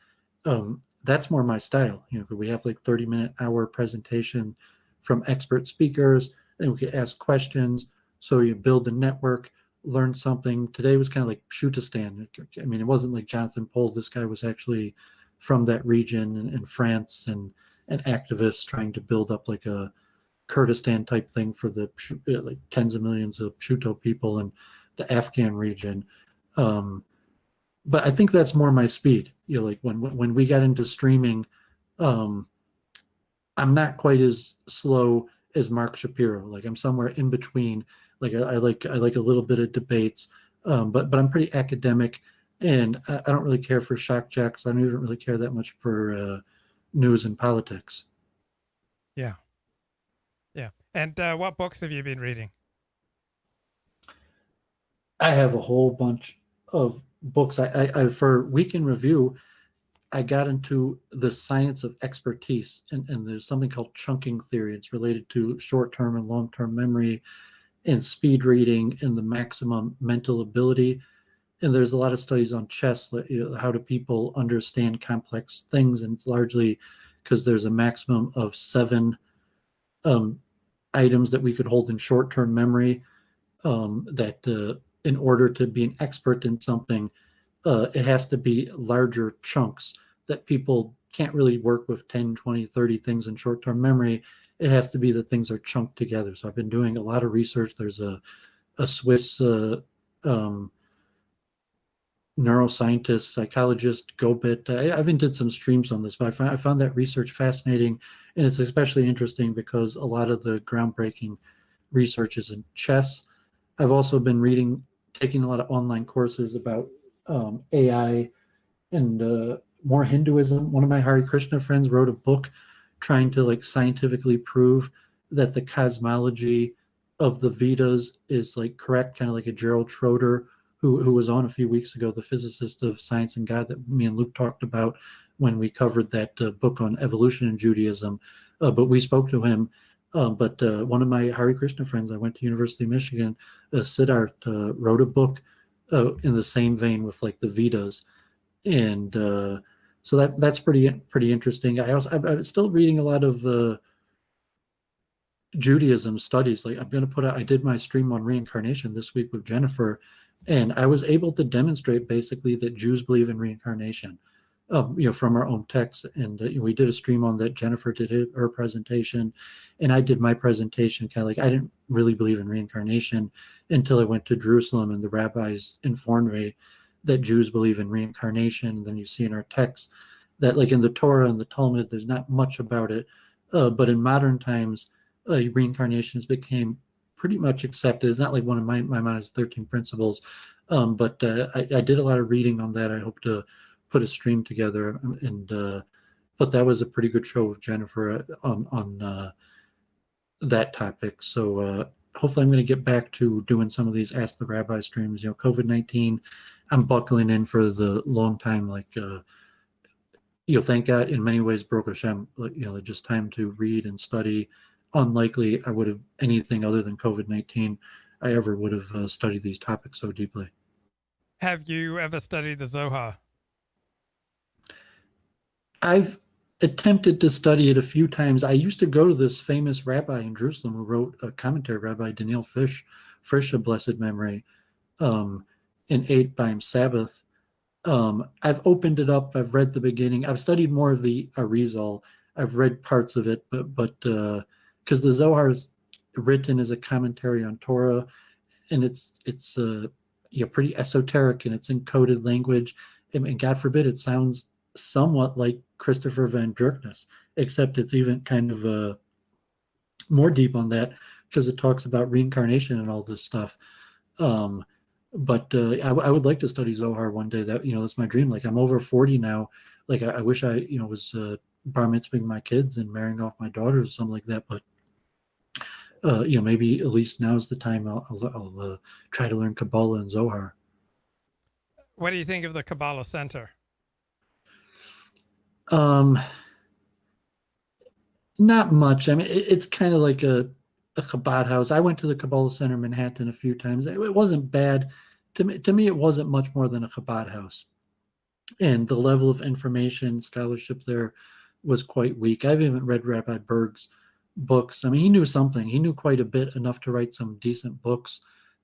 that's more my style. We have like 30-minute hour presentation from expert speakers, and we could ask questions. So you build a network, learn something. Today was kind of like shoot a stand. I mean, it wasn't like Jonathan Pohl. This guy was actually from that region in France, and an activist trying to build up like a Kurdistan type thing for the like tens of millions of Shuto people in the Afghan region. But I think that's more my speed. Like when we got into streaming, I'm not quite as slow as Mark Shapiro. Like I'm somewhere in between. Like I like a little bit of debates, but I'm pretty academic, and I don't really care for shock jocks. I don't even really care that much for news and politics. Yeah. And what books have you been reading? I have a whole bunch of books. I for Week in Review, I got into the science of expertise, and there's something called chunking theory. It's related to short-term and long-term memory and speed reading and the maximum mental ability. And there's a lot of studies on chess, how do people understand complex things, and it's largely because there's a maximum of 7 items that we could hold in short-term memory, that in order to be an expert in something, it has to be larger chunks, that people can't really work with 10, 20, 30 things in short-term memory. It has to be that things are chunked together. So I've been doing a lot of research. There's a Swiss neuroscientist, psychologist, Gobit. I even did some streams on this, but I found that research fascinating, and it's especially interesting because a lot of the groundbreaking research is in chess. I've also been taking a lot of online courses about AI and more Hinduism. One of my Hare Krishna friends wrote a book trying to like scientifically prove that the cosmology of the Vedas is like correct, kind of like a Gerald Schroeder, who was on a few weeks ago, the physicist of Science and God that me and Luke talked about when we covered that book on evolution in Judaism. But we spoke to him. But one of my Hare Krishna friends, I went to University of Michigan, Siddharth, wrote a book in the same vein with like the Vedas. and so that's pretty interesting. I'm still reading a lot of Judaism studies. Like I did my stream on reincarnation this week with Jennifer, and I was able to demonstrate basically that Jews believe in reincarnation, from our own texts. And we did a stream on that. Jennifer did her presentation, and I did my presentation. Kind of like I didn't really believe in reincarnation until I went to Jerusalem, and the rabbis informed me that Jews believe in reincarnation. And then you see in our texts that, like in the Torah and the Talmud, there's not much about it, but in modern times, reincarnations became pretty much accepted. It's not like one of my mind's 13 principles, but I did a lot of reading on that. I hope to put a stream together, and but that was a pretty good show with Jennifer on that topic. So hopefully I'm going to get back to doing some of these Ask the Rabbi streams. COVID-19, I'm buckling in for the long time. Like thank God, in many ways, Baruch Hashem, just time to read and study. Unlikely I would have anything other than COVID-19 I ever would have studied these topics so deeply. Have you ever studied the Zohar? I've attempted to study it a few times. I used to go to this famous rabbi in Jerusalem who wrote a commentary, Rabbi Daniel Frisch of blessed memory, in 8 Baim Sabbath. I've opened it up. I've read the beginning. I've studied more of the Arizal. I've read parts of it, but because the Zohar is written as a commentary on Torah, and it's pretty esoteric, and it's in coded language. And God forbid it sounds somewhat like Christopher Van Druknes, except it's even kind of more deep on that, because it talks about reincarnation and all this stuff. But I would like to study Zohar one day. That's my dream. Like, I'm over 40 now. Like, I wish I was bar mitzvahing my kids and marrying off my daughters or something like that. But maybe at least now's the time I'll try to learn Kabbalah and Zohar. What do you think of the Kabbalah Center? Not much. I mean, it's kind of like a Chabad house. I went to the Kabbalah Center in Manhattan a few times. It wasn't bad. To me, it wasn't much more than a Chabad house. And the level of information, scholarship there was quite weak. I've even read Rabbi Berg's books. I mean, he knew something. He knew quite a bit, enough to write some decent books.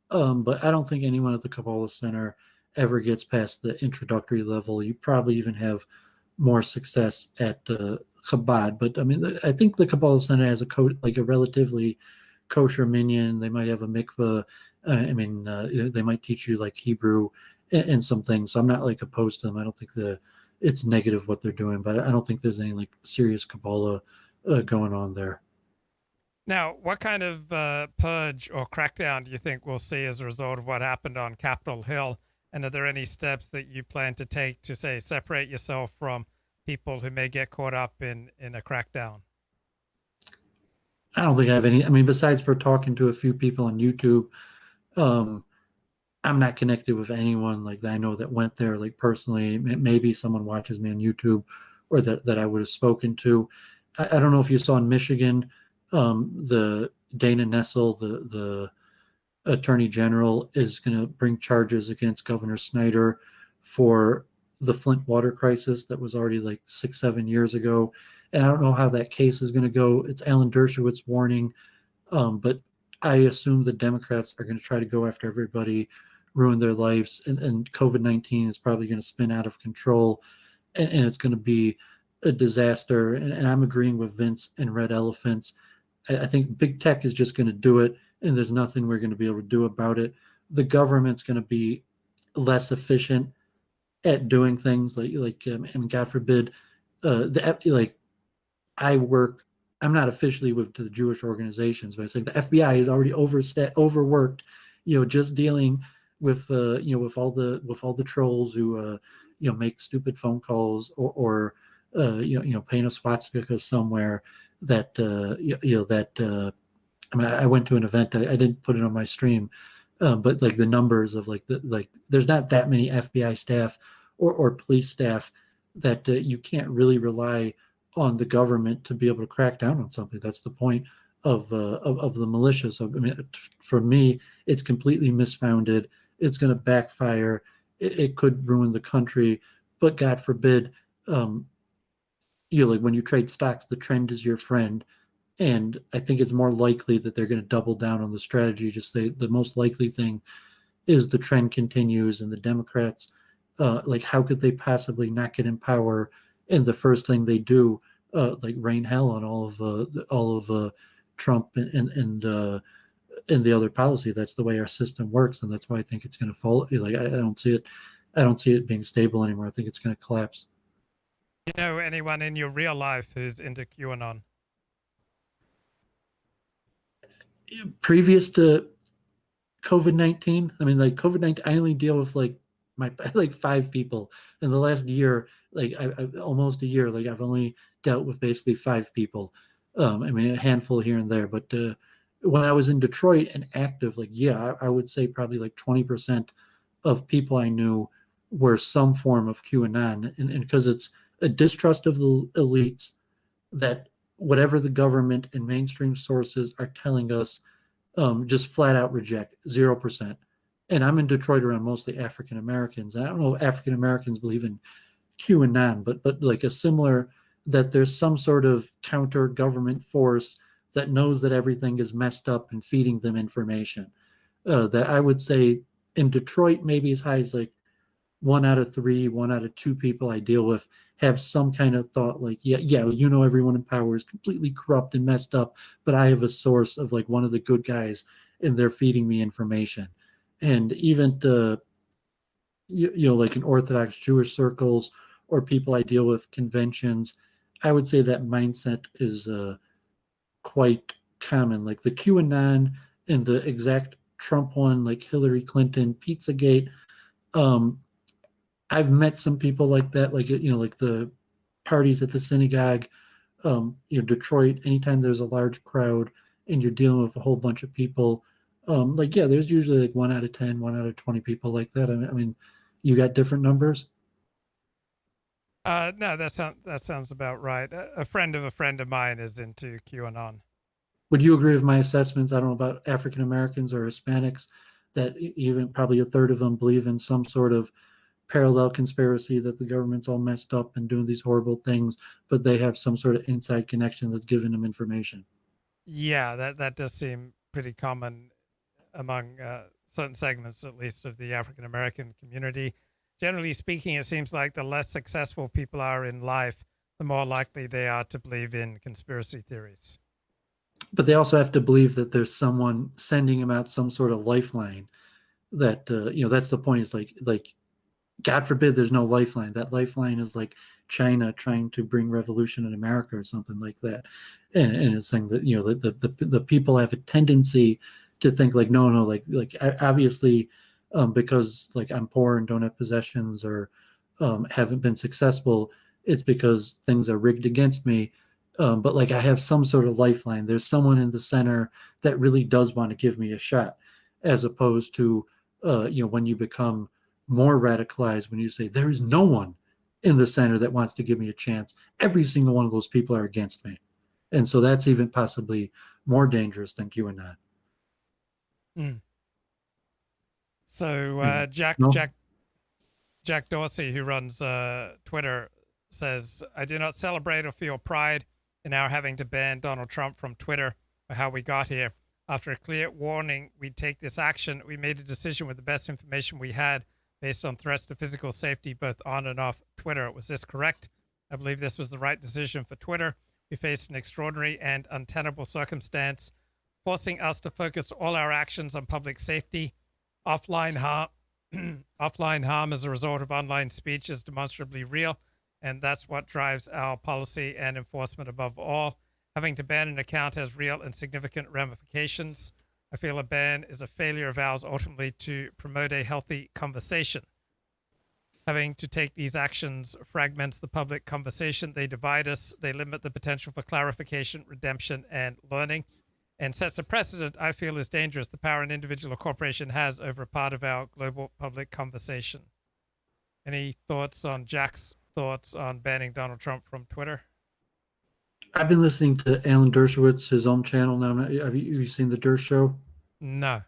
But I don't think anyone at the Kabbalah Center ever gets past the introductory level. You probably even have more success at Chabad. But I mean, I think the Kabbalah Center has a relatively kosher minyan. They might have a mikveh. They might teach you like Hebrew and some things. So I'm not like opposed to them. I don't think it's negative what they're doing, but I don't think there's any like serious Kabbalah going on there. Now, what kind of purge or crackdown do you think we'll see as a result of what happened on Capitol Hill? And are there any steps that you plan to take to, say, separate yourself from people who may get caught up in a crackdown? I don't think I have any. I mean, besides for talking to a few people on YouTube, I'm not connected with anyone like that I know that went there, like personally. Maybe someone watches me on YouTube or that I would have spoken to. I don't know if you saw in Michigan, the Dana Nessel, the Attorney General, is going to bring charges against Governor Snyder for the Flint water crisis that was already like 6-7 years ago. And I don't know how that case is going to go. It's Alan Dershowitz warning, but I assume the Democrats are going to try to go after everybody, ruin their lives, and COVID-19 is probably going to spin out of control, and it's going to be a disaster. And I'm agreeing with Vince and Red Elephants. I think big tech is just going to do it, and there's nothing we're going to be able to do about it. The government's going to be less efficient at doing things and God forbid, I'm not officially with the Jewish organizations, but I think the FBI is already overworked, just dealing with with all the trolls who make stupid phone calls or paint a swastika somewhere that I went to an event. I didn't put it on my stream, but like the numbers of there's not that many FBI staff or police staff that you can't really rely on the government to be able to crack down on something. That's the point of the militia. So I mean, for me, it's completely misfounded. It's going to backfire. It could ruin the country. but God forbid, like when you trade stocks, the trend is your friend. And I think it's more likely that they're going to double down on the strategy. Just say the most likely thing is the trend continues, and the Democrats, like, how could they possibly not get in power? And the first thing they do, like, rain hell on all of Trump and the other policy. That's the way our system works, and that's why I think it's going to fall. Like, I don't see it. I don't see it being stable anymore. I think it's going to collapse. You know anyone in your real life who's into QAnon? Previous to COVID-19, I mean, like, COVID-19, I only deal with like like 5 people in the last year. Like, I almost a year. Like, I've only dealt with basically 5 people. I mean, a handful here and there. But when I was in Detroit and active, like, yeah, I would say probably like 20% of people I knew were some form of QAnon, and because it's a distrust of the elites, that whatever the government and mainstream sources are telling us, just flat out reject, 0%. And I'm in Detroit around mostly African Americans. I don't know if African Americans believe in QAnon, but like a similar, that there's some sort of counter government force that knows that everything is messed up and feeding them information. That I would say in Detroit, maybe as high as like 1 out of 3, 1 out of 2 people I deal with have some kind of thought like, yeah, you know, everyone in power is completely corrupt and messed up, but I have a source of like one of the good guys, and they're feeding me information. And even you know, like in Orthodox Jewish circles or people I deal with conventions, I would say that mindset is quite common. Like the QAnon and the exact Trump one, like Hillary Clinton, Pizzagate. I've met some people like that, like, you know, like the parties at the synagogue, you know, Detroit, anytime there's a large crowd and you're dealing with a whole bunch of people, like, yeah, there's usually like 1 out of 10, 1 out of 20 people like that. I mean, you got different numbers? No, that sounds about right. A friend of mine is into QAnon. Would you agree with my assessments? I don't know about African Americans or Hispanics, that even probably a third of them believe in some sort of parallel conspiracy, that the government's all messed up and doing these horrible things, but they have some sort of inside connection that's giving them information. Yeah, that does seem pretty common among certain segments, at least, of the African American community. Generally speaking, it seems like the less successful people are in life, the more likely they are to believe in conspiracy theories. But they also have to believe that there's someone sending them out some sort of lifeline. That you know, that's the point. Is like, God forbid there's no lifeline. That lifeline is like China trying to bring revolution in America or something like that. And it's saying that, you know, the people have a tendency to think like, no, like obviously, because like I'm poor and don't have possessions or haven't been successful, it's because things are rigged against me. But like I have some sort of lifeline. There's someone in the center that really does want to give me a shot, as opposed to, you know, when you become more radicalized, when you say there is no one in the center that wants to give me a chance. Every single one of those people are against me. And so that's even possibly more dangerous than QAnon. Mm. So Jack Dorsey, who runs Twitter, says, I do not celebrate or feel pride in our having to ban Donald Trump from Twitter or how we got here. After a clear warning, we'd take this action. We made a decision with the best information we had based on threats to physical safety, both on and off Twitter. Was this correct? I believe this was the right decision for Twitter. We faced an extraordinary and untenable circumstance, forcing us to focus all our actions on public safety. Offline harm as a result of online speech is demonstrably real, and that's what drives our policy and enforcement above all. Having to ban an account has real and significant ramifications. I feel a ban is a failure of ours ultimately to promote a healthy conversation. Having to take these actions fragments the public conversation. They divide us. They limit the potential for clarification, redemption, and learning, and sets a precedent I feel is dangerous. The power an individual or corporation has over a part of our global public conversation. Any thoughts on Jack's thoughts on banning Donald Trump from Twitter? I've been listening to Alan Dershowitz, his own channel now. Have you seen the Dersh Show? No.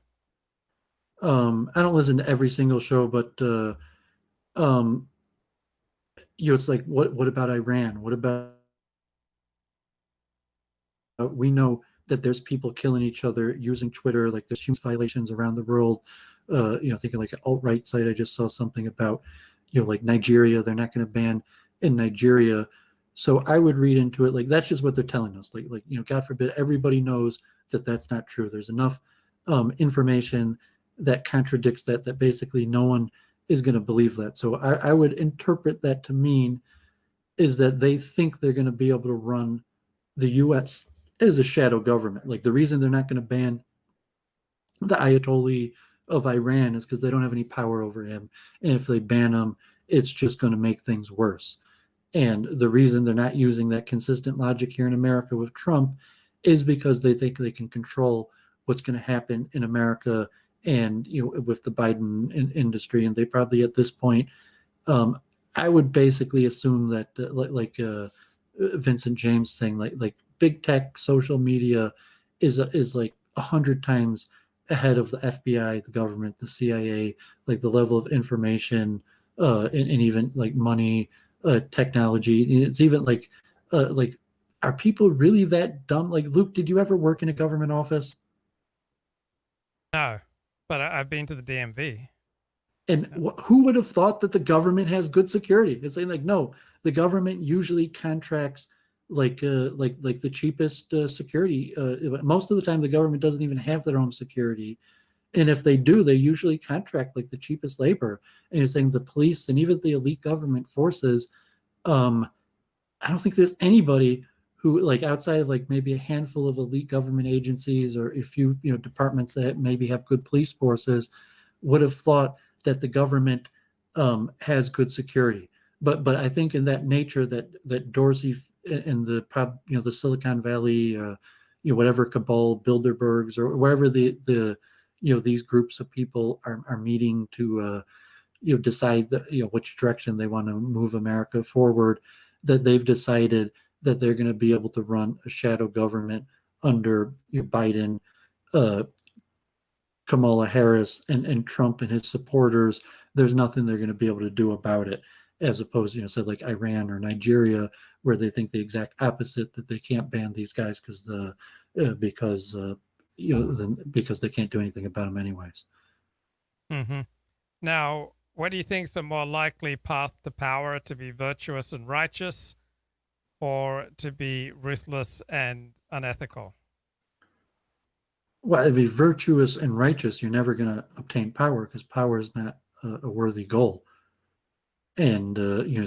I don't listen to every single show, but it's like, what about Iran? What about we know that there's people killing each other using Twitter, like there's human violations around the world. Thinking like an alt-right site, I just saw something about, like Nigeria, they're not going to ban in Nigeria. So I would read into it like that's just what they're telling us. Like God forbid, everybody knows that that's not true. There's enough information that contradicts that basically no one is going to believe that. So I would interpret that to mean is that they think they're going to be able to run the U.S. as a shadow government. Like the reason they're not going to ban the Ayatollah of Iran is because they don't have any power over him. And if they ban him, it's just going to make things worse. And the reason they're not using that consistent logic here in America with Trump is because they think they can control what's going to happen in America and with the Biden industry. And they probably at this point, I would basically assume that like Vincent James saying like big tech, social media is like 100 times ahead of the FBI, the government, the CIA, like the level of information and even like money, technology. It's even like are people really that dumb? Like Luke, did you ever work in a government office? No, but I've been to the DMV. And who would have thought that the government has good security? It's like no, the government usually contracts like the cheapest security. Most of the time, the government doesn't even have their own security, and if they do, they usually contract like the cheapest labor. And you're saying the police and even the elite government forces. I don't think there's anybody who like outside of like maybe a handful of elite government agencies or a few departments that maybe have good police forces would have thought that the government has good security. But I think in that nature that Dorsey and the Silicon Valley, whatever cabal, Bilderbergs, or wherever the these groups of people are meeting to decide which direction they want to move America forward, that they've decided that they're going to be able to run a shadow government under Biden, Kamala Harris, and Trump and his supporters. There's nothing they're going to be able to do about it, as opposed to say like Iran or Nigeria, where they think the exact opposite, that they can't ban these guys because they can't do anything about them anyways. Mm-hmm. Now, what do you think is a more likely path to power, to be virtuous and righteous, or to be ruthless and unethical? Well, to be virtuous and righteous, you're never going to obtain power because power is not a worthy goal. And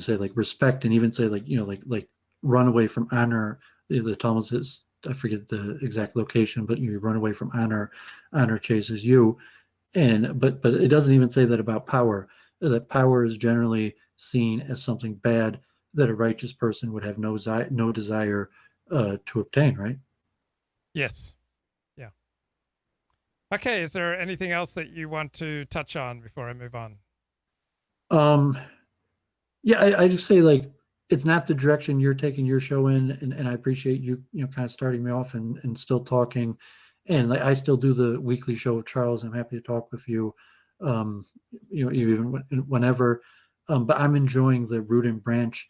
say like respect, and even say like run away from honor. The Talmud says, I forget the exact location, but you run away from honor, honor chases you. And but it doesn't even say that about power. That power is generally seen as something bad that a righteous person would have no desire to obtain, right? Yes. Yeah. Okay. Is there anything else that you want to touch on before I move on? Yeah, I just say like it's not the direction you're taking your show in, and I appreciate you kind of starting me off and still talking, and like I still do the weekly show with Charles. I'm happy to talk with you, even whenever. But I'm enjoying the Root and Branch,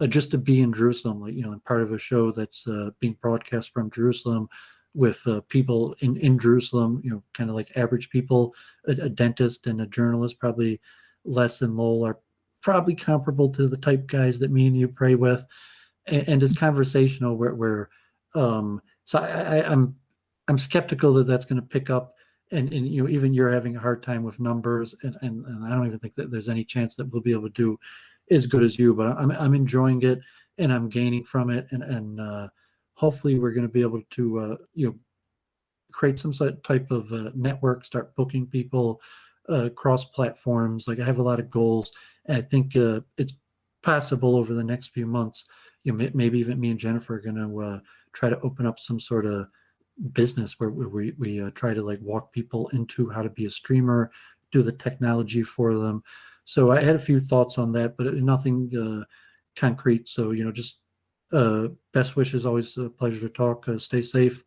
just to be in Jerusalem, like and part of a show that's being broadcast from Jerusalem with people in Jerusalem, kind of like average people, a dentist and a journalist, probably Les and Lowell are probably comparable to the type guys that me and you pray with, and it's conversational where so I'm skeptical that that's going to pick up, and even you're having a hard time with numbers, and I don't even think that there's any chance that we'll be able to do as good as you, but I'm enjoying it and I'm gaining from it, and hopefully we're going to be able to create some type of network, start booking people cross platforms. Like I have a lot of goals, and I think it's possible over the next few months. Maybe even me and Jennifer are going to try to open up some sort of business where we try to like walk people into how to be a streamer, do the technology for them. So I had a few thoughts on that, but nothing concrete. So just best wishes. Always a pleasure to talk. Stay safe.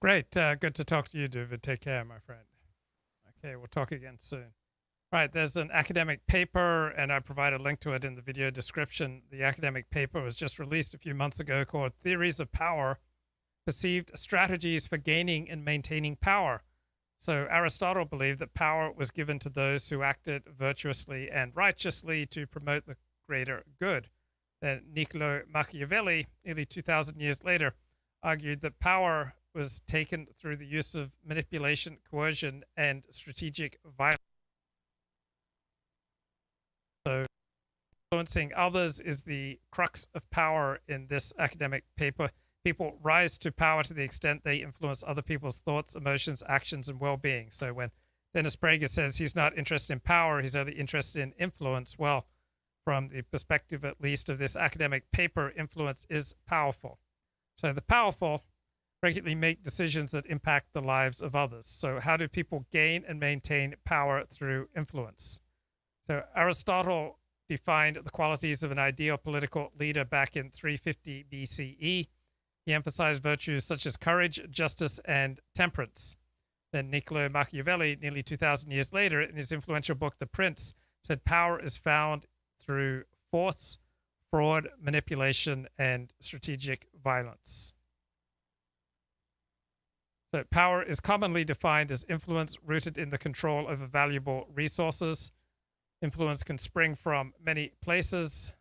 Great. Good to talk to you, Doovid. Take care, my friend. Okay, we'll talk again soon. Right, there's an academic paper, and I provide a link to it in the video description. The academic paper was just released a few months ago called Theories of Power, Perceived Strategies for Gaining and Maintaining Power. So Aristotle believed that power was given to those who acted virtuously and righteously to promote the greater good. Then Niccolo Machiavelli, nearly 2,000 years later, argued that power was taken through the use of manipulation, coercion, and strategic violence. So influencing others is the crux of power in this academic paper. People rise to power to the extent they influence other people's thoughts, emotions, actions, and well-being. So when Dennis Prager says he's not interested in power, he's only interested in influence, well, from the perspective at least of this academic paper, influence is powerful. So the powerful regularly make decisions that impact the lives of others. So how do people gain and maintain power through influence? So Aristotle defined the qualities of an ideal political leader back in 350 BCE. He emphasized virtues such as courage, justice, and temperance. Then Niccolo Machiavelli, nearly 2,000 years later, in his influential book, The Prince, said power is found through force, fraud, manipulation, and strategic violence. So power is commonly defined as influence rooted in the control over valuable resources. Influence can spring from many places,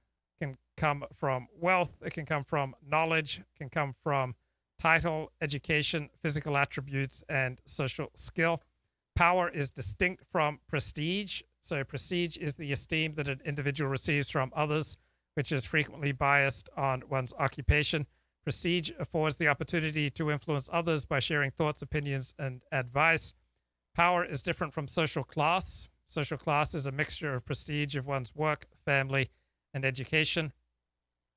can come from wealth, it can come from knowledge, can come from title, education, physical attributes, and social skill. Power is distinct from prestige. So prestige is the esteem that an individual receives from others, which is frequently biased on one's occupation. Prestige affords the opportunity to influence others by sharing thoughts, opinions, and advice. Power is different from social class. Social class is a mixture of prestige of one's work, family, and education,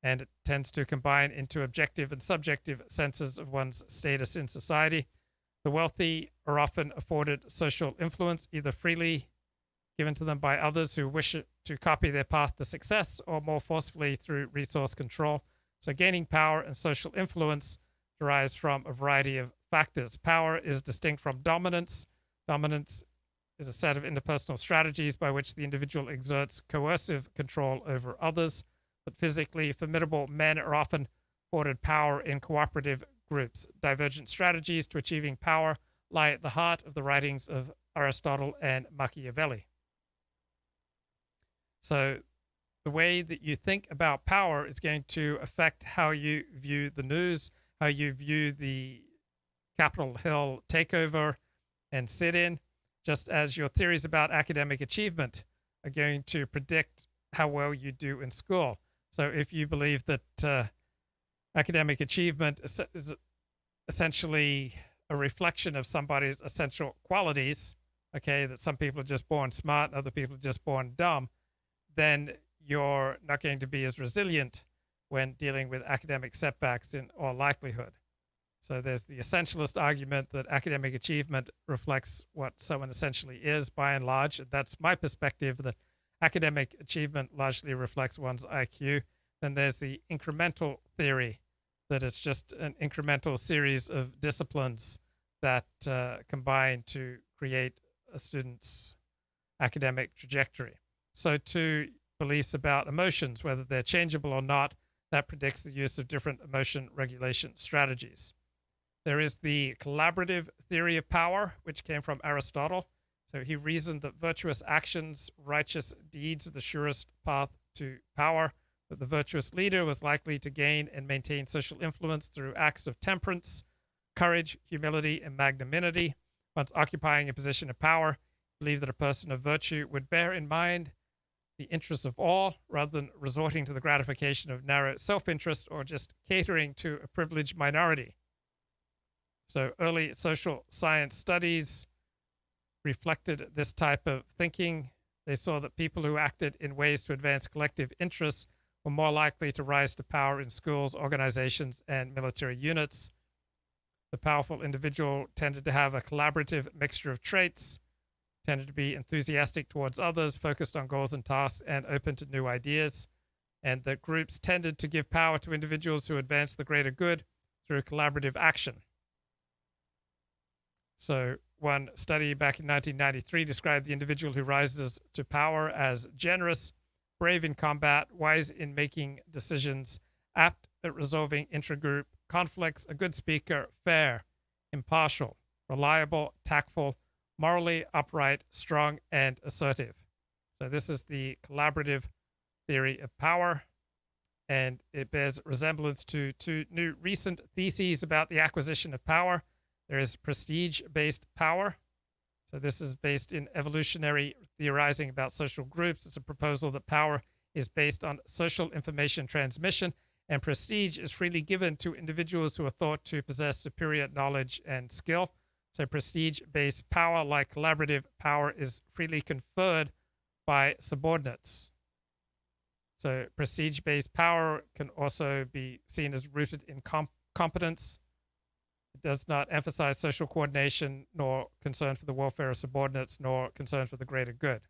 and it tends to combine into objective and subjective senses of one's status in society. The wealthy are often afforded social influence, either freely given to them by others who wish to copy their path to success, or more forcefully through resource control. So gaining power and social influence derives from a variety of factors. Power is distinct from dominance. Dominance is a set of interpersonal strategies by which the individual exerts coercive control over others. But physically formidable men are often afforded power in cooperative groups. Divergent strategies to achieving power lie at the heart of the writings of Aristotle and Machiavelli. So the way that you think about power is going to affect how you view the news, how you view the Capitol Hill takeover and sit-in, just as your theories about academic achievement are going to predict how well you do in school. So if you believe that academic achievement is essentially a reflection of somebody's essential qualities, okay, that some people are just born smart and other people are just born dumb, then you're not going to be as resilient when dealing with academic setbacks in all likelihood. So there's the essentialist argument that academic achievement reflects what someone essentially is by and large. That's my perspective, that academic achievement largely reflects one's IQ. Then there's the incremental theory, that it's just an incremental series of disciplines that combine to create a student's academic trajectory. So too, beliefs about emotions, whether they're changeable or not, that predicts the use of different emotion regulation strategies. There is the collaborative theory of power, which came from Aristotle. So he reasoned that virtuous actions, righteous deeds are the surest path to power, that the virtuous leader was likely to gain and maintain social influence through acts of temperance, courage, humility, and magnanimity. Once occupying a position of power, he believed that a person of virtue would bear in mind the interests of all, rather than resorting to the gratification of narrow self-interest or just catering to a privileged minority. So early social science studies reflected this type of thinking. They saw that people who acted in ways to advance collective interests were more likely to rise to power in schools, organizations, and military units. The powerful individual tended to have a collaborative mixture of traits, tended to be enthusiastic towards others, focused on goals and tasks, and open to new ideas. And the groups tended to give power to individuals who advanced the greater good through collaborative action. So one study back in 1993 described the individual who rises to power as generous, brave in combat, wise in making decisions, apt at resolving intragroup conflicts, a good speaker, fair, impartial, reliable, tactful, morally upright, strong, and assertive. So this is the collaborative theory of power, and it bears resemblance to two new recent theses about the acquisition of power. There is prestige-based power. So this is based in evolutionary theorizing about social groups. It's a proposal that power is based on social information transmission, and prestige is freely given to individuals who are thought to possess superior knowledge and skill. So prestige-based power, like collaborative power, is freely conferred by subordinates. So prestige-based power can also be seen as rooted in competence. It does not emphasize social coordination, nor concern for the welfare of subordinates, nor concern for the greater good.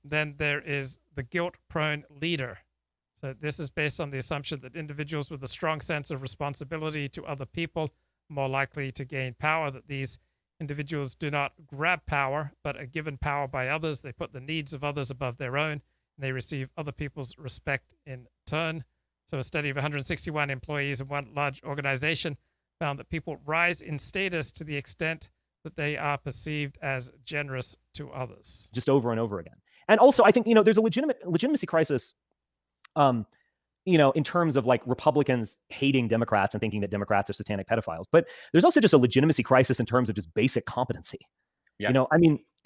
Then there is the guilt-prone leader. So this is based on the assumption that individuals with a strong sense of responsibility to other people are more likely to gain power, that these individuals do not grab power, but are given power by others. They put the needs of others above their own, and they receive other people's respect in turn. So a study of 161 employees in one large organization found that people rise in status to the extent that they are perceived as generous to others. Just over and over again. And also, I think, there's a legitimacy crisis, in terms of like Republicans hating Democrats and thinking that Democrats are satanic pedophiles. But there's also just a legitimacy crisis in terms of just basic competency. Yes.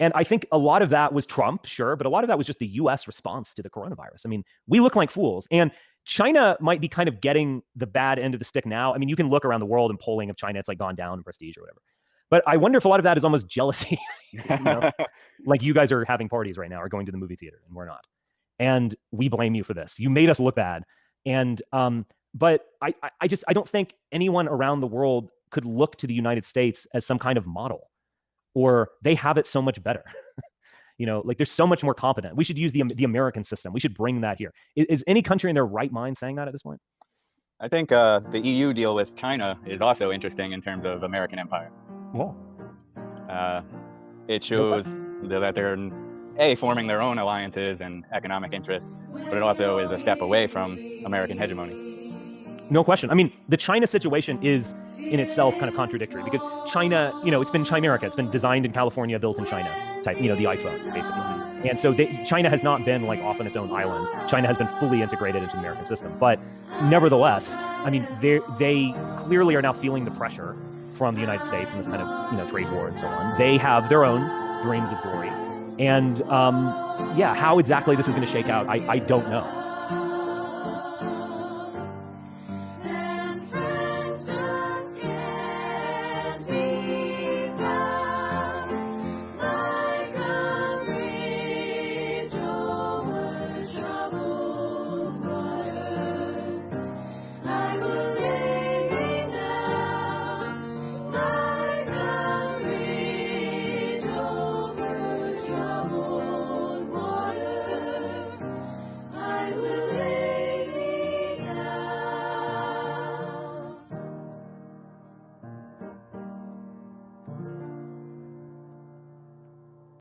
And I think a lot of that was Trump, sure, but a lot of that was just the U.S. response to the coronavirus. We look like fools. And China might be kind of getting the bad end of the stick now. You can look around the world and polling of China, it's like gone down in prestige or whatever. But I wonder if a lot of that is almost jealousy. Like you guys are having parties right now or going to the movie theater and we're not. And we blame you for this. You made us look bad. And but I don't think anyone around the world could look to the United States as some kind of model, or they have it so much better. Like they're so much more competent. We should use the American system. We should bring that here. Is any country in their right mind saying that at this point? I think the EU deal with China is also interesting in terms of American empire. Well, it shows that they're forming their own alliances and economic interests, but it also is a step away from American hegemony. No question. The China situation is in itself kind of contradictory because China, it's been Chimerica. It's been designed in California, built in China type, the iPhone, basically. And so China has not been like off on its own island. China has been fully integrated into the American system. But nevertheless, they clearly are now feeling the pressure from the United States in this kind of, trade war and so on. They have their own dreams of glory. And how exactly this is going to shake out, I don't know.